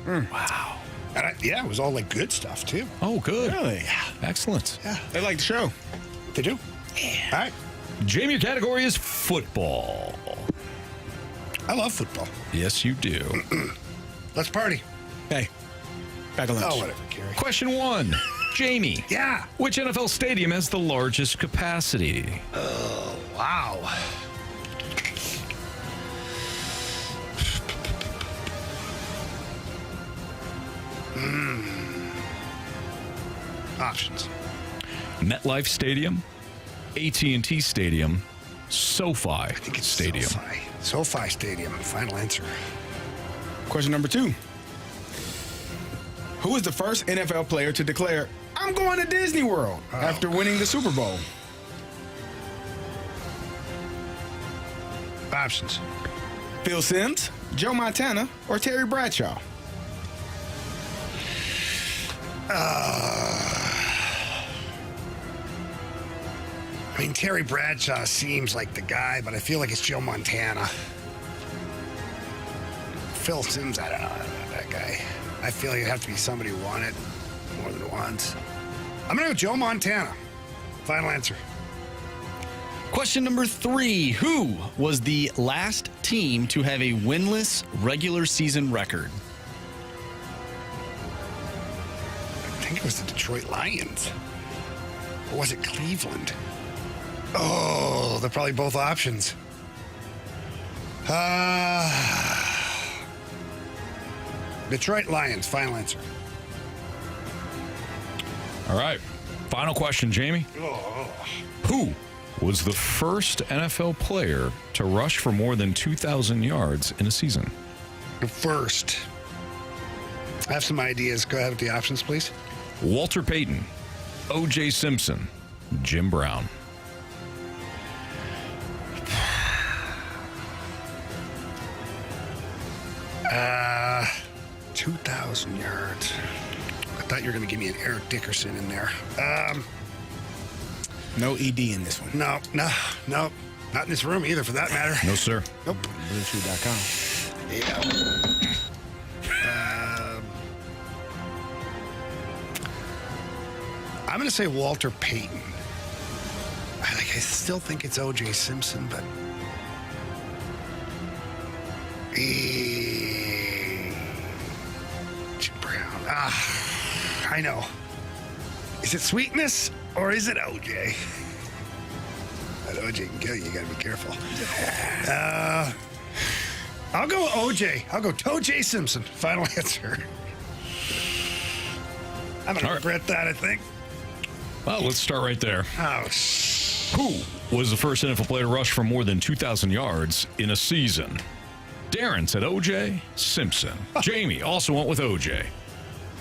Wow. And it was all like good stuff, too. Oh, good. Really? Yeah. Excellent. Yeah. They like the show. They do. Yeah. All right. Jamie, your category is football. I love football. Yes, you do. Let's party. Hey, back on lunch. Oh, whatever, Carey. Question 1. Jamie. Yeah. Which NFL stadium has the largest capacity? Oh, wow. Options. MetLife Stadium, AT&T Stadium, SoFi I think it's Stadium. SoFi Stadium. Final answer. Question number 2. Who was the first NFL player to declare, I'm going to Disney World after winning the Super Bowl? Options. Phil Simms, Joe Montana, or Terry Bradshaw? I mean, Terry Bradshaw seems like the guy, but I feel like it's Joe Montana. Phil Simms, I don't know about that guy. I feel like it'd have to be somebody who won it more than once. I'm going to go Joe Montana. Final answer. Question number 3. Who was the last team to have a winless regular season record? I think it was the Detroit Lions. Or was it Cleveland? Oh, they're probably both options. Detroit Lions, final answer. All right. Final question, Jamie. Who was the first NFL player to rush for more than 2,000 yards in a season? The first. I have some ideas. Go ahead with the options, please. Walter Payton, O.J. Simpson, Jim Brown. 2,000 yards. I thought you were going to give me an Eric Dickerson in there. No ED in this one. No. Not in this room either, for that matter. No, sir. Nope. BlueChew.com. Yeah. I'm going to say Walter Payton. I still think it's O.J. Simpson, but... Jim Brown. I know. Is it sweetness or is it O.J.? That O.J. can kill you. You got to be careful. I'll go O.J. I'll go O.J. Simpson. Final answer. I'm going to regret that, I think. Well, let's start right there. Oh, Who was the first NFL player to rush for more than 2,000 yards in a season? Darren said O.J. Simpson. Jamie also went with O.J.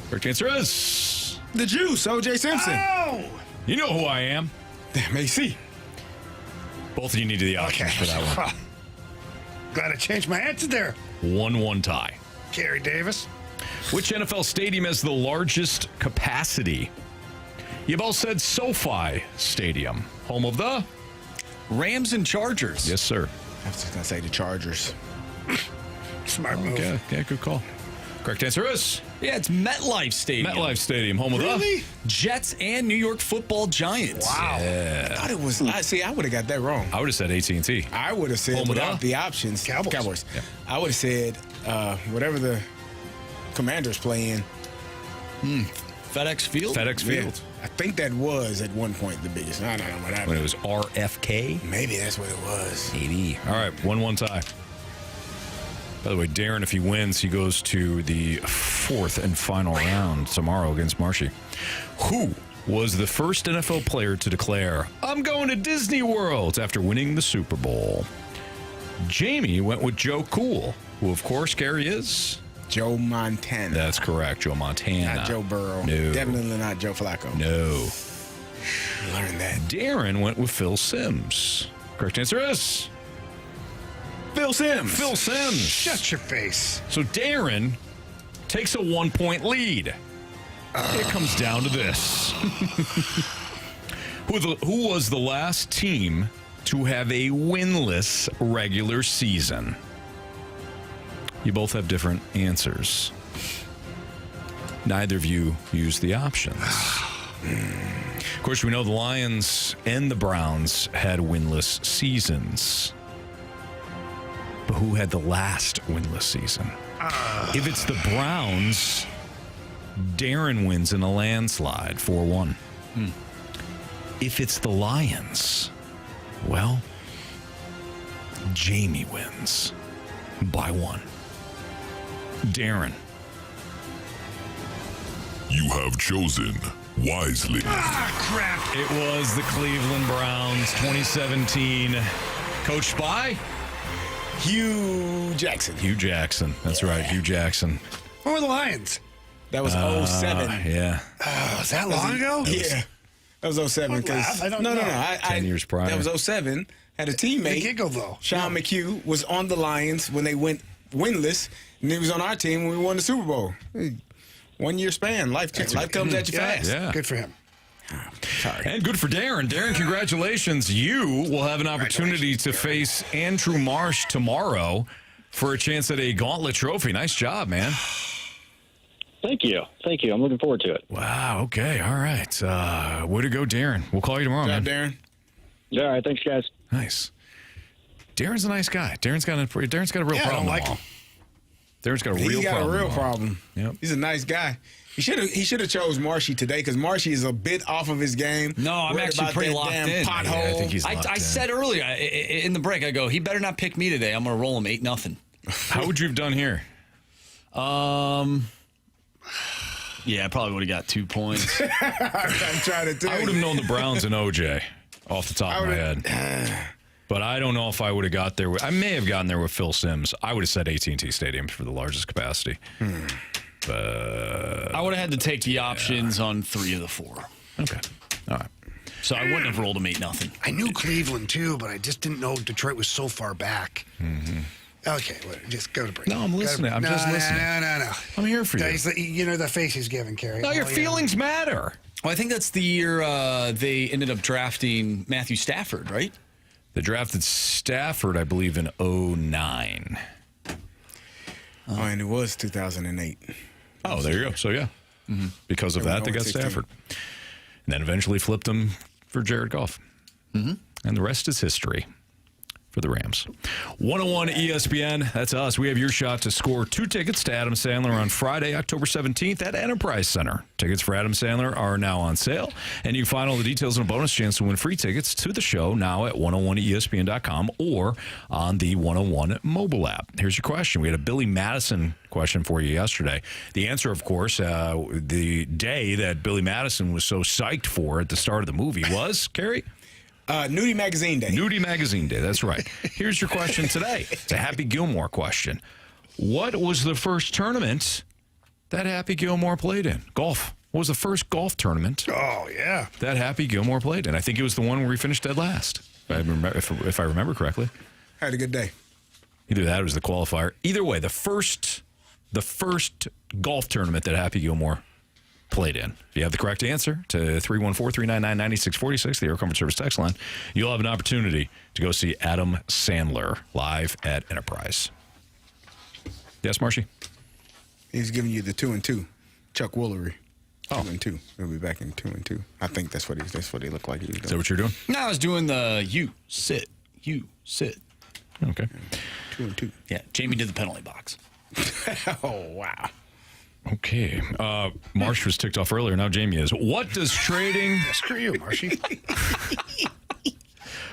Correct answer is... The Juice, O.J. Simpson. Oh! You know who I am. Damn, AC. Both of you needed the options for that one. Glad I changed my answer there. 1-1 tie. Carey Davis. Which NFL stadium has the largest capacity? You both said SoFi Stadium, home of the Rams and Chargers. Yes, sir. I was just going to say the Chargers. Smart move. Okay, good call. Correct answer is Yeah, it's MetLife Stadium. MetLife Stadium, home of Really? the Jets and New York Football Giants. Wow. Yeah. I thought it was. I would have got that wrong. I would have said AT&T. I would have said Home of without the the options. Cowboys. Yeah. I would have said whatever the Commanders play in. FedEx Field. FedEx Field. Yeah. I think that was at one point the biggest. I don't know what happened. When it was RFK. Maybe that's what it was. 80. All right, 1-1 tie. By the way, Darren, if he wins, he goes to the fourth and final round tomorrow against Marshy. Who was the first NFL player to declare, I'm going to Disney World after winning the Super Bowl? Jamie went with Joe Cool, who, of course, Carey is Joe Montana. That's correct, Joe Montana. Not Joe Burrow. No. Definitely not Joe Flacco. No. Learn that. Darren went with Phil Simms. Correct answer is Phil Simms. Phil Simms. Shut your face. So Darren takes a 1-point lead. It comes down to this. Who was the last team to have a winless regular season? You both have different answers. Neither of you used the options. Of course, we know the Lions and the Browns had winless seasons. But who had the last winless season? If it's the Browns, Darren wins in a landslide, 4-1. If it's the Lions, well, Jamie wins by 1. Darren. You have chosen wisely. Crap. It was the Cleveland Browns, 2017, coached by Hugh Jackson. Hugh Jackson. That's right, Hugh Jackson. Where were the Lions? That was 07. Yeah. Was that long ago? Yeah. That was 07. I don't know. No. 10 years prior. That was 07. Had a teammate. The giggle, though. Sean McHugh was on the Lions when they went winless, and he was on our team when we won the Super Bowl. 1 year span. Life comes at you fast. Yeah. Good for him. Sorry. And good for Darren. Darren, congratulations. You will have an opportunity to face Andrew Marsh tomorrow for a chance at a Gauntlet trophy. Nice job, man. Thank you. I'm looking forward to it. Wow. Okay. All right. Way to go, Darren. We'll call you tomorrow, Good man. job, Darren. Yeah, all right. Thanks, guys. Nice. Darren's a nice guy. Darren's got a real Yeah, I problem. don't like him. Darren's got a He's real got problem. a real problem. Yep. He's a nice guy. He should have chose Marshy today because Marshy is a bit off of his game. No, I'm Worried actually about pretty that locked damn in. Pothole. Yeah, I think he's locked I in. said earlier in the break, I go, he better not pick me today. I'm going to roll him 8-0. How would you have done here? Yeah, I probably would have got 2 points. I'm trying to tell I would have known the Browns and OJ off the top of my head. But I don't know if I would have got there. I may have gotten there with Phil Simms. I would have said AT&T Stadium for the largest capacity. But I would have had to take the options on 3 of the 4. Okay. All right. So I wouldn't have rolled him 8-0. I knew Cleveland, too, but I just didn't know Detroit was so far back. Mm-hmm. Okay, just go to break. No, I'm listening. I'm just listening. No. I'm here for you. You know the face he's giving, Carey. No, your feelings matter. Well, I think that's the year they ended up drafting Matthew Stafford, right? They drafted Stafford, I believe, in 2009. Oh, and it was 2008. Oh, there you go. So, yeah. Mm-hmm. Because of that, they got 16. Stafford. And then eventually flipped him for Jared Goff. Mm-hmm. And the rest is history for the Rams. 101 ESPN, that's us. We have your shot to score 2 tickets to Adam Sandler on Friday, October 17th at Enterprise Center. Tickets for Adam Sandler are now on sale, and you can find all the details and a bonus chance to win free tickets to the show now at 101ESPN.com or on the 101 mobile app. Here's your question. We had a Billy Madison question for you yesterday. The answer, of course, the day that Billy Madison was so psyched for at the start of the movie was, Carey? Nudie Magazine Day. Nudie Magazine Day, that's right. Here's your question today. It's a Happy Gilmore question. What was the first tournament that Happy Gilmore played in? Golf. What was the first golf tournament? Oh, yeah. That Happy Gilmore played in? I think it was the one where he finished dead last, if I remember correctly. Had a good day. Either that or it was the qualifier. Either way, the first golf tournament that Happy Gilmore played in. If you have the correct answer to 314-399-9646, the Air Comfort Service text line, you'll have an opportunity to go see Adam Sandler live at Enterprise. Yes, Marshy? He's giving you the 2 and 2. Chuck Woolery. Oh. 2 and 2. He'll be back in 2 and 2. I think that's what he looked like he was doing. Is that what you're doing? No, I was doing the you sit. Okay. 2 and 2. Yeah, Jamie did the penalty box. Oh, wow. Okay. Marsh was ticked off earlier. Now Jamie is. What does trading... Screw you, Marshy.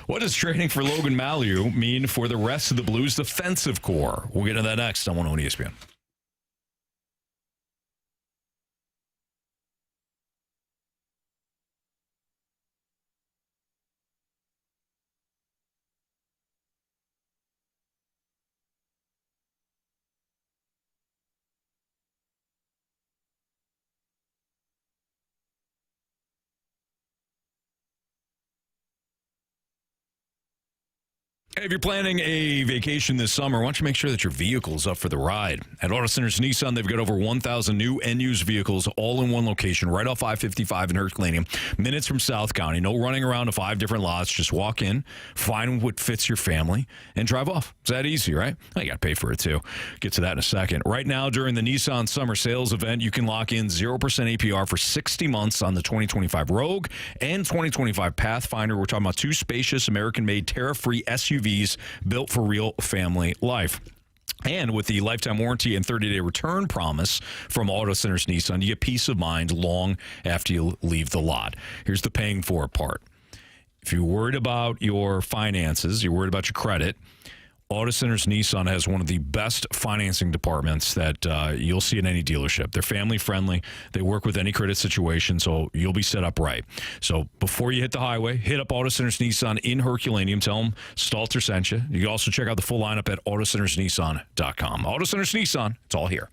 What does trading for Logan Mailloux mean for the rest of the Blues defensive core? We'll get to that next on 101 ESPN. Hey, if you're planning a vacation this summer, why don't you make sure that your vehicle is up for the ride? At Auto Centers Nissan, they've got over 1,000 new and used vehicles all in one location, right off I-55 in Herculaneum, minutes from South County. No running around to 5 different lots. Just walk in, find what fits your family, and drive off. It's that easy, right? You got to pay for it, too. Get to that in a second. Right now, during the Nissan Summer Sales event, you can lock in 0% APR for 60 months on the 2025 Rogue and 2025 Pathfinder. We're talking about 2 spacious American-made tariff-free SUVs built for real family life. And with the lifetime warranty and 30-day return promise from Auto Centers Nissan, you get peace of mind long after you leave the lot. Here's the paying for it part. If you're worried about your finances, you're worried about your credit, Auto Centers Nissan has one of the best financing departments that you'll see in any dealership. They're family friendly. They work with any credit situation, so you'll be set up right. So before you hit the highway, hit up Auto Centers Nissan in Herculaneum. Tell them Stalter sent you. You can also check out the full lineup at AutoCentersNissan.com. Auto Centers Nissan, it's all here.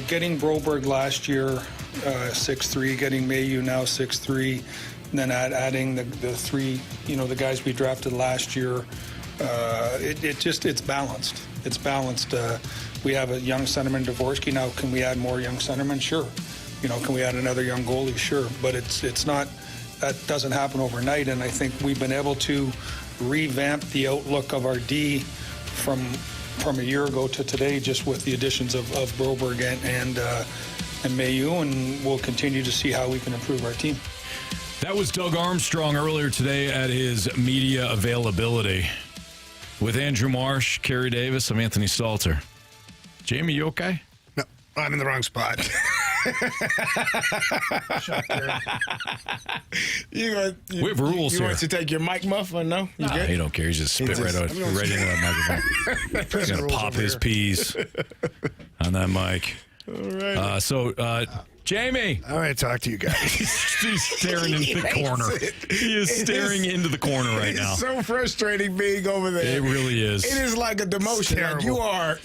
getting Broberg last year, 6'3", getting Mailloux now 6'3", and then adding the three, the guys we drafted last year, it's balanced. It's balanced. We have a young centerman, Dvorsky. Now, can we add more young centermen? Sure. Can we add another young goalie? Sure. But it's not, that doesn't happen overnight. And I think we've been able to revamp the outlook of our D from a year ago to today, just with the additions of Broberg and Mailloux, and we'll continue to see how we can improve our team. That was Doug Armstrong earlier today at his media availability. With Andrew Marsh, Carey Davis, I'm Anthony Stalter. Jamie, you okay? No, I'm in the wrong spot. We have rules you here. want to take your mic muff or no? You good? He don't care. He's just spit right into that microphone. He's going to pop his peas on that mic. All right. Jamie. All right, talk to you guys. He's staring into the corner. He is staring into the corner right now. It's so frustrating being over there. It really is. It is like a demotion. Like you are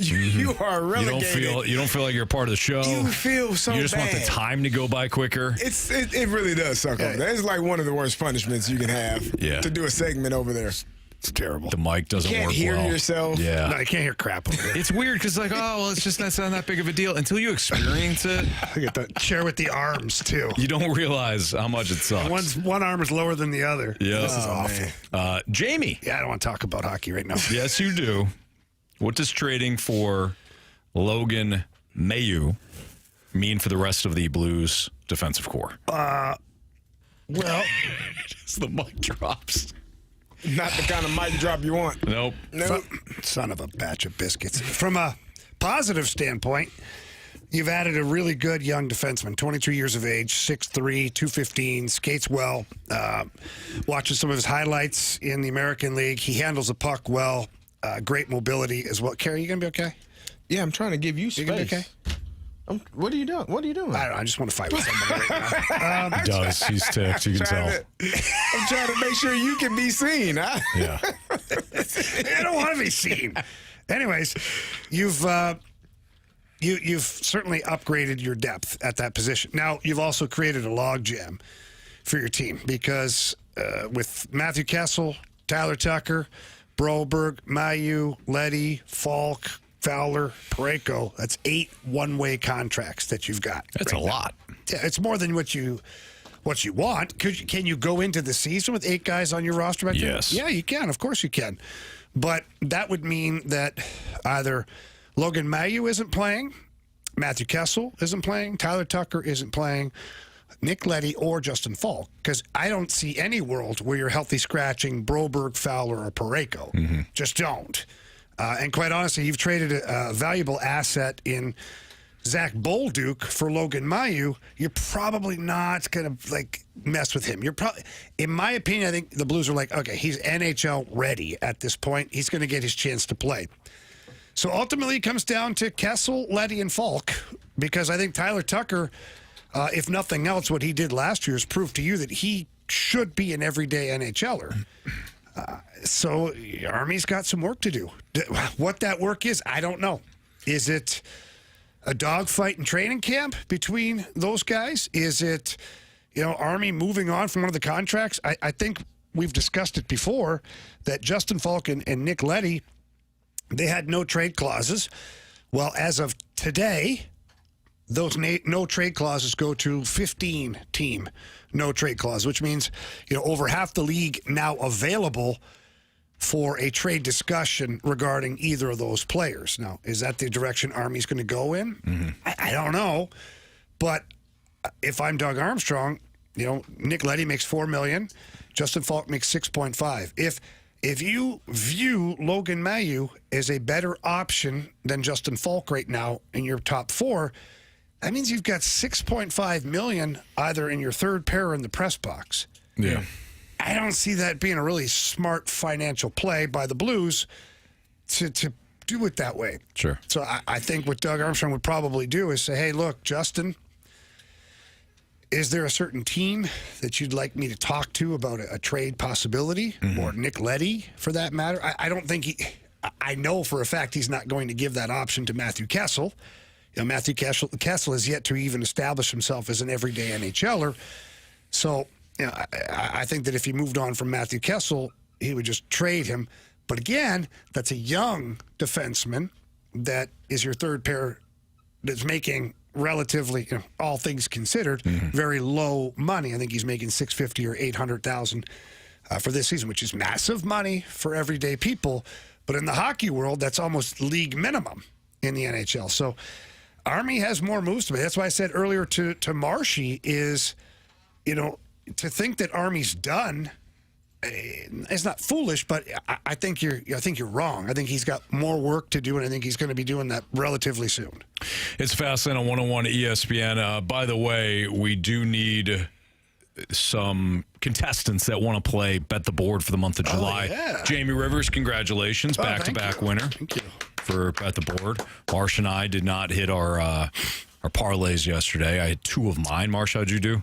relegated. You don't feel like you're part of the show. You feel so bad. You just want the time to go by quicker. It really does suck over there. It's like one of the worst punishments you can have to do a segment over there. It's terrible. The mic doesn't work well. You can't hear yourself. Yeah. No, I can't hear crap over there. It's weird because it's not that big of a deal until you experience it. I get that chair with the arms, too. You don't realize how much it sucks. One arm is lower than the other. Yeah. This is awful. Jamie. Yeah, I don't want to talk about hockey right now. Yes, you do. What does trading for Logan Mailloux mean for the rest of the Blues defensive core? Well, as the mic drops. Not the kind of mic drop you want. Nope. Son of a batch of biscuits. From a positive standpoint, you've added a really good young defenseman, 22 years of age, 6'3", 215, skates well. Watching some of his highlights in the American League, he handles the puck well. Great mobility as well. Carey, you going to be okay? Yeah, I'm trying to give you space. You going to be okay? What are you doing? I don't know. I just want to fight with somebody right now. He does. He's ticked. You can tell. I'm trying to make sure you can be seen. Huh? Yeah. I don't want to be seen. Anyways, you've certainly upgraded your depth at that position. Now, you've also created a logjam for your team because with Matthew Kessel, Tyler Tucker, Broberg, Mailloux, Leddy, Falk, Fowler, Parayko, that's 8 one-way contracts that you've got. That's a lot. Yeah, it's more than what you want. Can you go into the season with 8 guys on your roster back there? Yes. Yeah, you can. Of course you can. But that would mean that either Logan Mailloux isn't playing, Matthew Kessel isn't playing, Tyler Tucker isn't playing, Nick Leddy or Justin Falk, because I don't see any world where you're healthy scratching Broberg, Fowler, or Parayko. Mm-hmm. Just don't. And quite honestly, you've traded a valuable asset in Zack Bolduc for Logan Mailloux. You're probably not going to mess with him. You're probably, in my opinion, I think the Blues are like, okay, he's NHL ready at this point. He's going to get his chance to play. So ultimately, it comes down to Kessel, Leddy, and Falk, because I think Tyler Tucker, if nothing else, what he did last year has proved to you that he should be an everyday NHLer. So Army's got some work to do. What that work is, I don't know. Is it a dogfight in training camp between those guys? Is it, Army moving on from one of the contracts? I think we've discussed it before that Justin Falk and Nick Leddy, they had no trade clauses. Well, as of today, those no trade clauses go to 15-team no trade clause, which means over half the league now available for a trade discussion regarding either of those players. Now, is that the direction Army's going to go in? Mm-hmm. I don't know, but if I'm Doug Armstrong, Nick Leddy makes $4 million, Justin Falk makes 6.5. If you view Logan Mailloux as a better option than Justin Falk right now in your top 4, that means you've got $6.5 million either in your third pair or in the press box. Yeah. I don't see that being a really smart financial play by the Blues to do it that way. Sure. So I think what Doug Armstrong would probably do is say, hey, look, Justin, is there a certain team that you'd like me to talk to about a trade possibility? Mm-hmm. Or Nick Leddy, for that matter? I don't think I know for a fact he's not going to give that option to Matthew Kessel. Matthew Kessel has yet to even establish himself as an everyday NHLer. So I think that if he moved on from Matthew Kessel, he would just trade him. But again, that's a young defenseman that is your third pair that's making relatively, all things considered, very low money. I think he's making $650,000 or $800,000 for this season, which is massive money for everyday people. But in the hockey world, that's almost league minimum in the NHL. So Army has more moves to make. That's why I said earlier to Marshy is, to think that Army's done. It's not foolish, but I think you're wrong. I think he's got more work to do, and I think he's going to be doing that relatively soon. It's Fastlane on 101 ESPN. By the way, we do need some contestants that want to play Bet the Board for the month of July. Yeah. Jamie Rivers, congratulations. Back-to-back winner. Thank you. For Bet the Board. Marsh and I did not hit our parlays yesterday. I had two of mine. Marsh, how'd you do?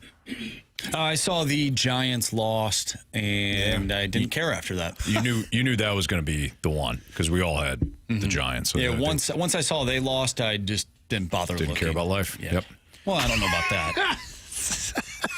I saw the Giants lost, and I didn't care after that. You knew that was going to be the one because we all had the Giants. So once I saw they lost, I just didn't bother looking. Didn't care about life. Yeah. Yep. Well, I don't know about that.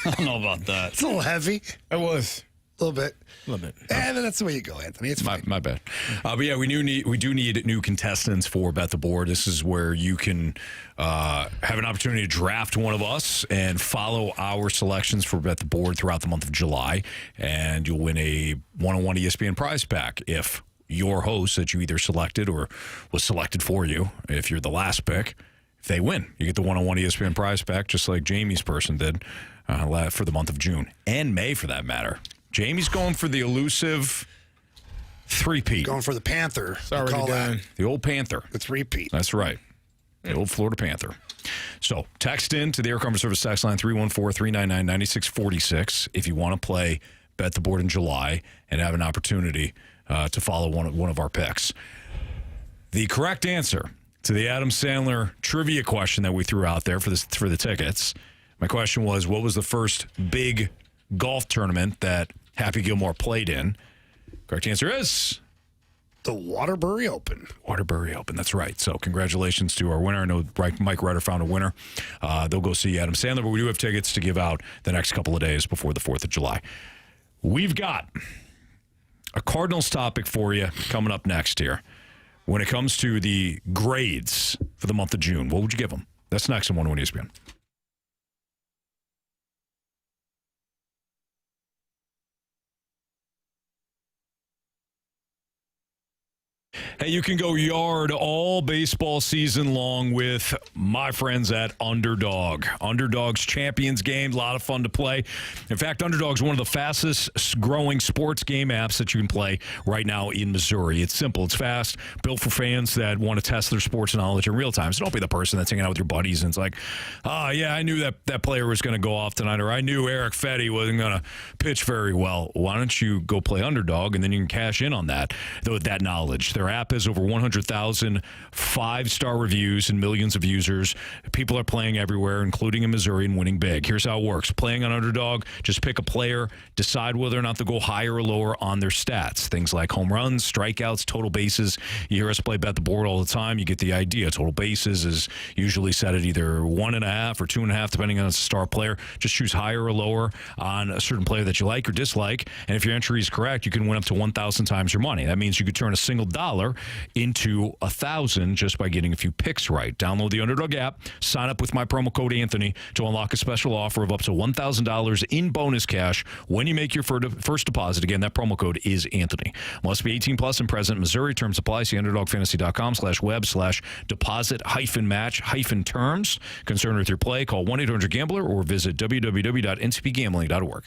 I don't know about that. It's a little heavy. It was. A little bit. A little bit. And that's the way you go, Anthony. It's my bad. But yeah, we do need new contestants for Bet the Board. This is where you can have an opportunity to draft one of us and follow our selections for Bet the Board throughout the month of July, and you'll win a one-on-one ESPN prize pack if your host that you either selected or was selected for you, if you're the last pick, if they win, you get the one-on-one ESPN prize pack, just like Jamie's person did for the month of June and May, for that matter. Jamie's going for the elusive three-peat. Going for the Panther. Sorry, call that. The old Panther. The three-peat. That's right. The old Florida Panther. So text in to the Air Comfort Service text line 314-399-9646 if you want to play Bet the Board in July and have an opportunity to follow one of our picks. The correct answer to the Adam Sandler trivia question that we threw out there for the tickets. My question was, what was the first big golf tournament that Happy Gilmore played in? Correct answer is the Waterbury Open. Waterbury Open, that's right. So congratulations to our winner. I know Mike Rutter found a winner. They'll go see Adam Sandler, but we do have tickets to give out the next couple of days before the 4th of July. We've got a Cardinals topic for you coming up next here. When it comes to the grades for the month of June, what would you give them? That's next on 101 ESPN. Hey, you can go yard all baseball season long with my friends at Underdog. Underdog's Champions game, a lot of fun to play. In fact, Underdog's one of the fastest growing sports game apps that you can play right now in Missouri. It's simple, it's fast, built for fans that want to test their sports knowledge in real time. So don't be the person that's hanging out with your buddies and it's like, yeah, I knew that player was going to go off tonight, or I knew Erick Fedde wasn't going to pitch very well. Why don't you go play Underdog and then you can cash in on that knowledge. Their app has over 100,000 5-star reviews and millions of users. People are playing everywhere, including in Missouri, and winning big. Here's how it works. Playing on Underdog, just pick a player, decide whether or not to go higher or lower on their stats. Things like home runs, strikeouts, total bases. You hear us play Bet the Board all the time. You get the idea. Total bases is usually set at either 1.5 or 2.5, depending on the star player. Just choose higher or lower on a certain player that you like or dislike. And if your entry is correct, you can win up to 1,000 times your money. That means you could turn a single dollar into 1,000 just by getting a few picks right. Download the Underdog app, sign up with my promo code Anthony to unlock a special offer of up to $1,000 in bonus cash when you make your first deposit. Again, that promo code is Anthony. Must be 18 plus and present in Missouri. Terms apply. See underdogfantasy.com/web/deposit-match-terms. Concerned with your play, call 1-800-GAMBLER or visit www.ncpgambling.org.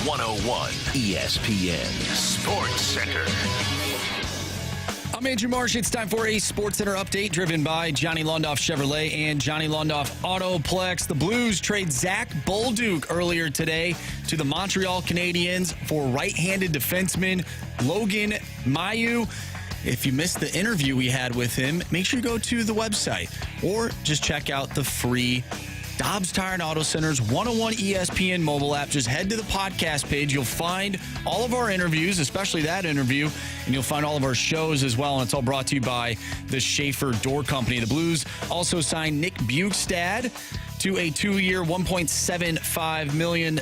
101 ESPN Sports Center. I'm Andrew Marsh. It's time for a Sports Center update driven by Johnny Londoff Chevrolet and Johnny Londoff Autoplex. The Blues trade Zack Bolduc earlier today to the Montreal Canadiens for right-handed defenseman Logan Mailloux. If you missed the interview we had with him, make sure you go to the website or just check out the free Dobbs Tire and Auto Center's 101 ESPN mobile app. Just head to the podcast page. You'll find all of our interviews, especially that interview, and you'll find all of our shows as well. And it's all brought to you by the Schaefer Door Company. The Blues also signed Nick Bjugstad to a 2-year, $1.75 million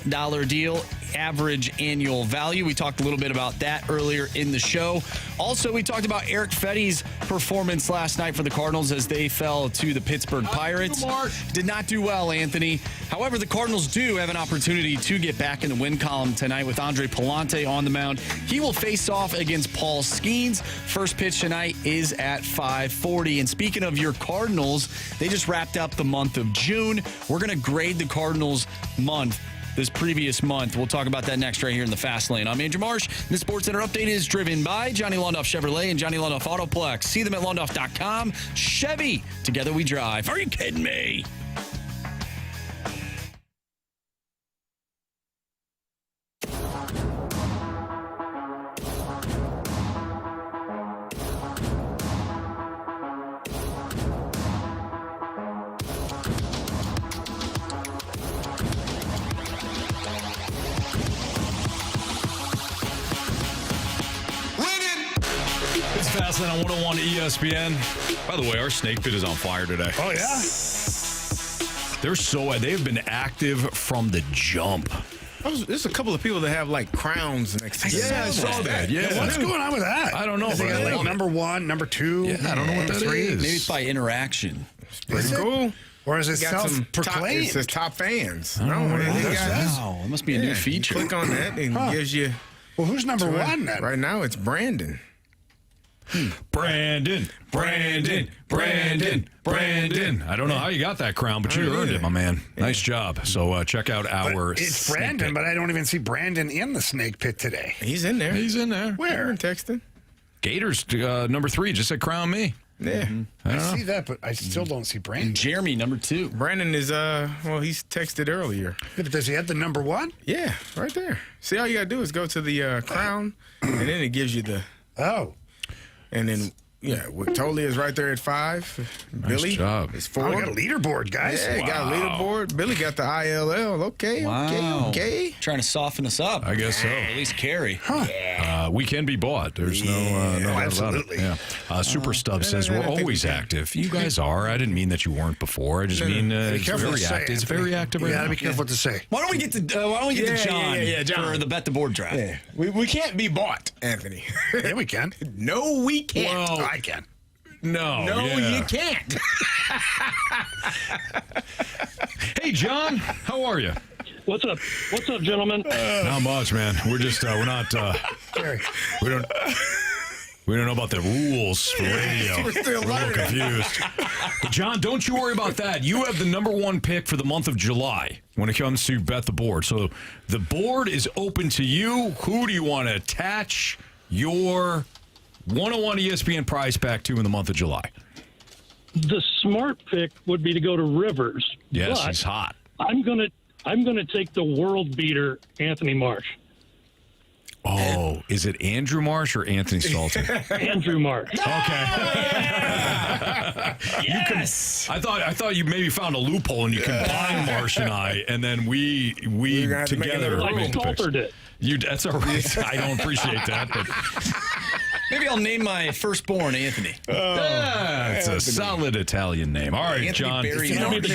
deal, average annual value. We talked a little bit about that earlier in the show. Also, we talked about Erick Fedde's performance last night for the Cardinals as they fell to the Pittsburgh Pirates. Did not do well, Anthony. However, the Cardinals do have an opportunity to get back in the win column tonight with Andre Pallante on the mound. He will face off against Paul Skeens. First pitch tonight is at 5:40. And speaking of your Cardinals, they just wrapped up the month of June. We're going to grade the Cardinals month. This previous month. We'll talk about that next right here in the Fast Lane. I'm Andrew Marsh. The Sports Center update is driven by Johnny Londoff Chevrolet and Johnny Londoff Autoplex. See them at londoff.com. Chevy, together we drive. Are you kidding me? Fastlane on 101 ESPN. By the way, our snake pit is on fire today. Oh, yeah? They've been active from the jump. There's a couple of people that have like crowns next to them. Yeah, I saw that. Yeah. What's going on with that? I don't know. They got like number 1, number 2. Yeah, I don't know what that is. Maybe it's by interaction. Pretty cool. Or is it self-proclaimed? It says top fans. Wow, it must be a new feature. Click on that and it gives you. Well, who's number 1 then? Right now, it's Brandon. Brandon. I don't know how you got that crown, but you earned it, my man. Nice job. So check out our It's Brandon, but I don't even see Brandon in the snake pit today. He's in there. Where? Texting. Gators, number 3, just said crown me. Yeah. I see that, but I still don't see Brandon. And Jeremy, number 2. Brandon is, he's texted earlier. Yeah, but does he have the number 1? Yeah, right there. See, all you got to do is go to the crown, and then it gives you the... Oh. And then, Totally is right there at 5. Nice Billy job. is 4. Oh, we got a leaderboard, guys. Yeah, got a leaderboard. Billy got the ILL. Okay. Trying to soften us up. I guess so. At least Carey. We can be bought. There's no doubt about it. Yeah. Super Stub says we're always active. You guys are. I didn't mean that you weren't before. I just mean it's very active. It's very active right now. You got to be careful what to say. Why don't we get to John for the Bet the Board draft? Yeah. We can't be bought, Anthony. Yeah, we can. No, we can't. Well, I can. No, you can't. Hey, John, how are you? What's up? What's up, gentlemen? Not much, man. We're just we're not. We don't know about the rules for radio. We're still a little confused. But John, don't you worry about that. You have the number 1 pick for the month of July when it comes to Bet the Board. So the board is open to you. Who do you want to attach your 101 ESPN prize pack to in the month of July? The smart pick would be to go to Rivers. Yes, but he's hot. I'm gonna take the world beater, Anthony Marsh. Oh, is it Andrew Marsh or Anthony Stalter? Andrew Marsh. Okay. Yes. I thought you maybe found a loophole and you combine Marsh and I, and then we together. Like Stalter did. That's all right. I don't appreciate that, but maybe I'll name my firstborn Anthony. It's a solid Italian name. All right, Anthony John. Barry Marsh.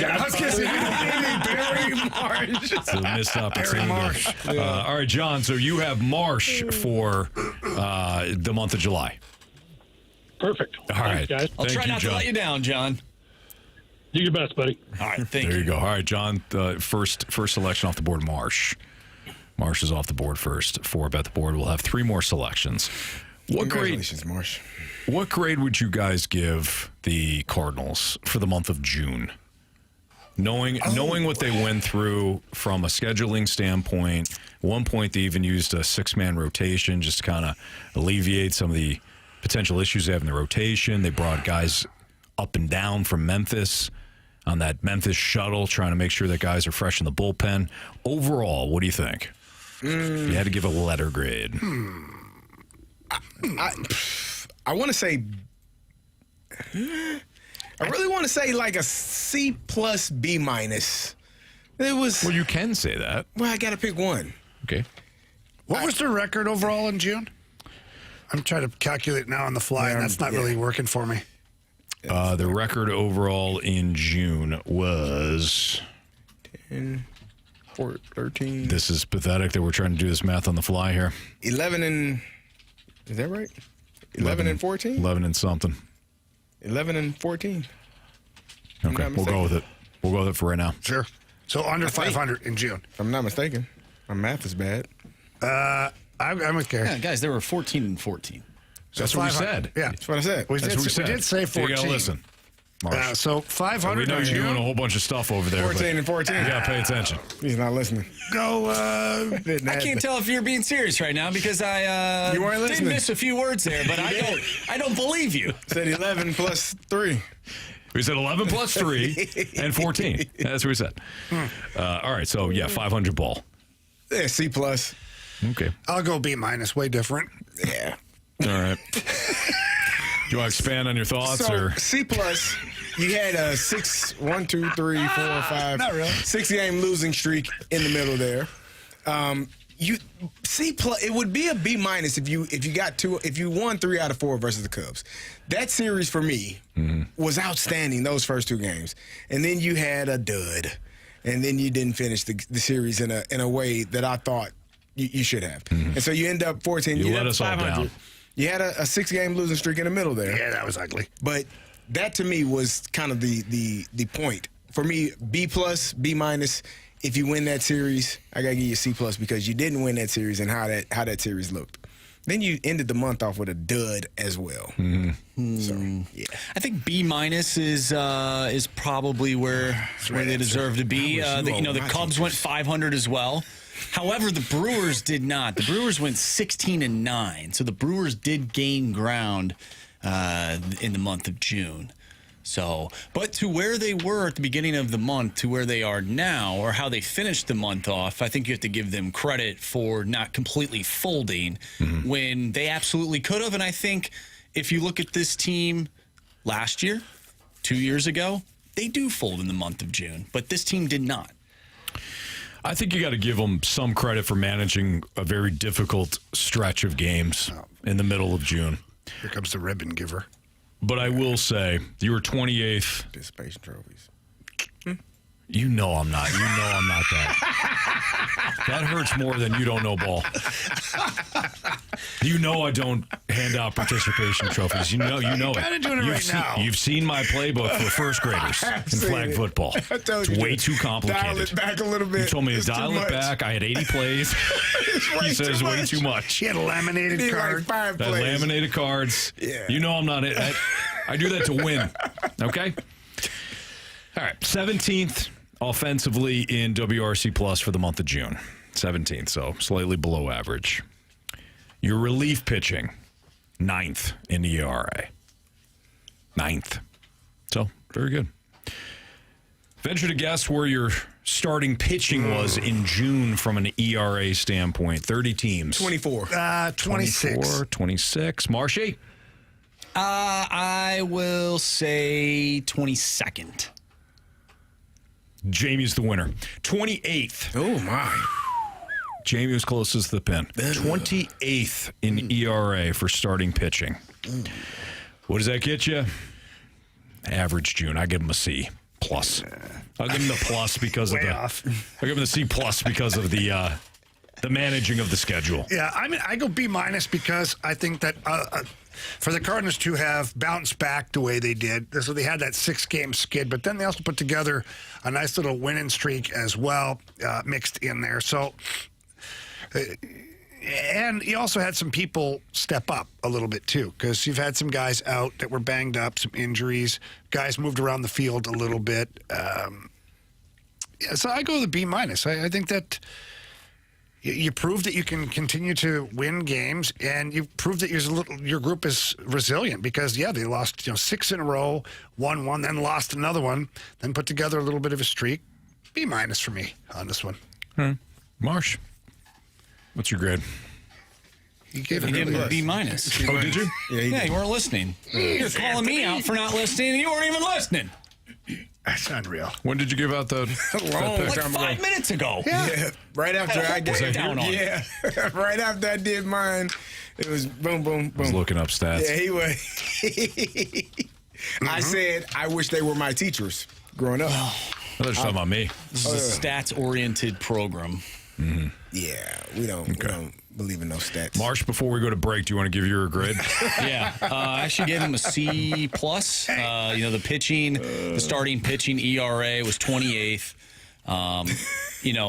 It's a missed opportunity. All right, John. So you have Marsh for the month of July. Perfect. All right, guys. I'll try not to let you down, John. Do your best, buddy. All right, thank you. There you go. All right, John. First selection off the board, Marsh. Marsh is off the board first for Bet the Board. We'll have 3 more selections. Congratulations, Marsh. What grade would you guys give the Cardinals for the month of June? Knowing what they went through from a scheduling standpoint, at one point they even used a 6-man rotation just to kind of alleviate some of the potential issues they have in the rotation. They brought guys up and down from Memphis on that Memphis shuttle, trying to make sure that guys are fresh in the bullpen. Overall, what do you think? If you had to give a letter grade. I want to say... I really want to say like a C plus B minus. It was. Well, you can say that. Well, I got to pick one. Okay. What was their record overall in June? I'm trying to calculate now on the fly, and that's not really working for me. The record overall in June was 10, 13. This is pathetic that we're trying to do this math on the fly here. 11 and. Is that right? 11 and 14? 11 and something. 11 and 14. Okay, we'll go with it. We'll go with it for right now. Sure. So under 500 in June. If I'm not mistaken. My math is bad. I'm with Carey. Yeah, guys, they were 14 and 14. That's what we said. Yeah. That's what I said. We did say 14. You got to listen. Marsh. So 500 we know in you're June. doing a whole bunch of stuff over there. 14 and 14. You got to pay attention. He's not listening. Go. I can't tell if you're being serious right now because I you weren't listening. did miss a few words there, but I don't believe you. Said 11 plus 3. We said 11 plus 3 and 14. That's what we said. All right, so, 500 ball. Yeah, C plus. Okay. I'll go B minus. Way different. Yeah. All right. Do you want to expand on your thoughts? So, or C plus, you had a 1, 2, 3, 4, 5, not really. 6-game losing streak in the middle there. You C plus, it would be a B minus if you won 3 out of 4 versus the Cubs. That series for me was outstanding, those first 2 games, and then you had a dud, and then you didn't finish the series in a way that I thought you should have, and so you end up 14. You let had us all 500. down. You had a 6-game losing streak in the middle there. Yeah, that was ugly. But that to me was kind of the point. For me, B plus, B minus. If you win that series, I gotta give you a C plus because you didn't win that series and how that series looked. Then you ended the month off with a dud as well. So yeah, I think B minus is probably where they deserve to be. The Cubs went 500 as well. However, the Brewers did not. The Brewers went 16 and 9, so the Brewers did gain ground in the month of June. So, but to where they were at the beginning of the month to where they are now, or how they finished the month off, I think you have to give them credit for not completely folding when they absolutely could have. And I think if you look at this team last year, 2 years ago, they do fold in the month of June, but this team did not. I think you got to give them some credit for managing a very difficult stretch of games in the middle of June. Here comes the ribbon giver. But I will say, you were 28th. Participation trophies. You know I'm not. You know I'm not that. That hurts more than you don't know ball. You know I don't hand out participation trophies. You know it. You're doing it right now. You've seen my playbook for first graders in flag football. It's way too complicated. Dial it back a little bit. You told me to dial it back. I had 80 plays. He says way too much. He had a laminated card. Like that laminated cards. Yeah. You know I'm not it. I do that to win. Okay? All right. 17th offensively in WRC Plus for the month of June. 17th, so slightly below average. Your relief pitching, 9th in the ERA. 9th. So, very good. Venture to guess where your starting pitching was in June from an ERA standpoint. 30 teams. 24. 26. 26. Marshy? I will say 22nd. Jamie's the winner. 28th. Oh, my. Jamie was closest to the pin. 28th in ERA for starting pitching. What does that get you? Average June. I give him a C plus. I'll give him the plus because of the. Off. I'll give him the C plus because of the managing of the schedule. Yeah, I mean, I go B minus because I think that for the Cardinals to have bounced back the way they did, so they had that 6-game skid, but then they also put together a nice little winning streak as well, mixed in there. So, and you also had some people step up a little bit too, because you've had some guys out that were banged up, some injuries, guys moved around the field a little bit. Yeah, so I go with a B minus. I think that you proved that you can continue to win games, and you proved that your group is resilient because, they lost 6 in a row, won one, then lost another one, then put together a little bit of a streak. B minus for me on this one. Marsh, what's your grade? You gave him a B minus. Oh, did you? Yeah, you weren't listening. You're calling me out for not listening, and you weren't even listening. That's unreal. When did you give out that? Like 5 minutes ago. Yeah, right after I gave it. Right after I did mine, it was boom, boom, boom. I was looking up stats. Yeah, he was. I said, I wish they were my teachers growing up. They're talking about me. This is a stats-oriented program. Mm-hmm. Yeah, we don't believe in those stats. Marsh, before we go to break, do you want to give your grade? Yeah, I actually gave him a C+. The pitching, the starting pitching ERA was 28th.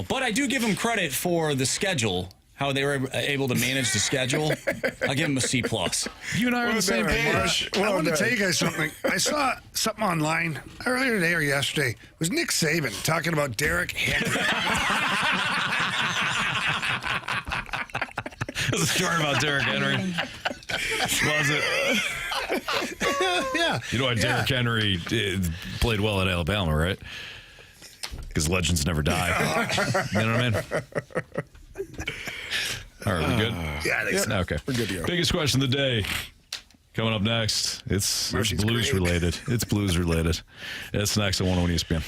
But I do give him credit for the schedule, how they were able to manage the schedule. I'll give him a C+. You and I are on the same page. Marsh, I want to tell you guys something. I saw something online earlier today or yesterday. It was Nick Saban talking about Derek Henry. There's a story about Derek Henry. Was it? Yeah. You know why Derek Henry played well at Alabama, right? Because legends never die. You know what I mean? All right, we good? Yeah, I think so. Okay. We're good to go. Biggest question of the day. Coming up next. It's Marcy's blues great. related. It's blues related. It's next on 101 ESPN.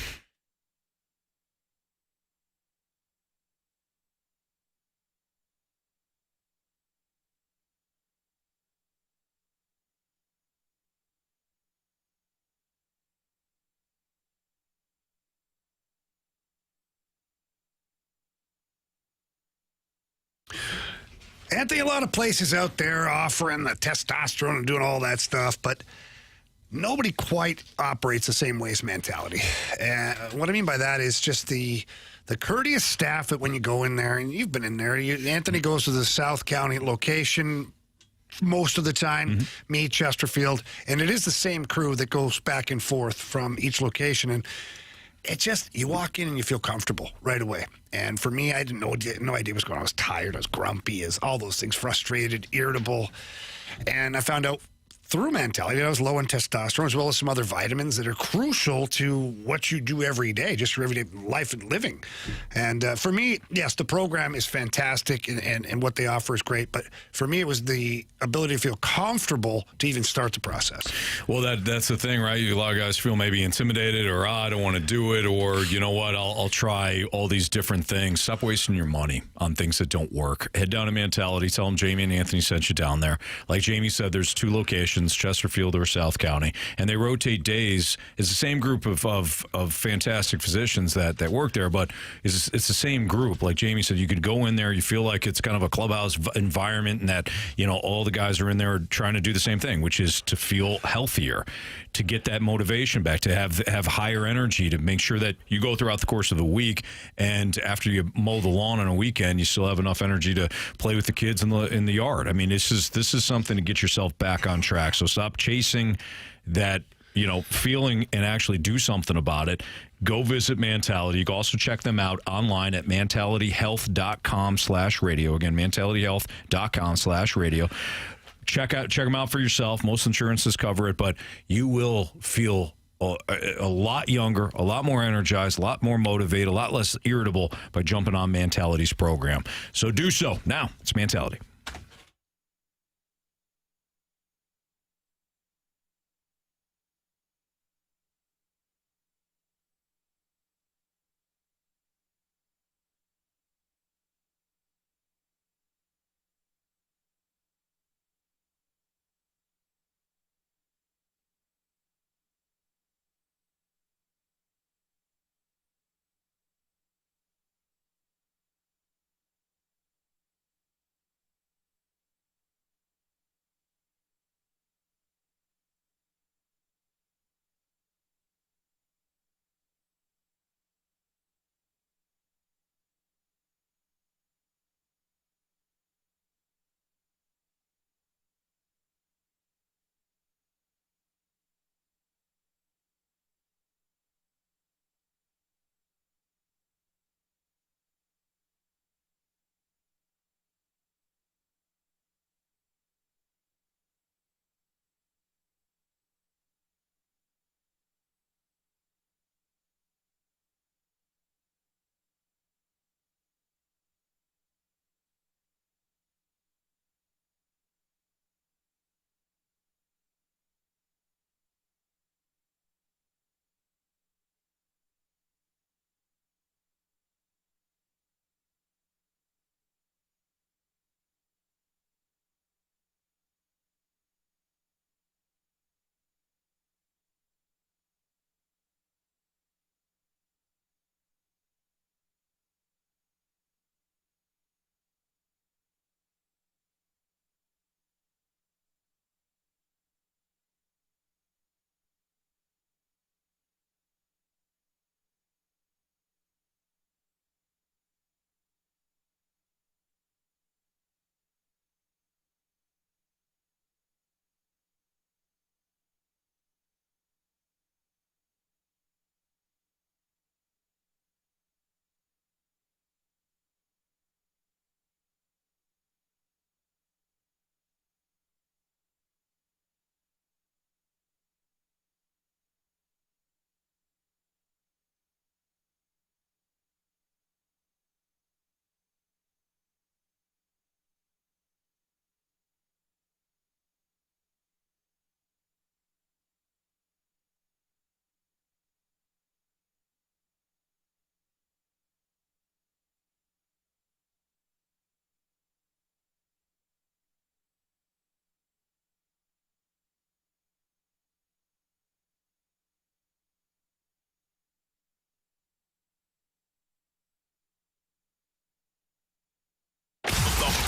Anthony, a lot of places out there offering the testosterone and doing all that stuff, but nobody quite operates the same way as mentality. And what I mean by that is just the courteous staff that when you go in there, and you've been in there, Anthony goes to the South County location most of the time, me, Chesterfield, and it is the same crew that goes back and forth from each location. And it just, you walk in and you feel comfortable right away. And for me, I didn't know, no idea what's going on. I was tired, I was grumpy, all those things, frustrated, irritable. And I found out through mentality, I was low in testosterone as well as some other vitamins that are crucial to what you do every day, just your everyday life and living. And for me, yes, the program is fantastic and what they offer is great. But for me, it was the ability to feel comfortable to even start the process. Well, that's the thing, right? A lot of guys feel maybe intimidated or, I don't want to do it, or, you know what, I'll try all these different things. Stop wasting your money on things that don't work. Head down to Mentality. Tell them Jamie and Anthony sent you down there. Like Jamie said, there's 2 locations, Chesterfield or South County, and they rotate days. It's the same group of fantastic physicians that work there, but it's the same group. Like Jamie said, you could go in there, you feel like it's kind of a clubhouse environment, and that, all the guys are in there trying to do the same thing, which is to feel healthier, to get that motivation back, to have higher energy, to make sure that you go throughout the course of the week, and after you mow the lawn on a weekend, you still have enough energy to play with the kids in the yard. I mean, this is something to get yourself back on track. So stop chasing that, feeling, and actually do something about it. Go visit Mentality. You can also check them out online at mentalityhealth.com/radio. Again, mentalityhealth.com/radio. Check them out for yourself. Most insurances cover it, but you will feel a lot younger, a lot more energized, a lot more motivated, a lot less irritable by jumping on Mentality's program. So do so. Now, it's Mentality.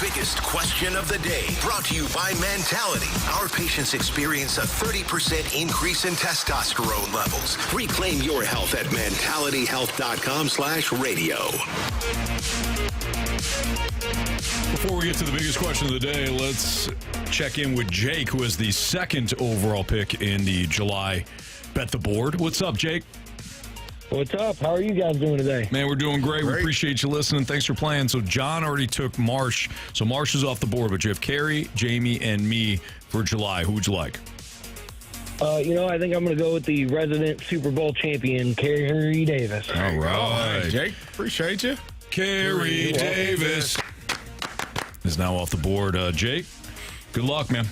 biggest question of the day. Brought to you by Mentality. Our patients experience a 30% increase in testosterone levels. Reclaim your health at mentalityhealth.com/radio. Before we get to the biggest question of the day, let's check in with Jake, who is the second overall pick in the July Bet the Board. What's up, Jake? What's up? How are you guys doing today? Man, we're doing great. We appreciate you listening. Thanks for playing. So John already took Marsh. So Marsh is off the board, but you have Carey, Jamie, and me for July. Who would you like? I think I'm going to go with the resident Super Bowl champion, Carey Davis. All right. Jake, appreciate you. Carey Davis is now off the board. Jake, good luck, man.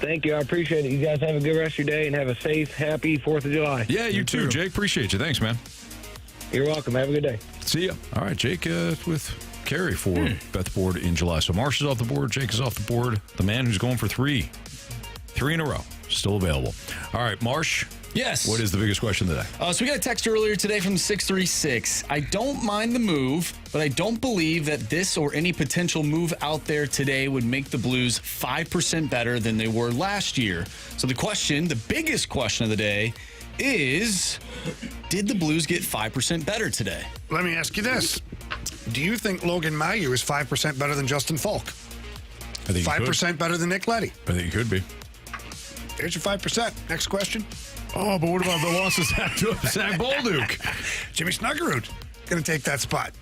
Thank you. I appreciate it. You guys have a good rest of your day and have a safe, happy 4th of July. Yeah, you too, Jake. Appreciate you. Thanks, man. You're welcome. Have a good day. See ya. All right, Jake with Carey for Bet the Board in July. So Marsh is off the board. Jake is off the board. The man who's going for three in a row, still available. All right, Marsh. Yes. What is the biggest question today? So we got a text earlier today from 636. I don't mind the move, but I don't believe that this or any potential move out there today would make the Blues 5% better than they were last year. So the biggest question of the day is, did the Blues get 5% better today? Let me ask you this. Do you think Logan Mailloux is 5% better than Justin Falk? I think 5% better than Nick Leddy? I think he could be. There's your 5%. Next question. Oh, but what about the loss of Zack Bolduc? Jimmy Snuggerud going to take that spot.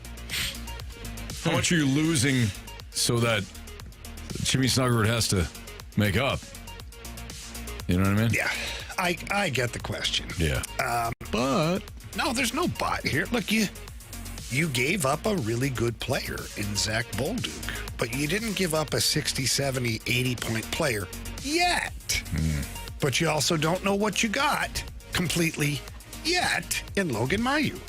How much are you losing so that Jimmy Snuggerud has to make up? You know what I mean? Yeah, I get the question. Yeah. But no, there's no but here. Look, you gave up a really good player in Zack Bolduc, but you didn't give up a 60, 70, 80-point player yet. But you also don't know what you got completely yet in Logan Mailloux.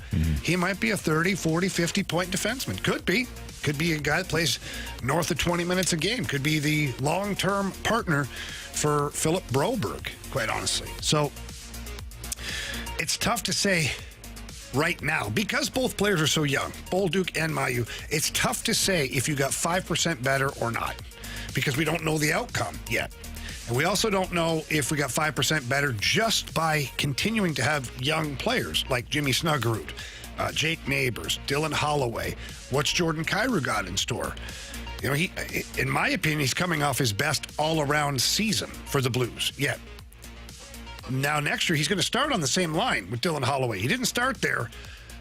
He might be a 30, 40, 50-point defenseman. Could be. Could be a guy that plays north of 20 minutes a game. Could be the long-term partner for Philip Broberg, quite honestly. So it's tough to say right now because both players are so young, Bolduc and Mailloux. It's tough to say if you got 5% better or not because we don't know the outcome yet. And we also don't know if we got 5% better just by continuing to have young players like Jimmy Snuggerud, Jake Neighbors, Dylan Holloway. What's Jordan Kyrou got in store? He, in my opinion, he's coming off his best all-around season for the Blues yet. Now, next year, he's going to start on the same line with Dylan Holloway. He didn't start there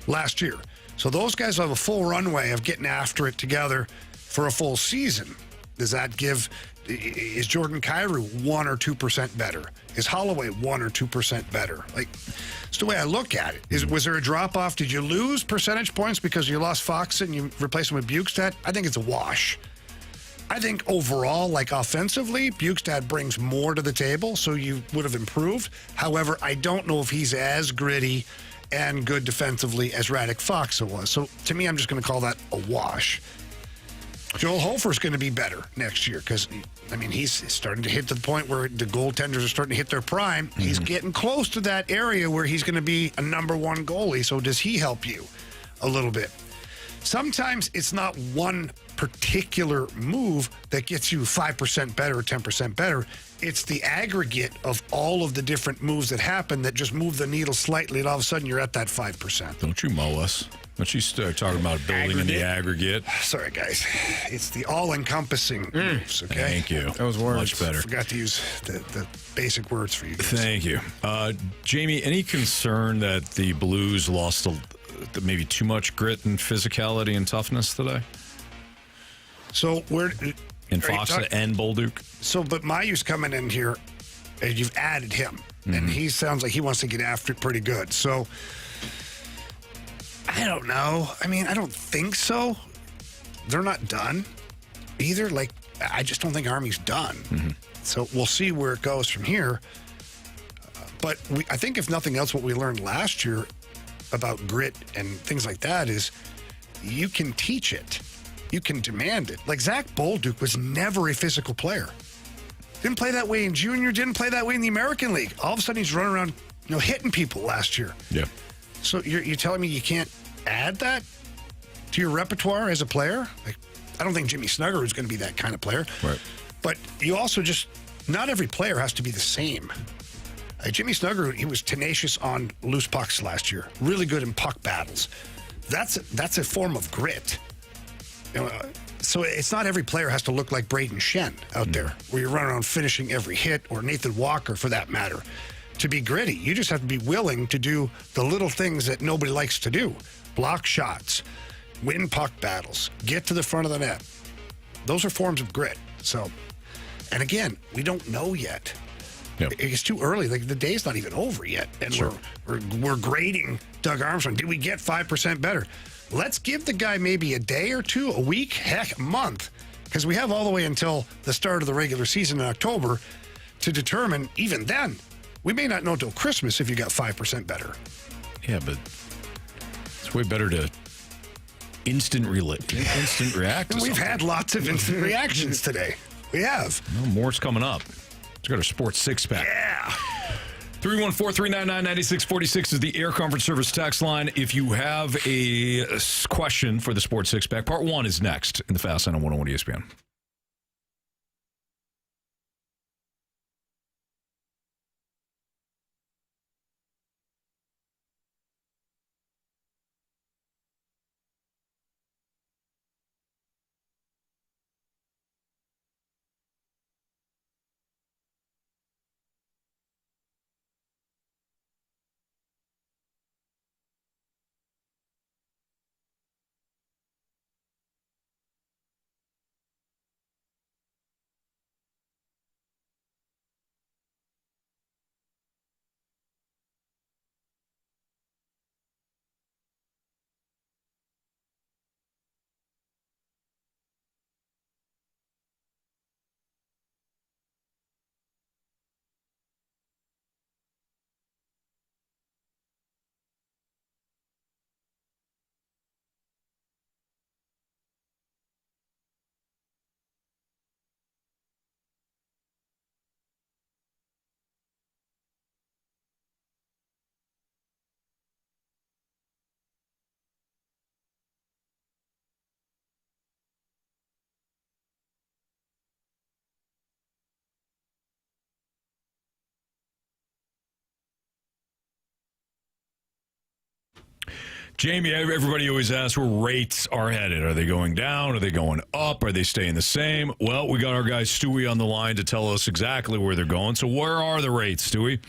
last year. So those guys have a full runway of getting after it together for a full season. Does that give... Is Jordan Kyrou 1 or 2% better? Is Holloway 1 or 2% better? It's the way I look at it. Was there a drop-off? Did you lose percentage points because you lost Faksa and you replaced him with Bjugstad? I think it's a wash. I think overall, offensively, Bjugstad brings more to the table, so you would have improved. However, I don't know if he's as gritty and good defensively as Radek Faksa was. So to me, I'm just going to call that a wash. Joel Hofer's going to be better next year because, he's starting to hit to the point where the goaltenders are starting to hit their prime. He's getting close to that area where he's going to be a number one goalie. So does he help you a little bit? Sometimes it's not one particular move that gets you 5% better or 10% better. It's the aggregate of all of the different moves that happen that just move the needle slightly, and all of a sudden you're at that 5%. Don't you mow us. Don't you start talking about building in the aggregate. Sorry, guys. It's the all-encompassing moves, okay? Thank you. Those words. Much better. Forgot to use the basic words for you guys. Thank you. Jamie, any concern that the Blues lost maybe too much grit and physicality and toughness today? So we're... In Faksa and Bolduc? So, but Mailloux's coming in here, and you've added him. And he sounds like he wants to get after it pretty good. So... I don't know. I don't think so. They're not done either. I just don't think Army's done. So we'll see where it goes from here. But I think if nothing else, what we learned last year about grit and things like that is you can teach it. You can demand it. Zack Bolduc was never a physical player. Didn't play that way in junior, didn't play that way in the American League. All of a sudden he's running around, hitting people last year. Yeah. So you're telling me you can't add that to your repertoire as a player? I don't think Jimmy Snuggerud is going to be that kind of player. Right. But you also not every player has to be the same. Jimmy Snuggerud, he was tenacious on loose pucks last year. Really good in puck battles. That's a form of grit. So it's not every player has to look like Braden Shen out there, where you're running around finishing every hit, or Nathan Walker for that matter. To be gritty, you just have to be willing to do the little things that nobody likes to do. Block shots, win puck battles, get to the front of the net. Those are forms of grit. So, and again, we don't know yet. Yep. It's too early. Like, the day's not even over yet, and Sure. we're grading Doug Armstrong. Did we get 5% better? Let's give the guy maybe a day or two, a week, heck, a month, because we have all the way until the start of the regular season in October to determine. Even then, we may not know till Christmas if you got 5% better. Yeah, but it's way better to instant react. And we've had lots of instant reactions today. We have. Well, more's coming up. Let's go to Sports Six Pack. Yeah. 314-399-9646 is the Air Comfort Service text line. If you have a question for the Sports Six Pack, part 1 is next in the Fast Line on 101 ESPN. Jamie, everybody always asks where rates are headed. Are they going down? Are they going up? Are they staying the same? Well, we got our guy Stewie on the line to tell us exactly where they're going. So where are the rates, Stewie?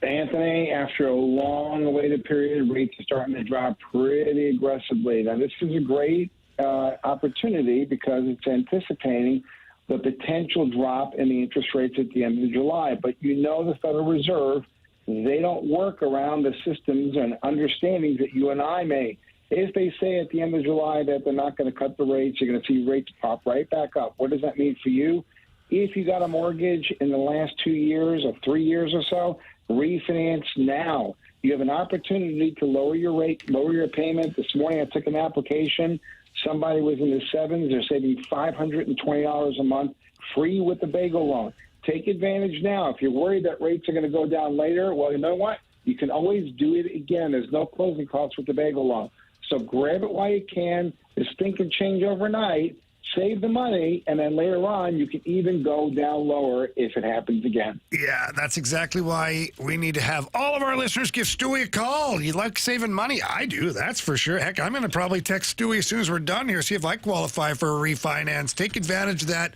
Anthony, after a long-awaited period, rates are starting to drop pretty aggressively. Now, this is a great opportunity because it's anticipating the potential drop in the interest rates at the end of July. But you know the Federal Reserve, they don't work around the systems and understandings that you and I may. If they say at the end of July that they're not going to cut the rates, you're going to see rates pop right back up. What does that mean for you? If you got a mortgage in the last 2 years or 3 years or so, refinance now. You have an opportunity to lower your rate, lower your payment. This morning I took an application. Somebody was in the sevens. They're saving $520 a month, free with the bagel loan. Take advantage now. If you're worried that rates are going to go down later, well, you know what? You can always do it again. There's no closing costs with the bagel loan. So grab it while you can. This thing can change overnight. Save the money, and then later on, you can even go down lower if it happens again. Yeah, that's exactly why we need to have all of our listeners give Stewie a call. You like saving money? I do, that's for sure. Heck, I'm going to probably text Stewie as soon as we're done here, see if I qualify for a refinance. Take advantage of that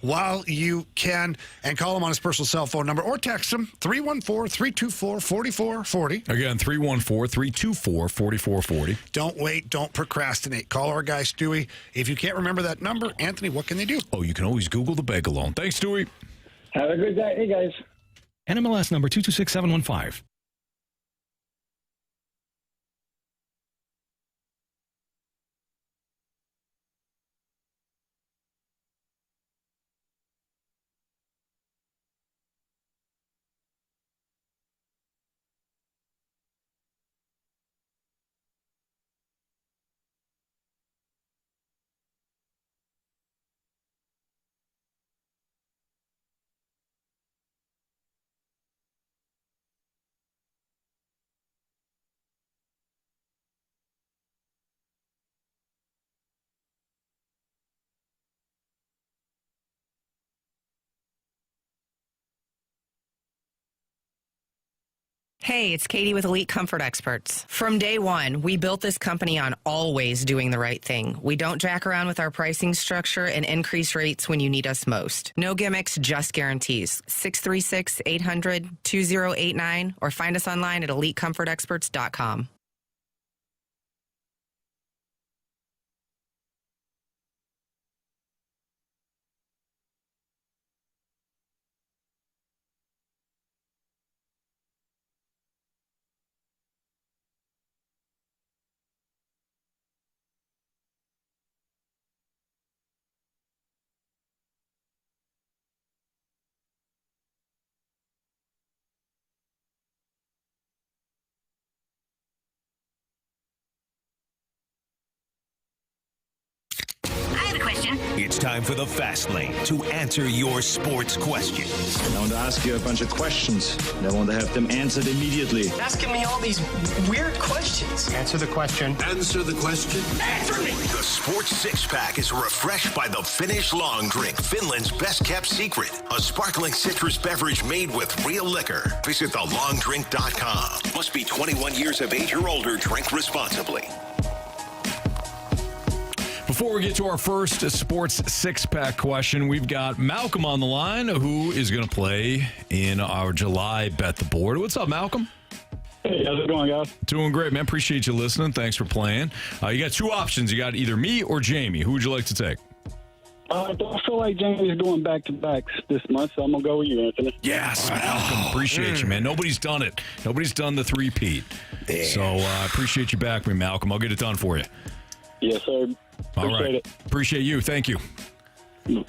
while you can, and call him on his personal cell phone number or text him 314-324-4440. Again, 314-324-4440. Don't wait, don't procrastinate. Call our guy Stewie. If you can't remember that number, Anthony, what can they do? Oh, you can always Google the bagel loan. Thanks, Stewie. Have a good day. Hey, guys. NMLS number 226715. Hey, it's Katie with Elite Comfort Experts. From day one, we built this company on always doing the right thing. We don't jack around with our pricing structure and increase rates when you need us most. No gimmicks, just guarantees. 636-800-2089 or find us online at elitecomfortexperts.com. It's time for the Fast Lane to answer your sports questions. I want to ask you a bunch of questions, and I want to have them answered immediately. Asking me all these weird questions. Answer the question. Answer the question. Answer me! The Sports Six-Pack is refreshed by the Finnish Long Drink, Finland's best-kept secret. A sparkling citrus beverage made with real liquor. Visit thelongdrink.com. Must be 21 years of age or older. Drink responsibly. Before we get to our first sports six-pack question, we've got Malcolm on the line, who is going to play in our July Bet the Board. What's up, Malcolm? Hey, how's it going, guys? Doing great, man. Appreciate you listening. Thanks for playing. You got two options. You got either me or Jamie. Who would you like to take? I feel like Jamie's going back-to-backs this month, so I'm going to go with you, Anthony. Yes, Malcolm. Appreciate you, man. Nobody's done it. Nobody's done the three-peat. Yeah. So I appreciate you back me, Malcolm. I'll get it done for you. Yes, sir. All right. It. Appreciate you. Thank you. All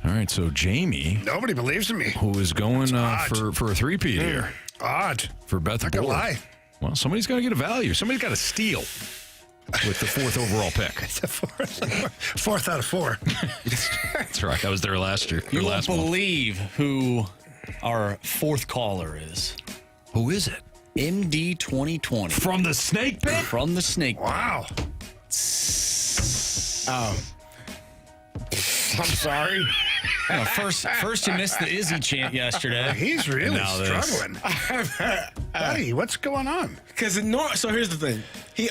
right, so Jamie. Nobody believes in me. Who is going for a three-peat here. Odd. For Bet the Board. Lie. Well, somebody's got to get a value. Somebody's got to steal with the fourth overall pick. It's a fourth out of four. That's right. That was their last year. You won't believe who our fourth caller is. Who is it? MD 2020. From the Snake Pit? From the Snake Pit. Wow. Oh. I'm sorry. First you missed the Izzy chant yesterday. He's really struggling. Buddy, what's going on? Because so here's the thing. He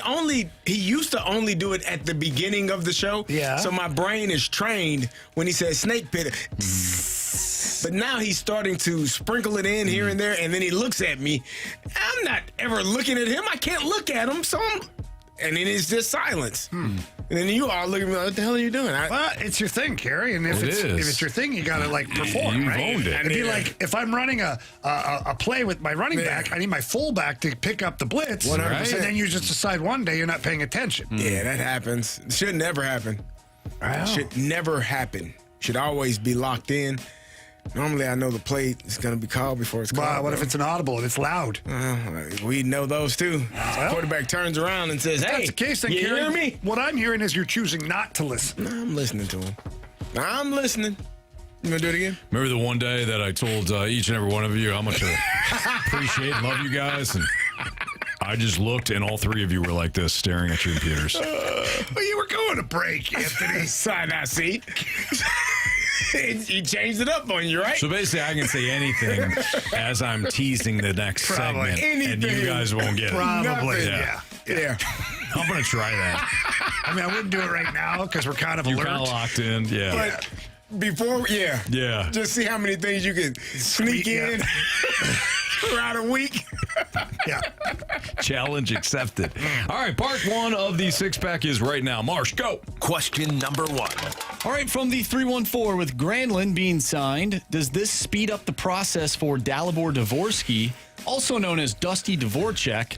used to only do it at the beginning of the show. Yeah. So my brain is trained when he says snake pit. But now he's starting to sprinkle it in here and there, and then he looks at me. I'm not ever looking at him. I can't look at him, and then it's just silence. And then you all look at me like, what the hell are you doing? Well, it's your thing, Carey. And if it's your thing, you got to perform, You've right? owned it. It'd be like if I'm running a play with my running back, I need my fullback to pick up the blitz. 100%. And then you just decide one day you're not paying attention. Yeah, that happens. It should never happen. Should never happen. Should always be locked in. Normally, I know the play is going to be called before it's called. What if it's an audible and it's loud? We know those too. The quarterback turns around and says, If hey, that's the case, then, you Carey, hear me? What I'm hearing is you're choosing not to listen. No, I'm listening to him. I'm listening. You want to do it again? Remember the one day that I told each and every one of you how much I appreciate and love you guys? And I just looked, and all three of you were like this, staring at your computers. Well, you were going to break, Anthony. Side I see. He changed it up on you, right? So basically, I can say anything as I'm teasing the next segment, and you guys won't get it. Probably, Yeah. I'm going to try that. I mean, I wouldn't do it right now because we're kind of alert. You're kind of locked in, yeah. But before, Yeah. Just see how many things you can sneak in throughout a week. Yeah. Challenge accepted. All right, part one of the six-pack is right now. Marsh, go. Question number one. All right, from the 314, with Granlund being signed, does this speed up the process for Dalibor Dvorsky, also known as Dusty Dvorak,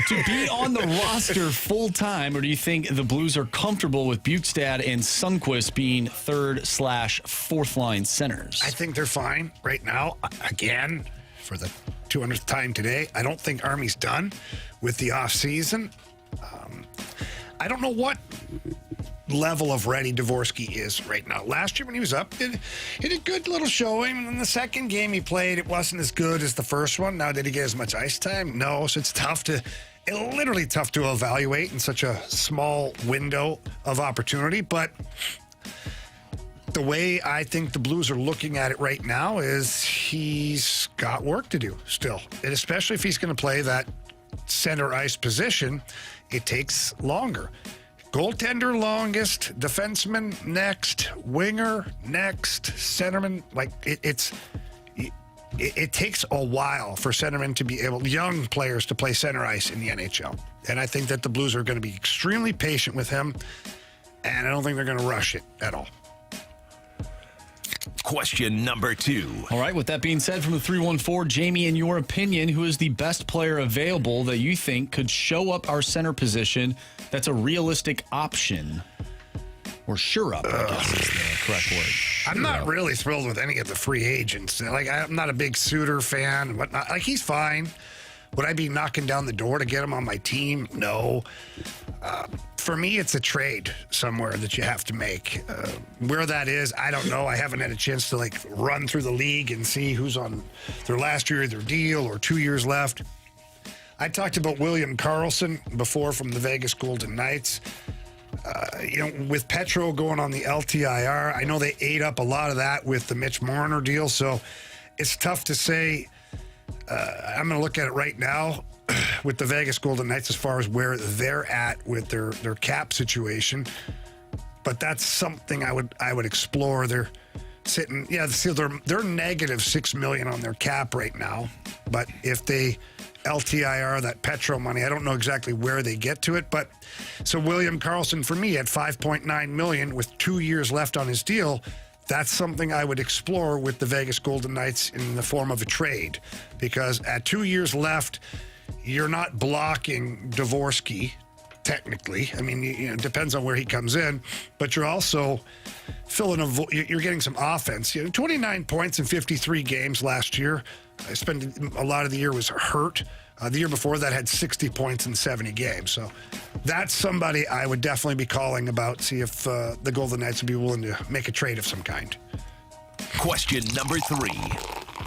to be on the roster full-time, or do you think the Blues are comfortable with Bjugstad and Sundqvist being third/fourth-line centers? I think they're fine right now. Again, for the 200th time today, I don't think Army's done with the offseason. I don't know what level of ready Dvorsky is right now. Last year when he was up, he did a good little showing. And in the second game he played, it wasn't as good as the first one. Now, did he get as much ice time? No, so it's literally tough to evaluate in such a small window of opportunity. But the way I think the Blues are looking at it right now is he's got work to do still. And especially if he's going to play that center ice position, it takes longer. Goaltender longest, defenseman next, winger next, centerman. Like it takes a while for centermen to be able, young players to play center ice in the NHL. And I think that the Blues are going to be extremely patient with him. And I don't think they're going to rush it at all. Question number 2. All right, with that being said, from the 314, Jamie, in your opinion, who is the best player available that you think could show up our center position that's a realistic option? Or sure up, I guess is the correct word. I'm not really thrilled with any of the free agents. Like, I'm not a big Suter fan and whatnot. Like, he's fine. Would I be knocking down the door to get him on my team? No. For me, it's a trade somewhere that you have to make. Where that is, I don't know. I haven't had a chance to run through the league and see who's on their last year of their deal or 2 years left. I talked about William Karlsson before from the Vegas Golden Knights. With Petro going on the LTIR, I know they ate up a lot of that with the Mitch Marner deal, so it's tough to say. I'm going to look at it right now with the Vegas Golden Knights as far as where they're at with their cap situation. But that's something I would explore. They're sitting, they're negative $6 million on their cap right now. But if they LTIR that Petro money, I don't know exactly where they get to it. But so William Karlsson for me at $5.9 million with 2 years left on his deal. That's something I would explore with the Vegas Golden Knights in the form of a trade, because at 2 years left, you're not blocking Dvorsky, technically. I mean, it depends on where he comes in, but you're also filling you're getting some offense. 29 points in 53 games last year. I spent a lot of the year was hurt. The year before that had 60 points in 70 games. So that's somebody I would definitely be calling about, see if the Golden Knights would be willing to make a trade of some kind. Question number 3.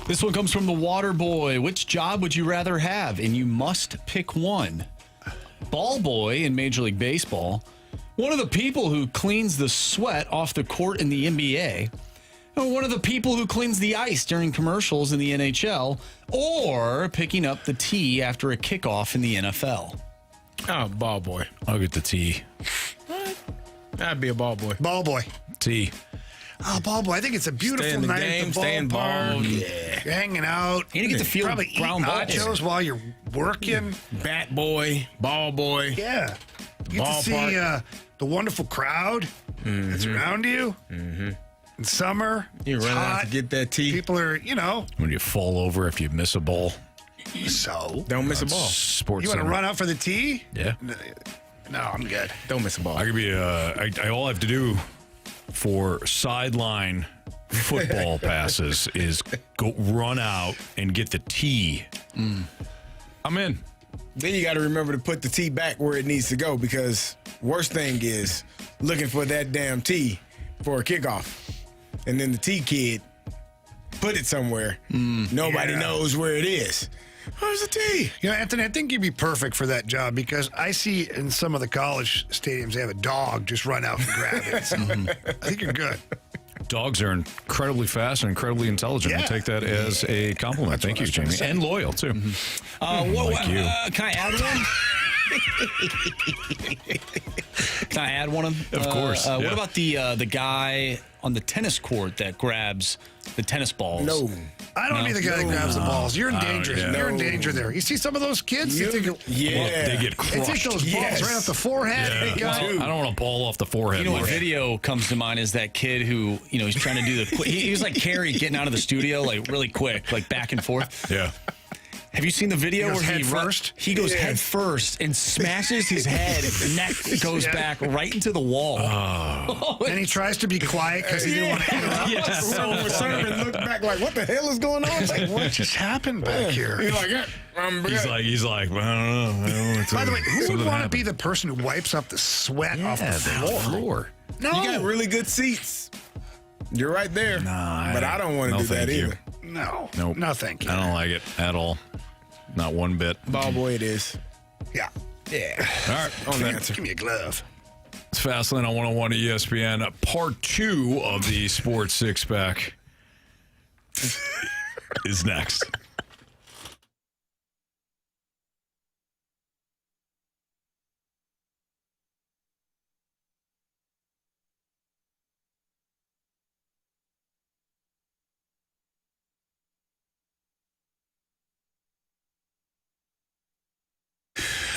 This one comes from the Water Boy. Which job would you rather have? And you must pick one. Ball boy in Major League Baseball. One of the people who cleans the sweat off the court in the NBA. Or one of the people who cleans the ice during commercials in the NHL, or picking up the tee after a kickoff in the NFL. Oh, ball boy. I'll get the tee. What? That'd be a ball boy. Ball boy. Tee. Oh, ball boy. I think it's a beautiful night at the ballpark. Yeah. You're hanging out. You get to feel probably brown eat balls nachos while you're working. Bat boy, ball boy. Yeah. You get to see the wonderful crowd that's around you. Mm-hmm. In summer, you run out to get that tea. People are, when you fall over if you miss a ball. So don't miss a ball. Sports. You want to run out for the tee? Yeah. No, I'm good. Don't miss a ball. I could be all I have to do for sideline football passes is go run out and get the tee. I'm in. Then you got to remember to put the tee back where it needs to go, because worst thing is looking for that damn tee for a kickoff. And then the tee kid put it somewhere. Nobody knows where it is. Where's the tee? Anthony, I think you'd be perfect for that job, because I see in some of the college stadiums they have a dog just run out and grab it. So I think you're good. Dogs are incredibly fast and incredibly intelligent. Yeah. We'll take that as a compliment. Thank you, Jamie. And loyal, too. Like you. Can I add one? Can I add one? Of course. What about the guy on the tennis court that grabs the tennis balls? No. I don't need the guy that grabs the balls. You're in danger. You're in danger there. You see some of those kids? They get crushed. They take those balls right off the forehead. Yeah. I don't want a ball off the forehead. What video comes to mind is that kid who, he's trying to do the he was like Carey getting out of the studio really quick, back and forth. Yeah. Have you seen the video where he goes head first and smashes his head, neck goes back right into the wall. And he tries to be quiet because he didn't want to interrupt. Whoever servant looked back like, what the hell is going on? Like, what just happened back here? He's like, he's like, well, I don't know. By the way, who would want to be the person who wipes up the sweat off the floor? No. You got really good seats. You're right there. Nah, but I don't want to do that either. No. Nope. No, thank you. I don't like it at all. Not one bit. Ball boy it is. Yeah. Yeah. All right. On the answer. Give me a glove. It's Fastlane on 101 ESPN. Part 2 of the Sports Six-Pack is next.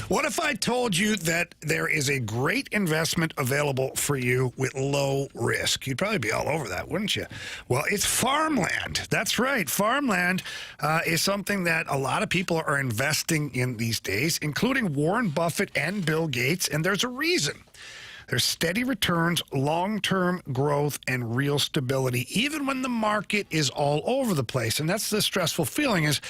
What if I told you that there is a great investment available for you with low risk? You'd probably be all over that, wouldn't you? Well, it's farmland. That's right. Farmland is something that a lot of people are investing in these days, including Warren Buffett and Bill Gates, and there's a reason. There's steady returns, long-term growth, and real stability, even when the market is all over the place. And that's the stressful feeling is,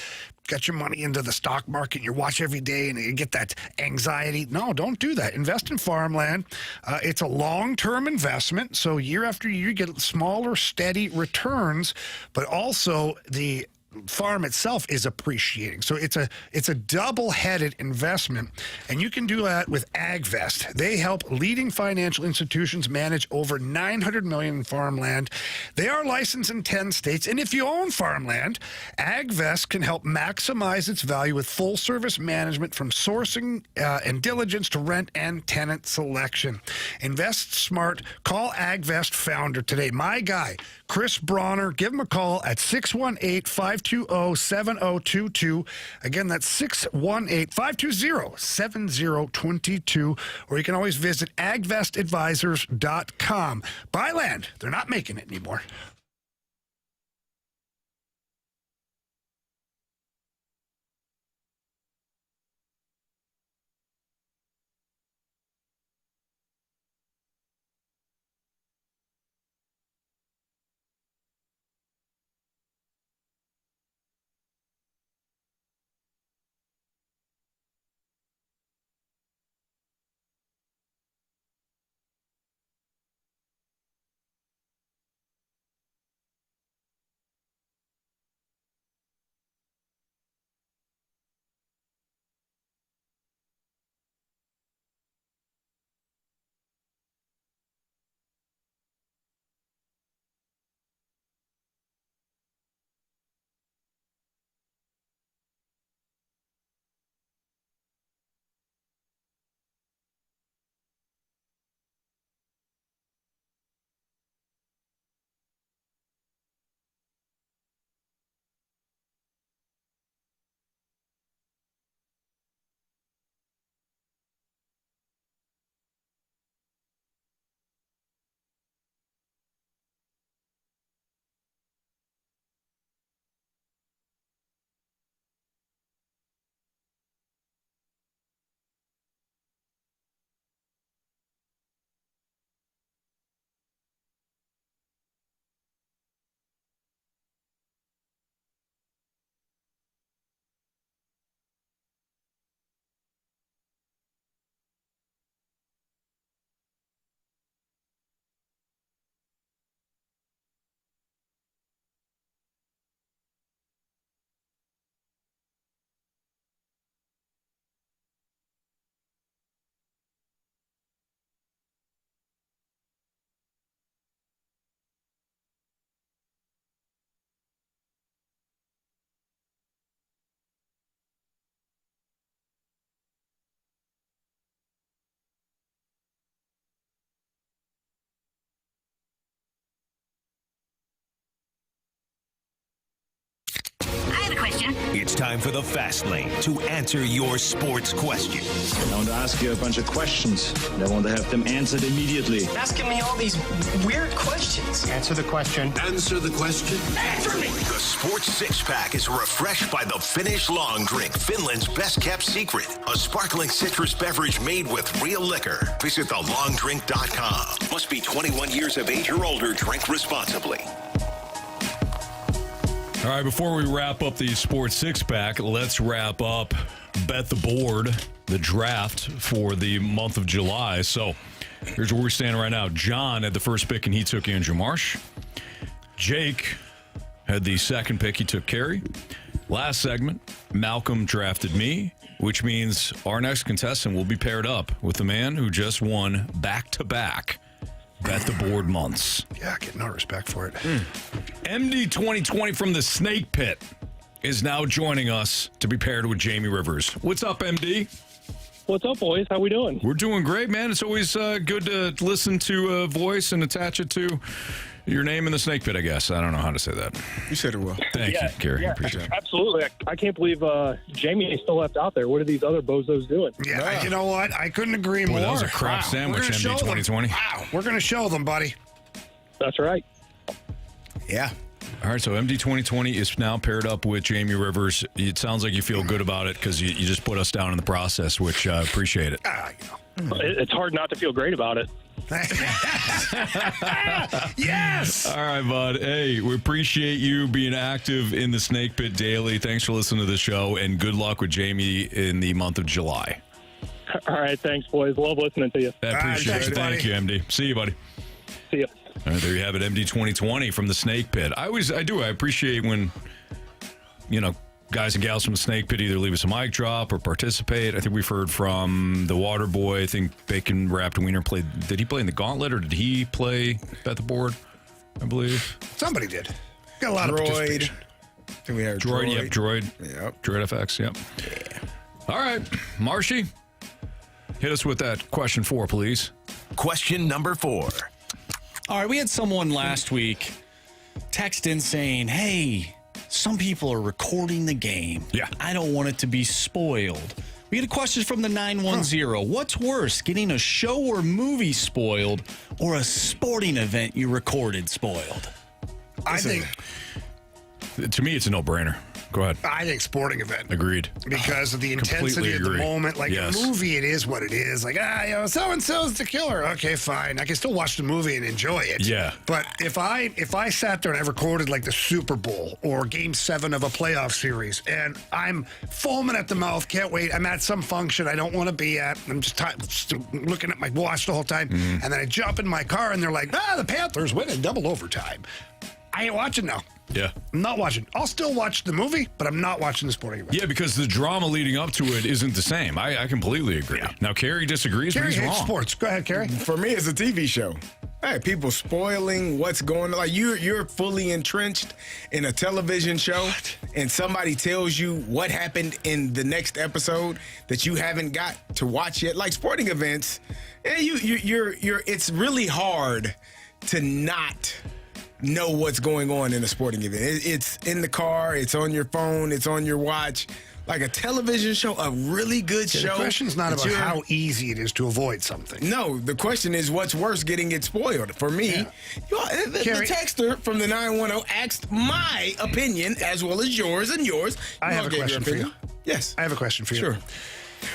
got your money into the stock market, you watch every day, and you get that anxiety. No, don't do that. Invest in farmland. It's a long-term investment, so year after year, you get smaller, steady returns, but also the farm itself is appreciating. So it's a double-headed investment, and you can do that with AgVest. They help leading financial institutions manage over $900 million in farmland. They are licensed in 10 states, and if you own farmland, AgVest can help maximize its value with full-service management from sourcing and diligence to rent and tenant selection. Invest smart. Call AgVest founder today. My guy, Chris Bronner. Give him a call at 618-520-7022. Again, that's 618-520-7022. Or you can always visit agvestadvisors.com. Buy land. They're not making it anymore. It's time for the Fast Lane to answer your sports questions. I want to ask you a bunch of questions, and I want to have them answered immediately. Asking me all these weird questions. Answer the question. Answer the question. Answer me! The Sports Six-Pack is refreshed by the Finnish Long Drink, Finland's best-kept secret. A sparkling citrus beverage made with real liquor. Visit thelongdrink.com. Must be 21 years of age or older. Drink responsibly. All right, before we wrap up the Sports Six-Pack, let's wrap up Bet the Board, the draft for the month of July. So here's where we're standing right now. John had the first pick, and he took Andrew Marsh. Jake had the second pick. He took Carey. Last segment, Malcolm drafted me. which means our next contestant will be paired up with the man who just won back-to-back Bet the Board months. Yeah, get no respect for it. MD 2020 from the Snake Pit is now joining us to be paired with Jamie Rivers. What's up, MD? What's up, boys? How we doing? We're doing great, man. It's always good to listen to a voice and attach it to your name in the Snake Pit, I guess. I don't know how to say that. You said it well. Thank you, Carey. Yeah, appreciate it. absolutely. I can't believe Jamie is still left out there. What are these other bozos doing? Yeah, you know what? I couldn't agree more. That was a crap sandwich, MD 2020. Wow, we're going to show them, buddy. That's right. Yeah. All right, so MD 2020 is now paired up with Jamie Rivers. It sounds like you feel good about it because you just put us down in the process, which I appreciate it. It's hard not to feel great about it. Yes! All right, bud. Hey, we appreciate you being active in the Snake Pit daily. Thanks for listening to the show, and good luck with Jamie in the month of July. All right, thanks, boys. Love listening to you. I appreciate it. Thank you, MD. See you, buddy. See you. All right, there you have it, MD 2020 from the Snake Pit. I appreciate when, guys and gals from the Snake Pit either leave us a mic drop or participate. I think we've heard from the Water Boy. I think Bacon Wrapped Wiener played. Did he play in the Gauntlet or did he play Bet the Board? I believe somebody did. Got a lot of participation. We had Droid. Yep, Droid. Yep. Droid FX. Yep. Yeah. All right, Marshy, hit us with that question 4, please. Question number 4. All right, we had someone last week text in saying, hey, some people are recording the game. Yeah. I don't want it to be spoiled. We had a question from the 910. What's worse, getting a show or movie spoiled or a sporting event you recorded spoiled? I think, to me, it's a no-brainer. Go ahead. I think sporting event. Agreed. Because of the intensity of the moment. Like a movie, it is what it is. Like, so-and-so's the killer. Okay, fine. I can still watch the movie and enjoy it. Yeah. But if I sat there and I recorded like the Super Bowl or Game 7 of a playoff series and I'm foaming at the mouth, can't wait, I'm at some function I don't want to be at, I'm just looking at my watch the whole time, and then I jump in my car and they're like, the Panthers win in double overtime. I ain't watching now. Yeah. I'm not watching. I'll still watch the movie, but I'm not watching the sporting event. Yeah, because the drama leading up to it isn't the same. I completely agree. Yeah. Now, Carey disagrees, Carey but he's hates wrong. sports. Go ahead, Carey. For me, it's a TV show. Hey, people spoiling what's going on. Like you're fully entrenched in a television show, and somebody tells you what happened in the next episode that you haven't got to watch yet. Like sporting events, you're it's really hard to not know what's going on in a sporting event. It's in the car, it's on your phone, it's on your watch. Like a television show, a really good show. The question's not about how easy it is to avoid something. No, the question is what's worse, getting it spoiled. For me, the texter from the 910 asked my opinion as well as yours and yours. I have a question for you. Yes. I have a question for you. Sure.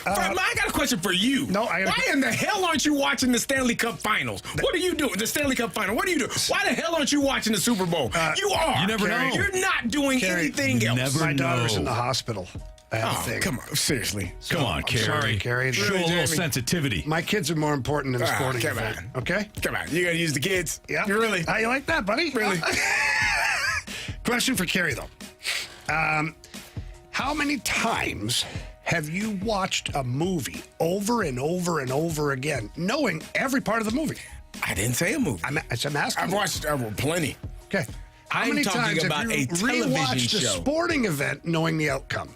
I got a question for you. No, why in the hell aren't you watching the Stanley Cup Finals? What are you doing? The Stanley Cup Final. What are you doing? Why the hell aren't you watching the Super Bowl? You are. You never know. You're not doing anything else. My daughter's in the hospital. Come on, seriously. Come on, Carey. Sorry, Carey. Show a little sensitivity. My kids are more important than the sporting event. Okay? Come on. You got to use the kids. Yeah. You really? How you like that, buddy? Really? Question for Carey, though. How many times have you watched a movie over and over and over again, knowing every part of the movie? I didn't say a movie. I'm asking. I've watched plenty. Okay. How many times have you rewatched a sporting event knowing the outcome?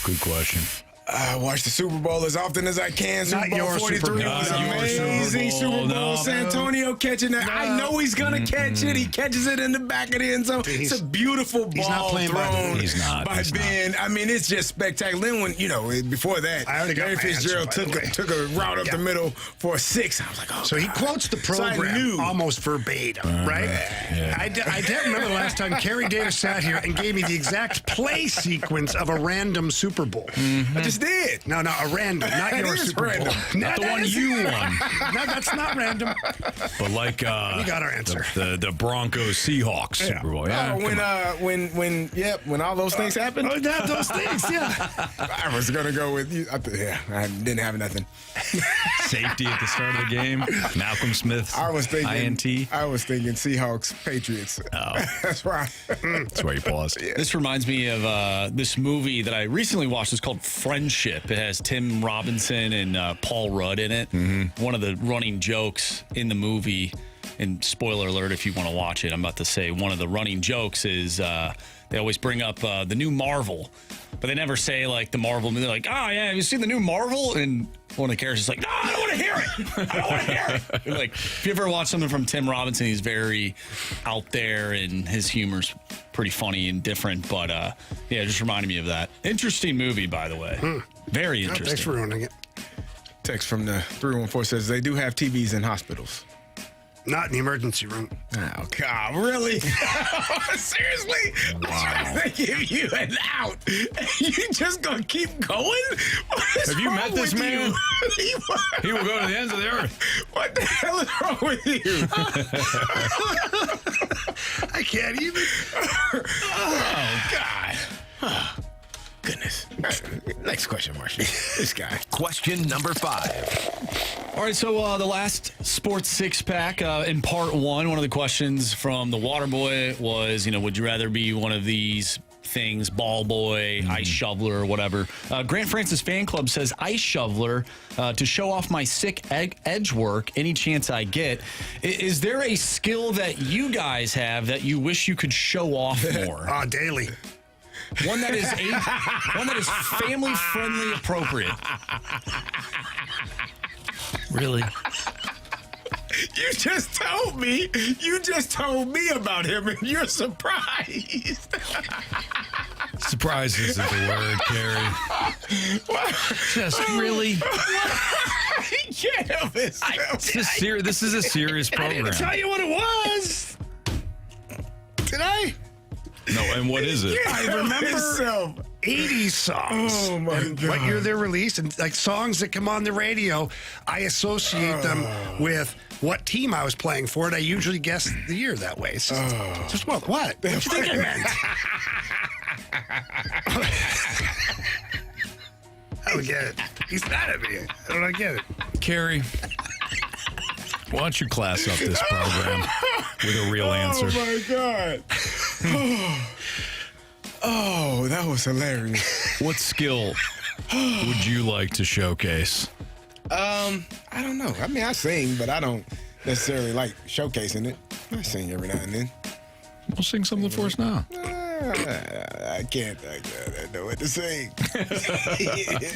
Good question. I watch the Super Bowl as often as I can. Super Bowl 43 was amazing. Super Bowl. Santonio catching that. I know he's going to catch it. He catches it in the back of the end zone. It's a beautiful ball thrown by Ben. I mean, it's just spectacular. Then when, before that, Larry Fitzgerald took a route up the middle for a 6. I was like, oh, so he quotes the program almost verbatim, right? Yeah. I can't remember the last time Carey Davis sat here and gave me the exact play sequence of a random Super Bowl. I just did. No, a random, not your Super Bowl. Not the one you won. No, that's not random. But like, we got our answer. The Broncos Seahawks Super Bowl. Yeah. When all those things happened. Oh, those things, yeah. I was gonna go with you. I didn't have nothing. Safety at the start of the game. Malcolm Smith's INT. I was thinking Seahawks, Patriots. Oh, that's right. That's why you paused. This reminds me of this movie that I recently watched. It's called Friendship. Friendship. It has Tim Robinson and Paul Rudd in it. Mm-hmm. One of the running jokes in the movie, and spoiler alert if you want to watch it, I'm about to say one of the running jokes is they always bring up the new Marvel, but they never say like the Marvel movie. They're like, oh yeah, have you seen the new Marvel? And one of the characters is like, no, I don't want to hear it. I don't want to hear it. Like, if you ever watch something from Tim Robinson, he's very out there and his humor's pretty funny and different. But yeah, it just reminded me of that. Interesting movie, by the way. Very interesting. Thanks for ruining it. Text from the 314 says they do have TVs in hospitals. Not in the emergency room. Oh, God, really? Seriously? Wow. I'm trying to give you an out. You just going to keep going? Have you met this man? He will go to the ends of the earth. What the hell is wrong with you? I can't even. Oh, God. Oh, goodness. Next question, Marshall. This guy. Question number 5. All right, so the last Sports Six Pack in part one of the questions from the Waterboy was, would you rather be one of these things, ball boy, ice shoveler, or whatever? Grant Francis Fan Club says ice shoveler to show off my sick edge work any chance I get. Is there a skill that you guys have that you wish you could show off more? Daily. One that is family friendly appropriate. Really? You just told me about him, and you're surprised. Surprise isn't the word, Carey. Just really? He can't help himself. This is a serious program. I didn't tell you what it was. Did I? No, and what is it? I remember 80s songs. Oh, my God. What year they're released, and like songs that come on the radio, I associate them with what team I was playing for, and I usually guess the year that way. It's just what? What do you think I meant? I don't get it. He's mad at me. I don't get it. Carey, why don't you class up this program with a real answer? Oh, my God. Oh, that was hilarious. What skill would you like to showcase? I don't know. I mean, I sing, but I don't necessarily like showcasing it. I sing every now and then. We'll sing something for us now. I can't. I don't know what to sing.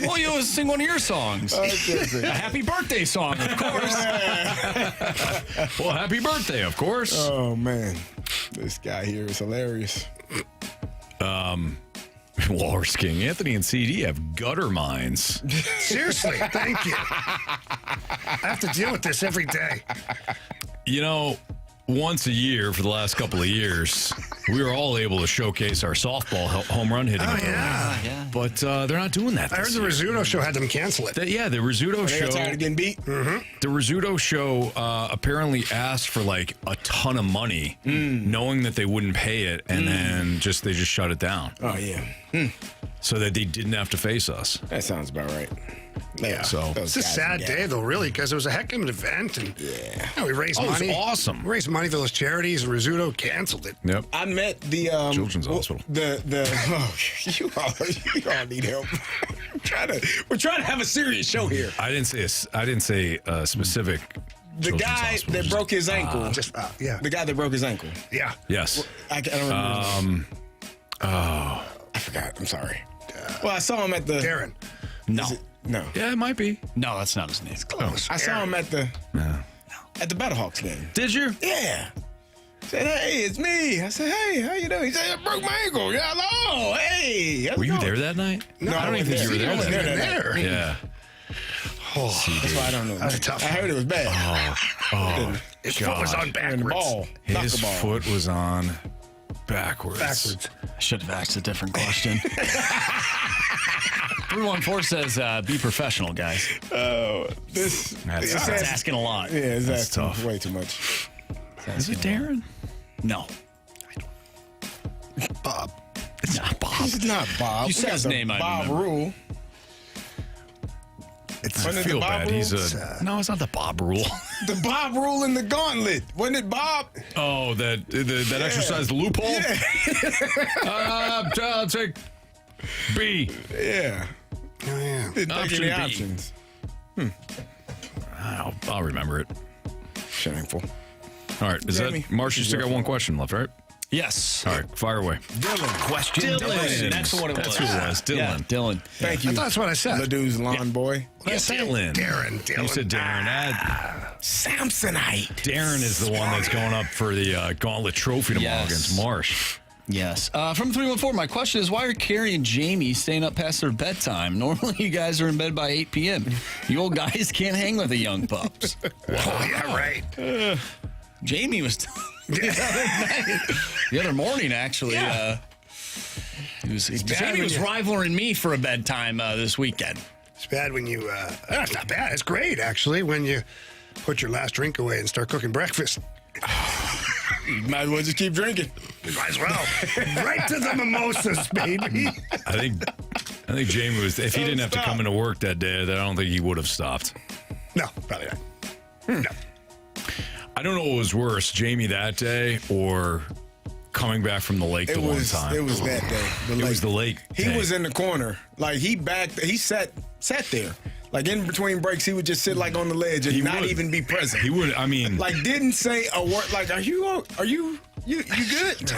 Well, you always sing one of your songs. I can't sing. A happy birthday song, of course. Well, happy birthday, of course. Oh, man. This guy here is hilarious. Walrus King, Anthony and CD have gutter minds. Seriously, thank you. I have to deal with this every day. Once a year for the last couple of years, we were all able to showcase our softball home run hitting. Oh, yeah. But they're not doing that. I heard the Rizzuto show had them cancel it. The Rizzuto show. They tired of getting beat? Mm-hmm. The Rizzuto show apparently asked for like a ton of money, knowing that they wouldn't pay it, and then they just shut it down. Oh, yeah. So that they didn't have to face us. That sounds about right. Yeah. So it's a sad day, though, really, because it was a heck of an event, and we raised money. It was awesome. We raised money for those charities, and Rizzuto canceled it. Yep. I met the Children's Hospital. You all need help. We're trying to have a serious show here. I didn't say a specific. The guy that broke his ankle. The guy that broke his ankle. Yeah. Yes. I don't remember. I forgot. I'm sorry. Well, I saw him at the. Darren. No. No. Yeah, it might be. No, that's not his name. It's close. I saw him at the Battlehawks game. Did you? Yeah. Said, hey, it's me. I said, hey, how you doing? He said, I broke my ankle. Yeah, hello. Hey. Were you there that night? No, I don't even think you were there. I wasn't there. Yeah. That's why I don't know. That was a tough I heard it was bad. His foot was on backwards. His foot was on backwards. I should have asked a different question. 314 says, be professional, guys. That's asking a lot. Yeah, that's tough. Way too much. Is it Darren? No. Bob. It's not Bob. It's not Bob. You said his name, I Bob remember. Rule. I feel bad. No, it's not the Bob rule. The Bob rule in the Gauntlet. Wasn't it Bob? Oh, that exercise, the loophole? Yeah. I'll take B. Yeah. Oh, yeah. Didn't take Option any B. options. I'll remember it. Shameful. All right. Is Jamie, that Marsh? You still got one question left, right? Yes. All right. Fire away. Dylan question. Dylan. That's what it was. That's who it was. Dylan. Yeah, Dylan. Thank you. I thought that's what I said. Ledoux's lawn boy. Yeah, Dylan. Darren. You said Darren. Samsonite. Darren is the one that's going up for the Gauntlet Trophy tomorrow Yes. against Marsh. Yes. From 314, my question is, why are Carey and Jamie staying up past their bedtime? Normally, you guys are in bed by 8 p.m. You old guys can't hang with the young pups. Oh, yeah, right. Jamie was the other morning, actually. Yeah. Jamie was rivaling me for a bedtime this weekend. It's bad when you, it's not bad. It's great, actually, when you put your last drink away and start cooking breakfast. You might as well just keep drinking. Might as well. Right to the mimosas, baby. I think Jamie was. If he didn't have to come into work that day, then I don't think he would have stopped. No, probably not. No. I don't know what was worse, Jamie that day or coming back from the lake the one time. It was that day. It was the lake. He day. was in the corner. Like, he sat there. Like, in between breaks, he would just sit, like, on the ledge and not even be present. He would, I mean. Like, didn't say a word. Like, are you good?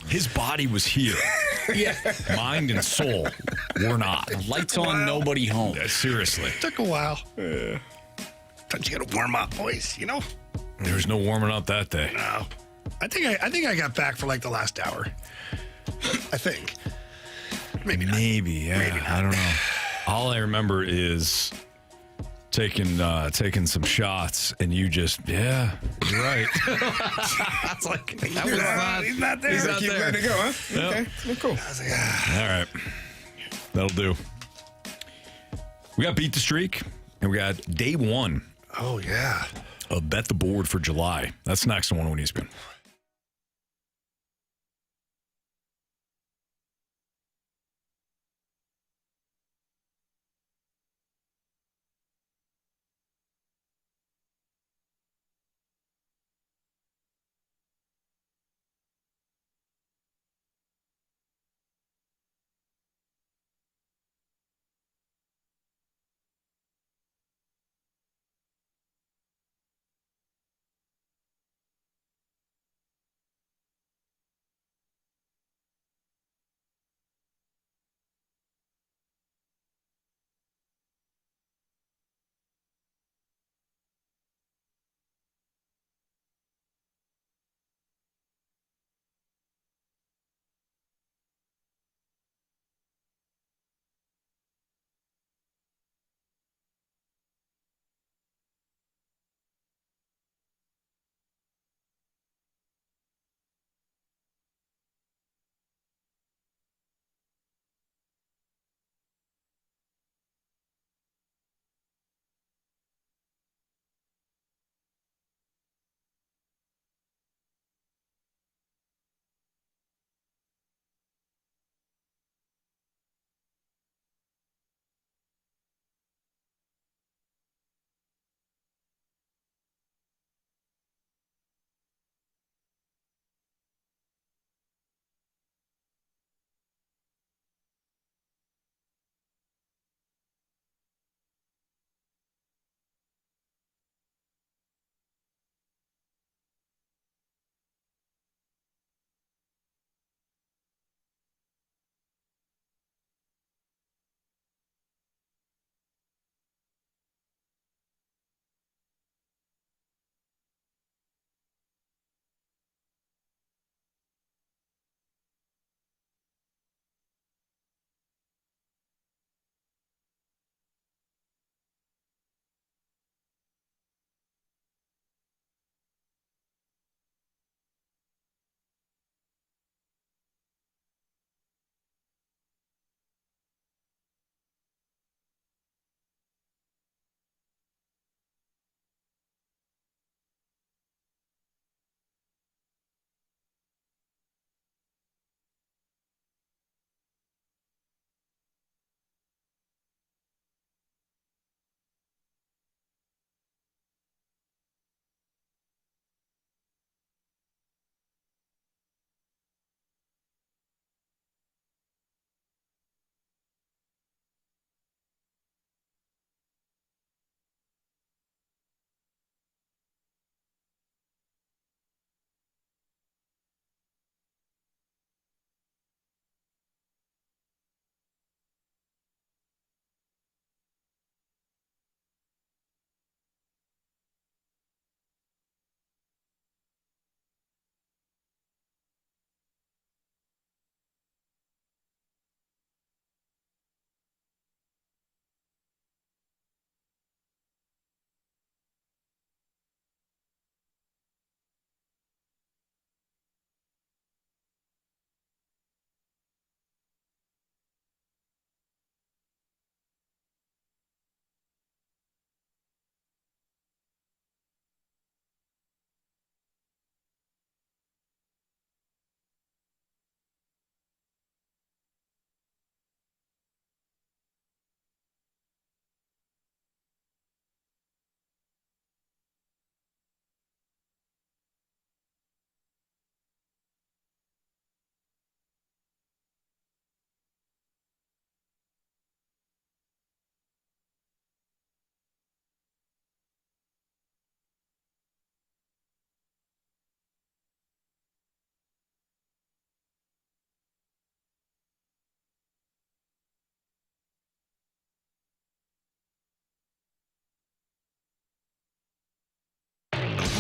His body was here. Yeah. Mind and soul were not. Lights on, nobody home. Yeah, seriously. Took a while. Don't you gotta warm up, boys, you know? There was no warming up that day. No. I think I got back for like the last hour. I think. Maybe not. Maybe, yeah. Maybe not. I don't know. All I remember is taking some shots, and you just, yeah, you're right. It's like, that was not, he's not there. He's not keep letting it go, huh? Yep. Okay, well, cool. I was like, ah. All right. That'll do. We got Beat the Streak, and we got day one. Oh, yeah. Of Bet the Board for July. That's next on 101 ESPN.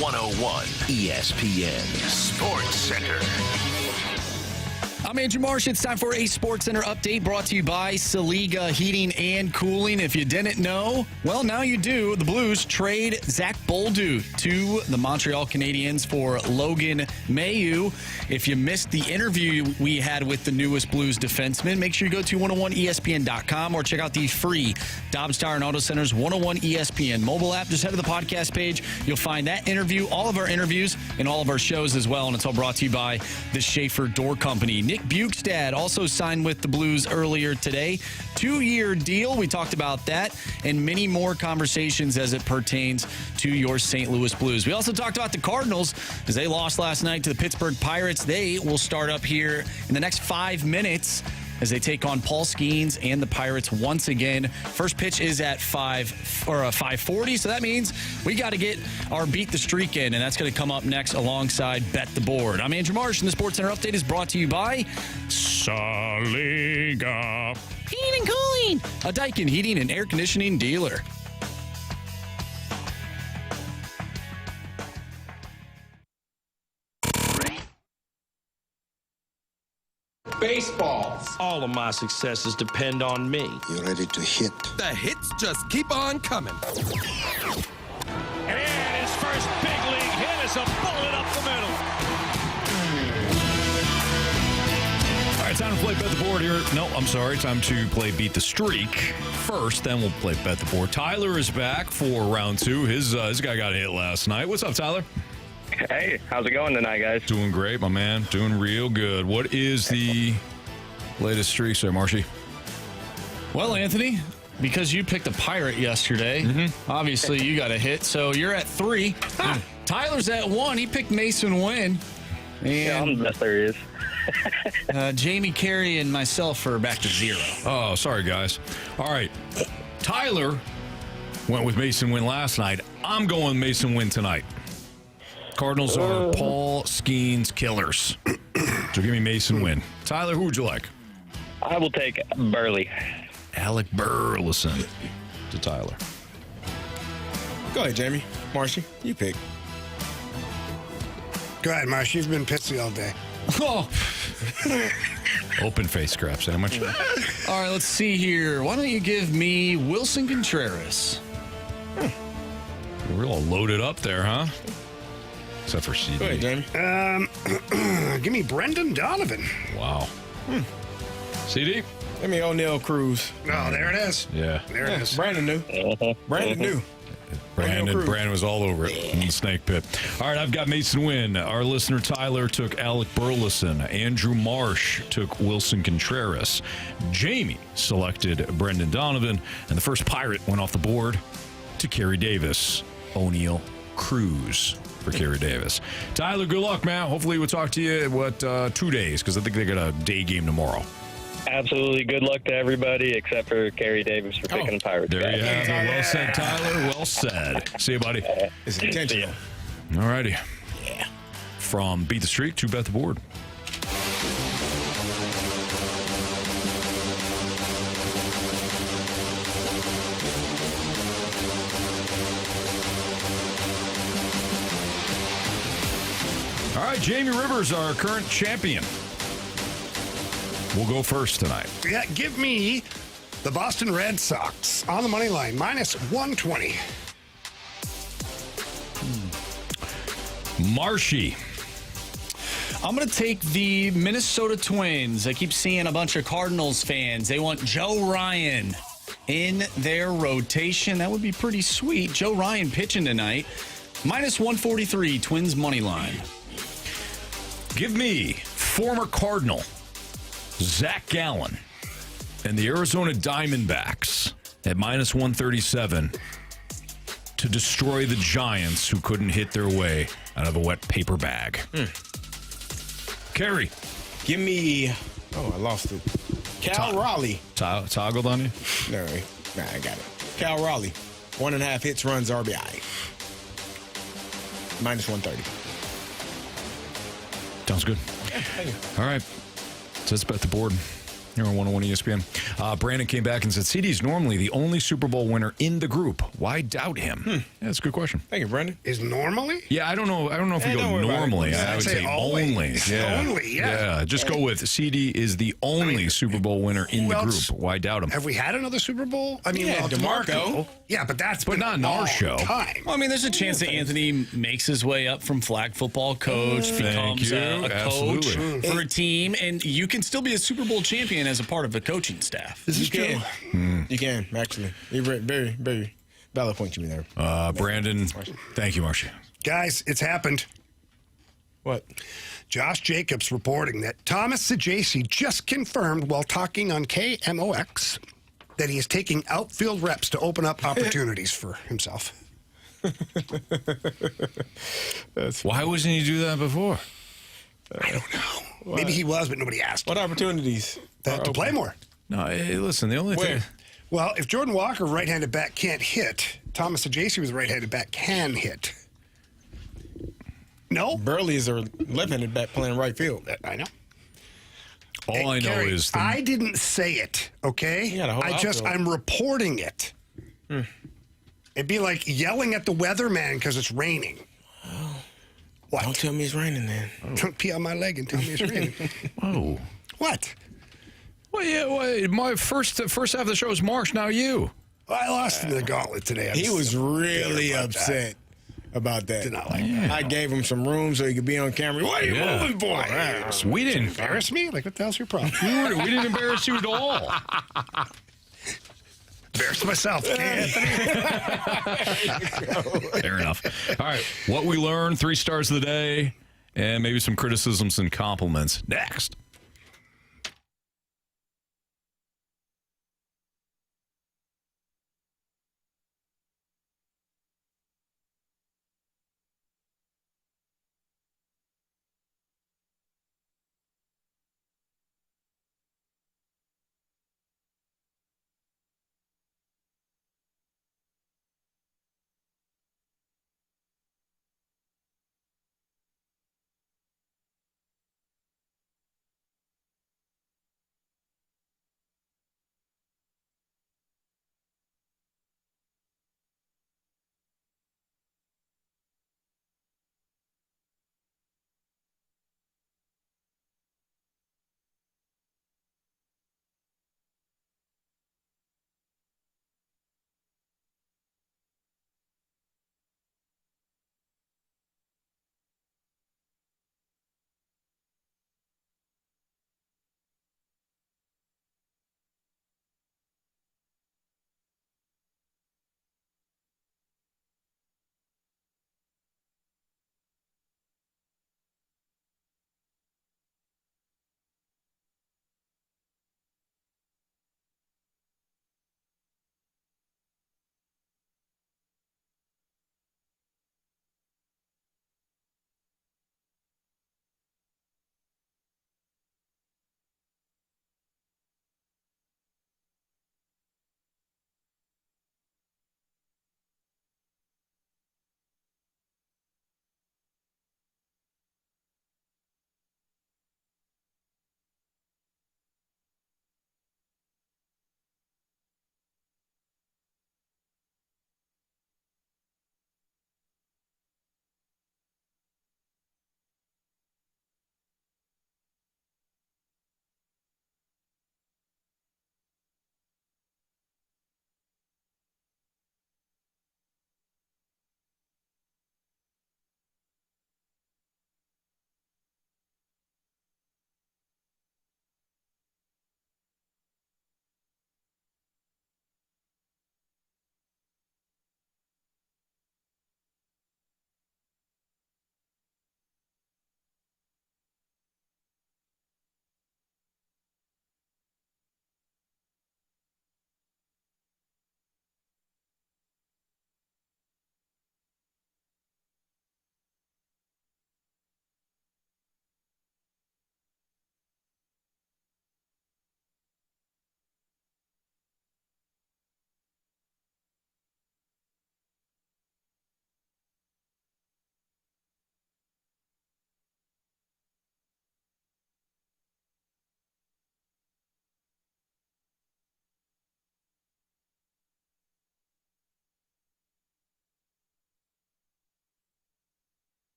101 ESPN Sports Center. I'm Andrew Marsh. It's time for a Sports Center update brought to you by Saliga Heating and Cooling. If you didn't know, well, now you do. The Blues trade Zack Bolduc to the Montreal Canadiens for Logan Mailloux. If you missed the interview we had with the newest Blues defenseman, make sure you go to 101ESPN.com or check out the free Dobbs Tire and Auto Center's 101 ESPN mobile app. Just head to the podcast page. You'll find that interview, all of our interviews, and all of our shows as well. And it's all brought to you by the Schaefer Door Company. Nick Bjugstad also signed with the Blues earlier today. 2-year deal. We talked about that and many more conversations as it pertains to your St. Louis Blues. We also talked about the Cardinals as they lost last night to the Pittsburgh Pirates. They will start up here in the next 5 minutes as they take on Paul Skeens and the Pirates once again. First pitch is at 5:40, so that means we got to get our Beat the Streak in, and that's going to come up next alongside Bet the Board. I'm Andrew Marsh, and the Sports Center Update is brought to you by Saliga Heating and Cooling, a Daikin heating and air conditioning dealer. Baseballs. All of my successes depend on me. You ready to hit? The hits just keep on coming. And his first big league hit is a bullet up the middle. All right, time to play Bet the Board here. No, I'm sorry. Time to play Beat the Streak first, then we'll play Bet the Board. Tyler is back for round 2. His guy got a hit last night. What's up, Tyler? Hey, how's it going tonight, guys? Doing great, my man. Doing real good. What is the latest streak, sir, Marshy? Well, Anthony, because you picked a Pirate yesterday, obviously you got a hit, so you're at 3. Tyler's at 1. He picked Mason Wynn. And yeah, I'm the best there is. Jamie, Carey, and myself are back to 0. Oh, sorry, guys. All right. Tyler went with Mason Wynn last night. I'm going Mason Wynn tonight. Cardinals are Paul Skeens killers. So give me Mason Wynn. Tyler, who would you like? I will take Burley. Alec Burleson to Tyler. Go ahead, Jamie. Marshy, you pick. Go ahead, Marsh. You've been pissy all day. Oh. Open face scrap sandwich. All right, let's see here. Why don't you give me Wilson Contreras? We're all loaded up there, huh? Except for CD. Go ahead, Jamie. Give me Brendan Donovan. Wow. CD? Give me O'Neal Cruz. Oh, there it is. Yeah. There it is. Brandon knew. Brandon knew. Brandon was all over it in the snake pit. All right, I've got Mason Wynn. Our listener Tyler took Alec Burleson. Andrew Marsh took Wilson Contreras. Jamie selected Brendan Donovan. And the first Pirate went off the board to Carey Davis. O'Neal Cruz for Carey Davis. Tyler, good luck, man. Hopefully we'll talk to you in 2 days, because I think they got a day game tomorrow. Absolutely. Good luck to everybody except for Carey Davis for picking the Pirates. There you have it. Well said, Tyler. Well said. See you, buddy. It's intentional. All righty. Yeah. From Beat the Streak to Bet the Board. All right, Jamie Rivers, our current champion. We'll go first tonight. Yeah, give me the Boston Red Sox on the money line, minus 120. Marshy. I'm going to take the Minnesota Twins. I keep seeing a bunch of Cardinals fans. They want Joe Ryan in their rotation. That would be pretty sweet. Joe Ryan pitching tonight. Minus 143, Twins money line. Give me former Cardinal Zack Gallen and the Arizona Diamondbacks at minus 137 to destroy the Giants, who couldn't hit their way out of a wet paper bag. Carey. Give me... Oh, I lost it. Cal Raleigh. Toggled on you? No, I got it. Cal Raleigh. 1.5 hits, runs, RBI. Minus 130. Sounds good. Yeah, thank you. All right. So let's Bet the Board. Here on 101 ESPN. Brandon came back and said, CD's normally the only Super Bowl winner in the group. Why doubt him? Yeah, that's a good question. Thank you, Brandon. Is normally? Yeah, I don't know if you go normally. I would say only. Yeah. Only, yeah. Just go with CD is the only Super Bowl winner in the group. Why doubt him? Have we had another Super Bowl? I mean, DeMarco. Yeah, but that's but not in our show. Time. Well, I mean, there's a chance that Anthony makes his way up from flag football coach, becomes a coach for a team, and you can still be a Super Bowl champion as a part of the coaching staff. This is true. You can, actually. Very, very valid point you made there. Brandon, thank you, Marcia. Guys, it's happened. What? Josh Jacobs reporting that Thomas Sajaci just confirmed while talking on KMOX that he is taking outfield reps to open up opportunities for himself. Why wasn't he do that before? I don't know. Maybe he was, but nobody asked. What opportunities? To play more. No, hey, listen, the only thing... Well, if Jordan Walker, right-handed back, can't hit, Thomas Sajaci was a right-handed back, can hit. No? Burley is a left-handed back playing right field. I know. All I know Carey, is... I didn't say it, okay? I'm reporting it. It'd be like yelling at the weatherman because it's raining. What? Don't tell me it's raining, then. Don't pee on my leg and tell me it's raining. Whoa. What? Well, yeah, my first half of the show is Marsh, now you. Well, I lost in the Gauntlet today. He was really upset about that. Did not like that. I gave him some room so he could be on camera. What are you moving for? We didn't embarrass me? Like, what the hell's your problem? We didn't embarrass you at all. Embarrassed myself. Fair enough. All right, what we learned, 3 stars of the day, and maybe some criticisms and compliments next.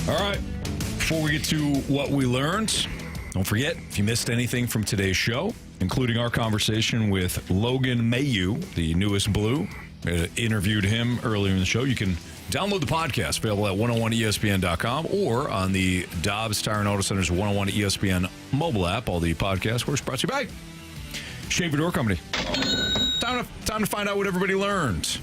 All right. Before we get to what we learned, don't forget, if you missed anything from today's show, including our conversation with Logan Mailloux, the newest Blue, interviewed him earlier in the show. You can download the podcast, available at 101ESPN.com or on the Dobbs Tire and Auto Center's 101 ESPN mobile app. All the podcasts were brought to you by Shea Door Company. Time to find out what everybody learned.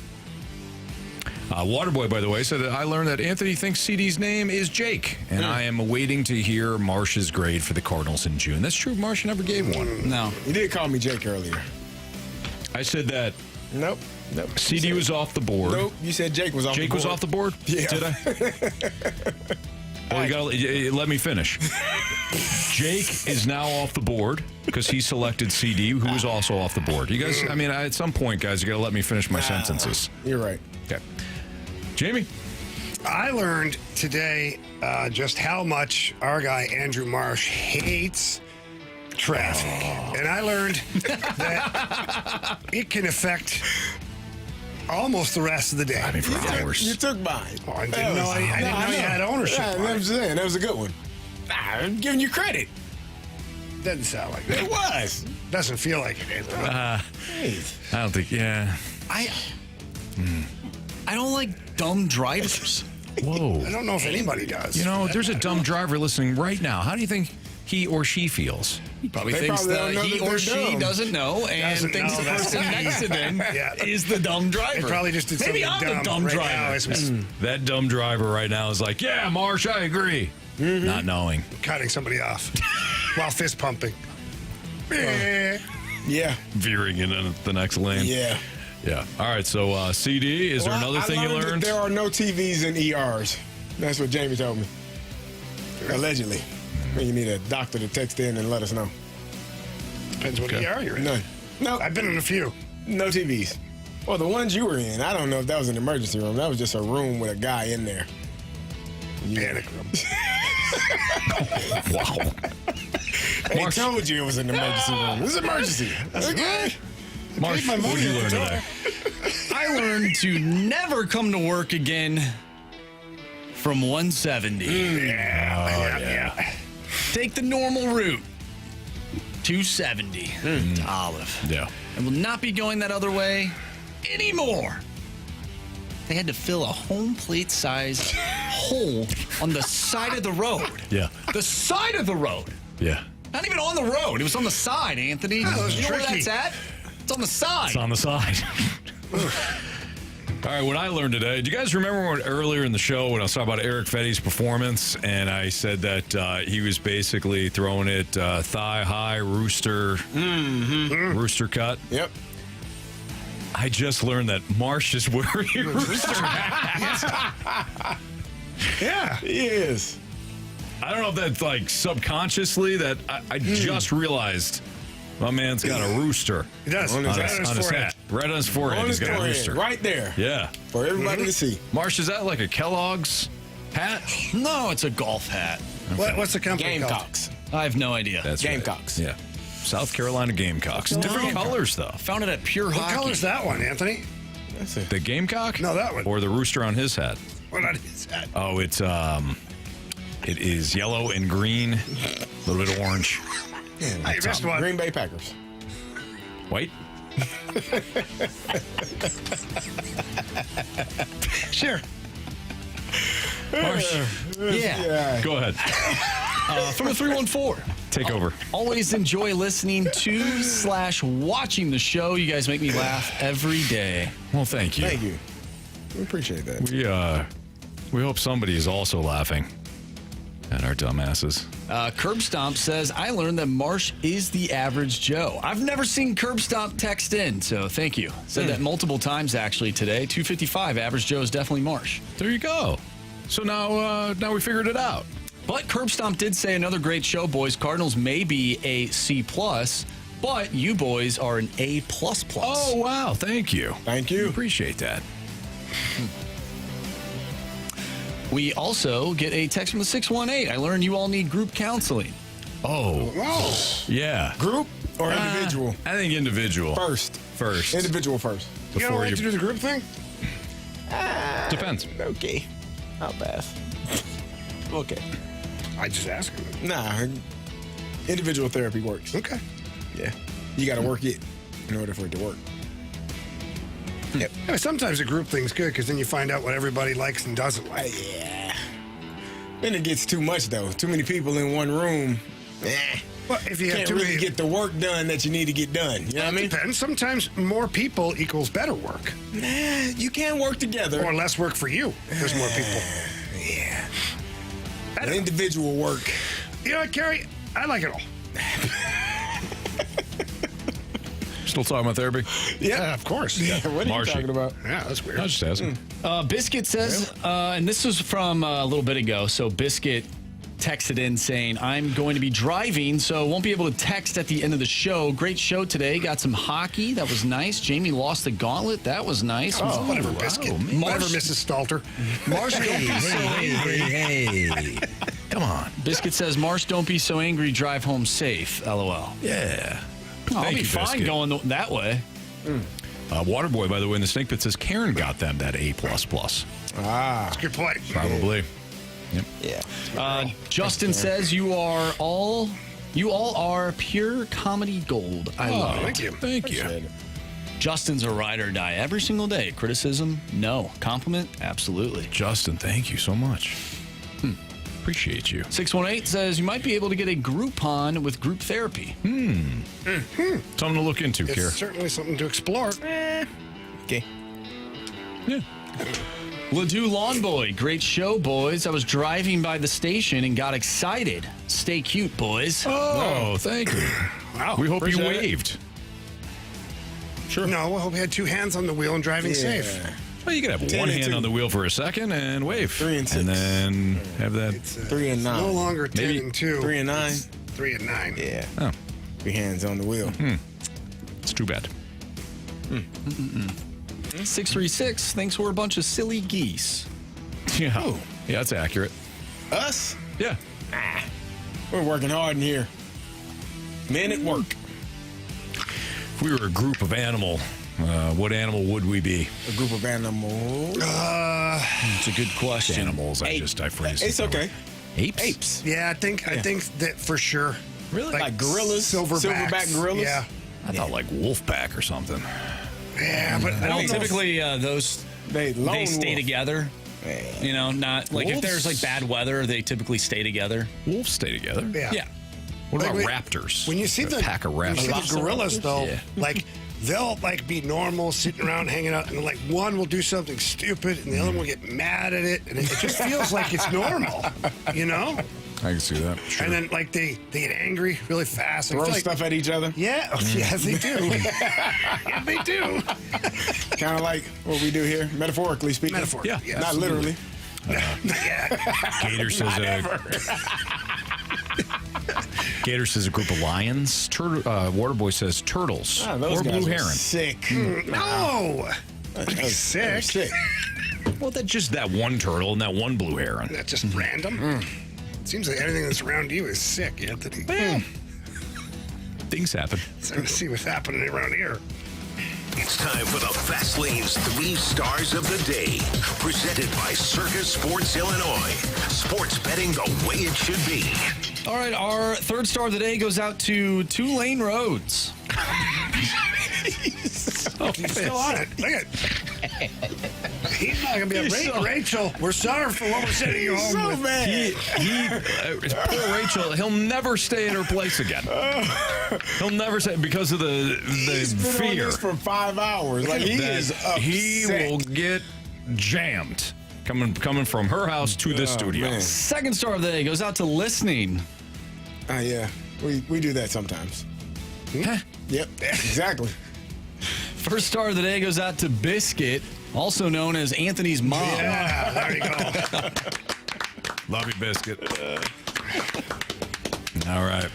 Waterboy, by the way, said that I learned that Anthony thinks CD's name is Jake, and I am waiting to hear Marsh's grade for the Cardinals in June. That's true. Marsh never gave one. No. You did call me Jake earlier. I said that. Nope. CD was off the board. Nope. You said Jake was off the board. Jake was off the board? Yeah. Did I? Well, you gotta let me finish. Jake is now off the board because he selected CD, who was also off the board. You guys, at some point, guys, you gotta let me finish my sentences. You're right. Okay. Jamie? I learned today just how much our guy Andrew Marsh hates traffic. And I learned that it can affect almost the rest of the day. For hours. You took mine. Oh, I didn't know you had ownership. Yeah, I'm just saying, that was a good one. I'm giving you credit. Doesn't sound like that. It was. Doesn't feel like it, Anthony. I don't think, I don't like dumb drivers. Whoa. I don't know if anybody does. There's a dumb driver listening right now. How do you think he or she feels? He probably thinks that he or she doesn't know and thinks the person next to them is the dumb driver. They probably just did Maybe something I'm the dumb right driver. That dumb driver right now is like, yeah, Marsh, I agree. Mm-hmm. Not knowing. Cutting somebody off while fist pumping. Yeah. Veering into the next lane. Yeah. Yeah. All right. So, CD, is there another thing you learned? There are no TVs in ERs. That's what Jamie told me. Allegedly. You need a doctor to text in and let us know. Depends what ER you're in. None. No. I've been in a few. No TVs. Well, the ones you were in, I don't know if that was an emergency room. That was just a room with a guy in there. Panic room. Wow. They told you it was an emergency room. It was an emergency. Okay. Marsh, what did you learn today? I learned to never come to work again from 170. Yeah. Take the normal route. 270 to Olive. Yeah. And will not be going that other way anymore. They had to fill a home plate size hole on the side of the road. Yeah. The side of the road. Yeah. Not even on the road. It was on the side, Anthony. Oh, that was you know tricky. where that's at? It's on the side. It's on the side. All right, what I learned today, do you guys remember earlier in the show when I was talking about Erick Fedde's performance, and I said that he was basically throwing it thigh-high rooster cut? Yep. I just learned that Marsh is wearing a rooster hat. Yeah. He is. I don't know if that's like subconsciously that I just realized my man's got a rooster. He does. On his forehead. hat. Right on his forehead. On He's his got a forehead, rooster. right there. Yeah. For everybody to see. Marsh, is that like a Kellogg's hat? No, it's a golf hat. What's the company Gamecocks. I have no idea. That's Gamecocks. Right. Yeah. South Carolina Gamecocks. Different colors, though. Found it at Pure What Hockey. color's that one, Anthony? That's it. The Gamecock? No, that one. Or the rooster on his hat? What on his hat? Oh, it is yellow and green, a little bit of orange. I missed one. Green Bay Packers. White? Sure. Marsh. Yeah. Go ahead. From the 314. Take over. Always enjoy listening to / watching the show. You guys make me laugh every day. Well, thank you. Thank you. We appreciate that. We hope somebody is also laughing at our dumbasses. Curb Stomp says, I learned that Marsh is the average Joe. I've never seen Curb Stomp text in, so thank you. Said that multiple times, actually, today. 255, average Joe is definitely Marsh. There you go. So now we figured it out. But Curb Stomp did say another great show, boys. Cardinals may be a C+, but you boys are an A++. Oh, wow. Thank you. Thank you. Appreciate that. We also get a text from the 618. I learned you all need group counseling. Oh. Yeah. Group or individual? I think individual. First. Individual first. You don't like to do the group thing? Depends. Okay. I'll pass. Okay. I just asked him. Nah, individual therapy works. Okay. Yeah. You got to work it in order for it to work. Yep. Yeah, sometimes a group thing's good because then you find out what everybody likes and doesn't like. Yeah. Then it gets too much, though. Too many people in one room. Well, if you can't really get the work done that you need to get done. You know what I mean? Depends. Sometimes more people equals better work. Nah, you can work together. Or less work for you. There's more people. Yeah. Individual work. You know what, Carey? I like it all. Still talking about therapy? Yeah, of course. Yeah, what are Marshy. you talking about? Yeah, that's weird. I was just asking. Biscuit says, and this was from a little bit ago, so Biscuit texted in saying, I'm going to be driving, so won't be able to text at the end of the show. Great show today. Got some hockey. That was nice. Jamie lost the gauntlet. That was nice. Oh, whatever, Biscuit. Whatever, Mrs. Stalter. Marsh, don't be so angry. Hey. Come on. Biscuit says, Marsh, don't be so angry. Drive home safe. LOL. Yeah. I'll be you, fine Biscuit. going that way. Waterboy, by the way, in the snake pit says Karen got them that A++. Ah. That's a good point. Probably. Yep. Yeah. Justin says you all are pure comedy gold. I love Thank it. you. Thank you. Justin's a ride or die every single day. Criticism? No. Compliment? Absolutely. Justin, thank you so much. Appreciate you. 618 says you might be able to get a Groupon with group therapy. Something to look into, It's Kier. certainly something to explore. Okay. Yeah. Ladue Lawn Boy, great show, boys. I was driving by the station and got excited. Stay cute, boys. Oh, thank you. Wow. We hope you Appreciate it. waved. Sure. No, I hope you had two hands on the wheel and driving safe. Well, you could have 10 one and hand 2. on the wheel for a second and wave. 3 and 6. And then have that. It's, 3 and 9. No longer 10 Maybe and 2. 3 and 9. 3 and 9. Yeah. Oh, 3 hands on the wheel. it's too bad. 636 thinks we're a bunch of silly geese. Yeah. Ooh. Yeah, that's accurate. Us? Yeah. We're working hard in here. Men at work. If we were a group of animal, what animal would we be? A group of animals. It's a good question. Animals. I phrased it. It's okay. Apes? Apes. Yeah, I think that for sure. Really? Like gorillas? Silverback gorillas? Yeah. I thought like wolfpack or something. Yeah, but I don't know. Typically, those They stay wolf. together. You know, not like if Wolves- there's like bad weather, they typically stay together. Wolves stay together. Yeah. Yeah. What about Like, raptors? When you see A the pack of when you see raptors. the gorillas, though, Yeah. like they'll like be normal, sitting around, hanging out, and like one will do something stupid, and the other one will get mad at it, and it just feels like it's normal, you know. I can see that. Sure. And then like they get angry really fast. And I Throw feel like, stuff at each other. Yeah, yes they do. Yeah, they do. Kind of like what we do here, metaphorically speaking. Metaphor. Yeah. yes. Not literally. Yeah. Gator says Gator says a group of lions. Waterboy says turtles Those or guys blue are heron. Sick. No. Sick. Sick. Well, that's just that one turtle and that one blue heron. That's just random. Seems like everything that's around you is sick, Anthony. Things happen. So to see what's happening around here. It's time for the Fast Lane's 3 Stars of the Day. Presented by Circus Sports Illinois. Sports betting the way it should be. All right, our third star of the day goes out to 2 Lane Roads. He's still on it. Look at He's not going to be up. Rachel, we're sorry for what we're sending you home So with. mad. Poor Rachel, he'll never stay at her place again. He'll never say because of the He's been on fear. this for 5 hours. Like he that is upset. he will get jammed coming from her house to the studio. man. Second star of the day goes out to listening. Yeah, we do that sometimes. Huh? Yep, exactly. First star of the day goes out to Biscuit, also known as Anthony's mom. Yeah, there you go. Love you, Biscuit. All right.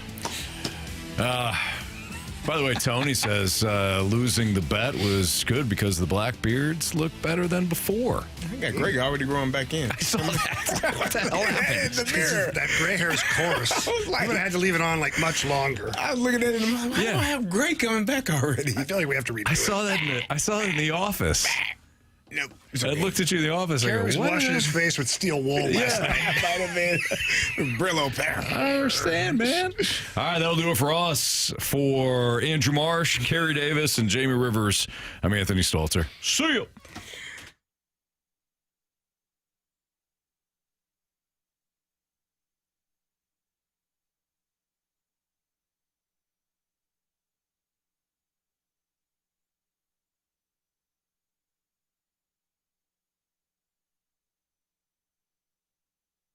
By the way, Tony says losing the bet was good because the Blackbeards look better than before. I got Greg already growing back in. I saw that. What the hell happened? In the mirror. That gray hair is coarse. I would have had to leave it on like much longer. I was looking at it and I'm like, why do I have Greg coming back already? I feel like we have to redo I saw that. I saw that in the office. Nope. I looked at you in the office. Carey was I go, washing his face with steel wool last night. Might have been Brillo pair. I understand, man. All right, that'll do it for us. For Andrew Marsh, Carey Davis, and Jamie Rivers, I'm Anthony Stalter. See you.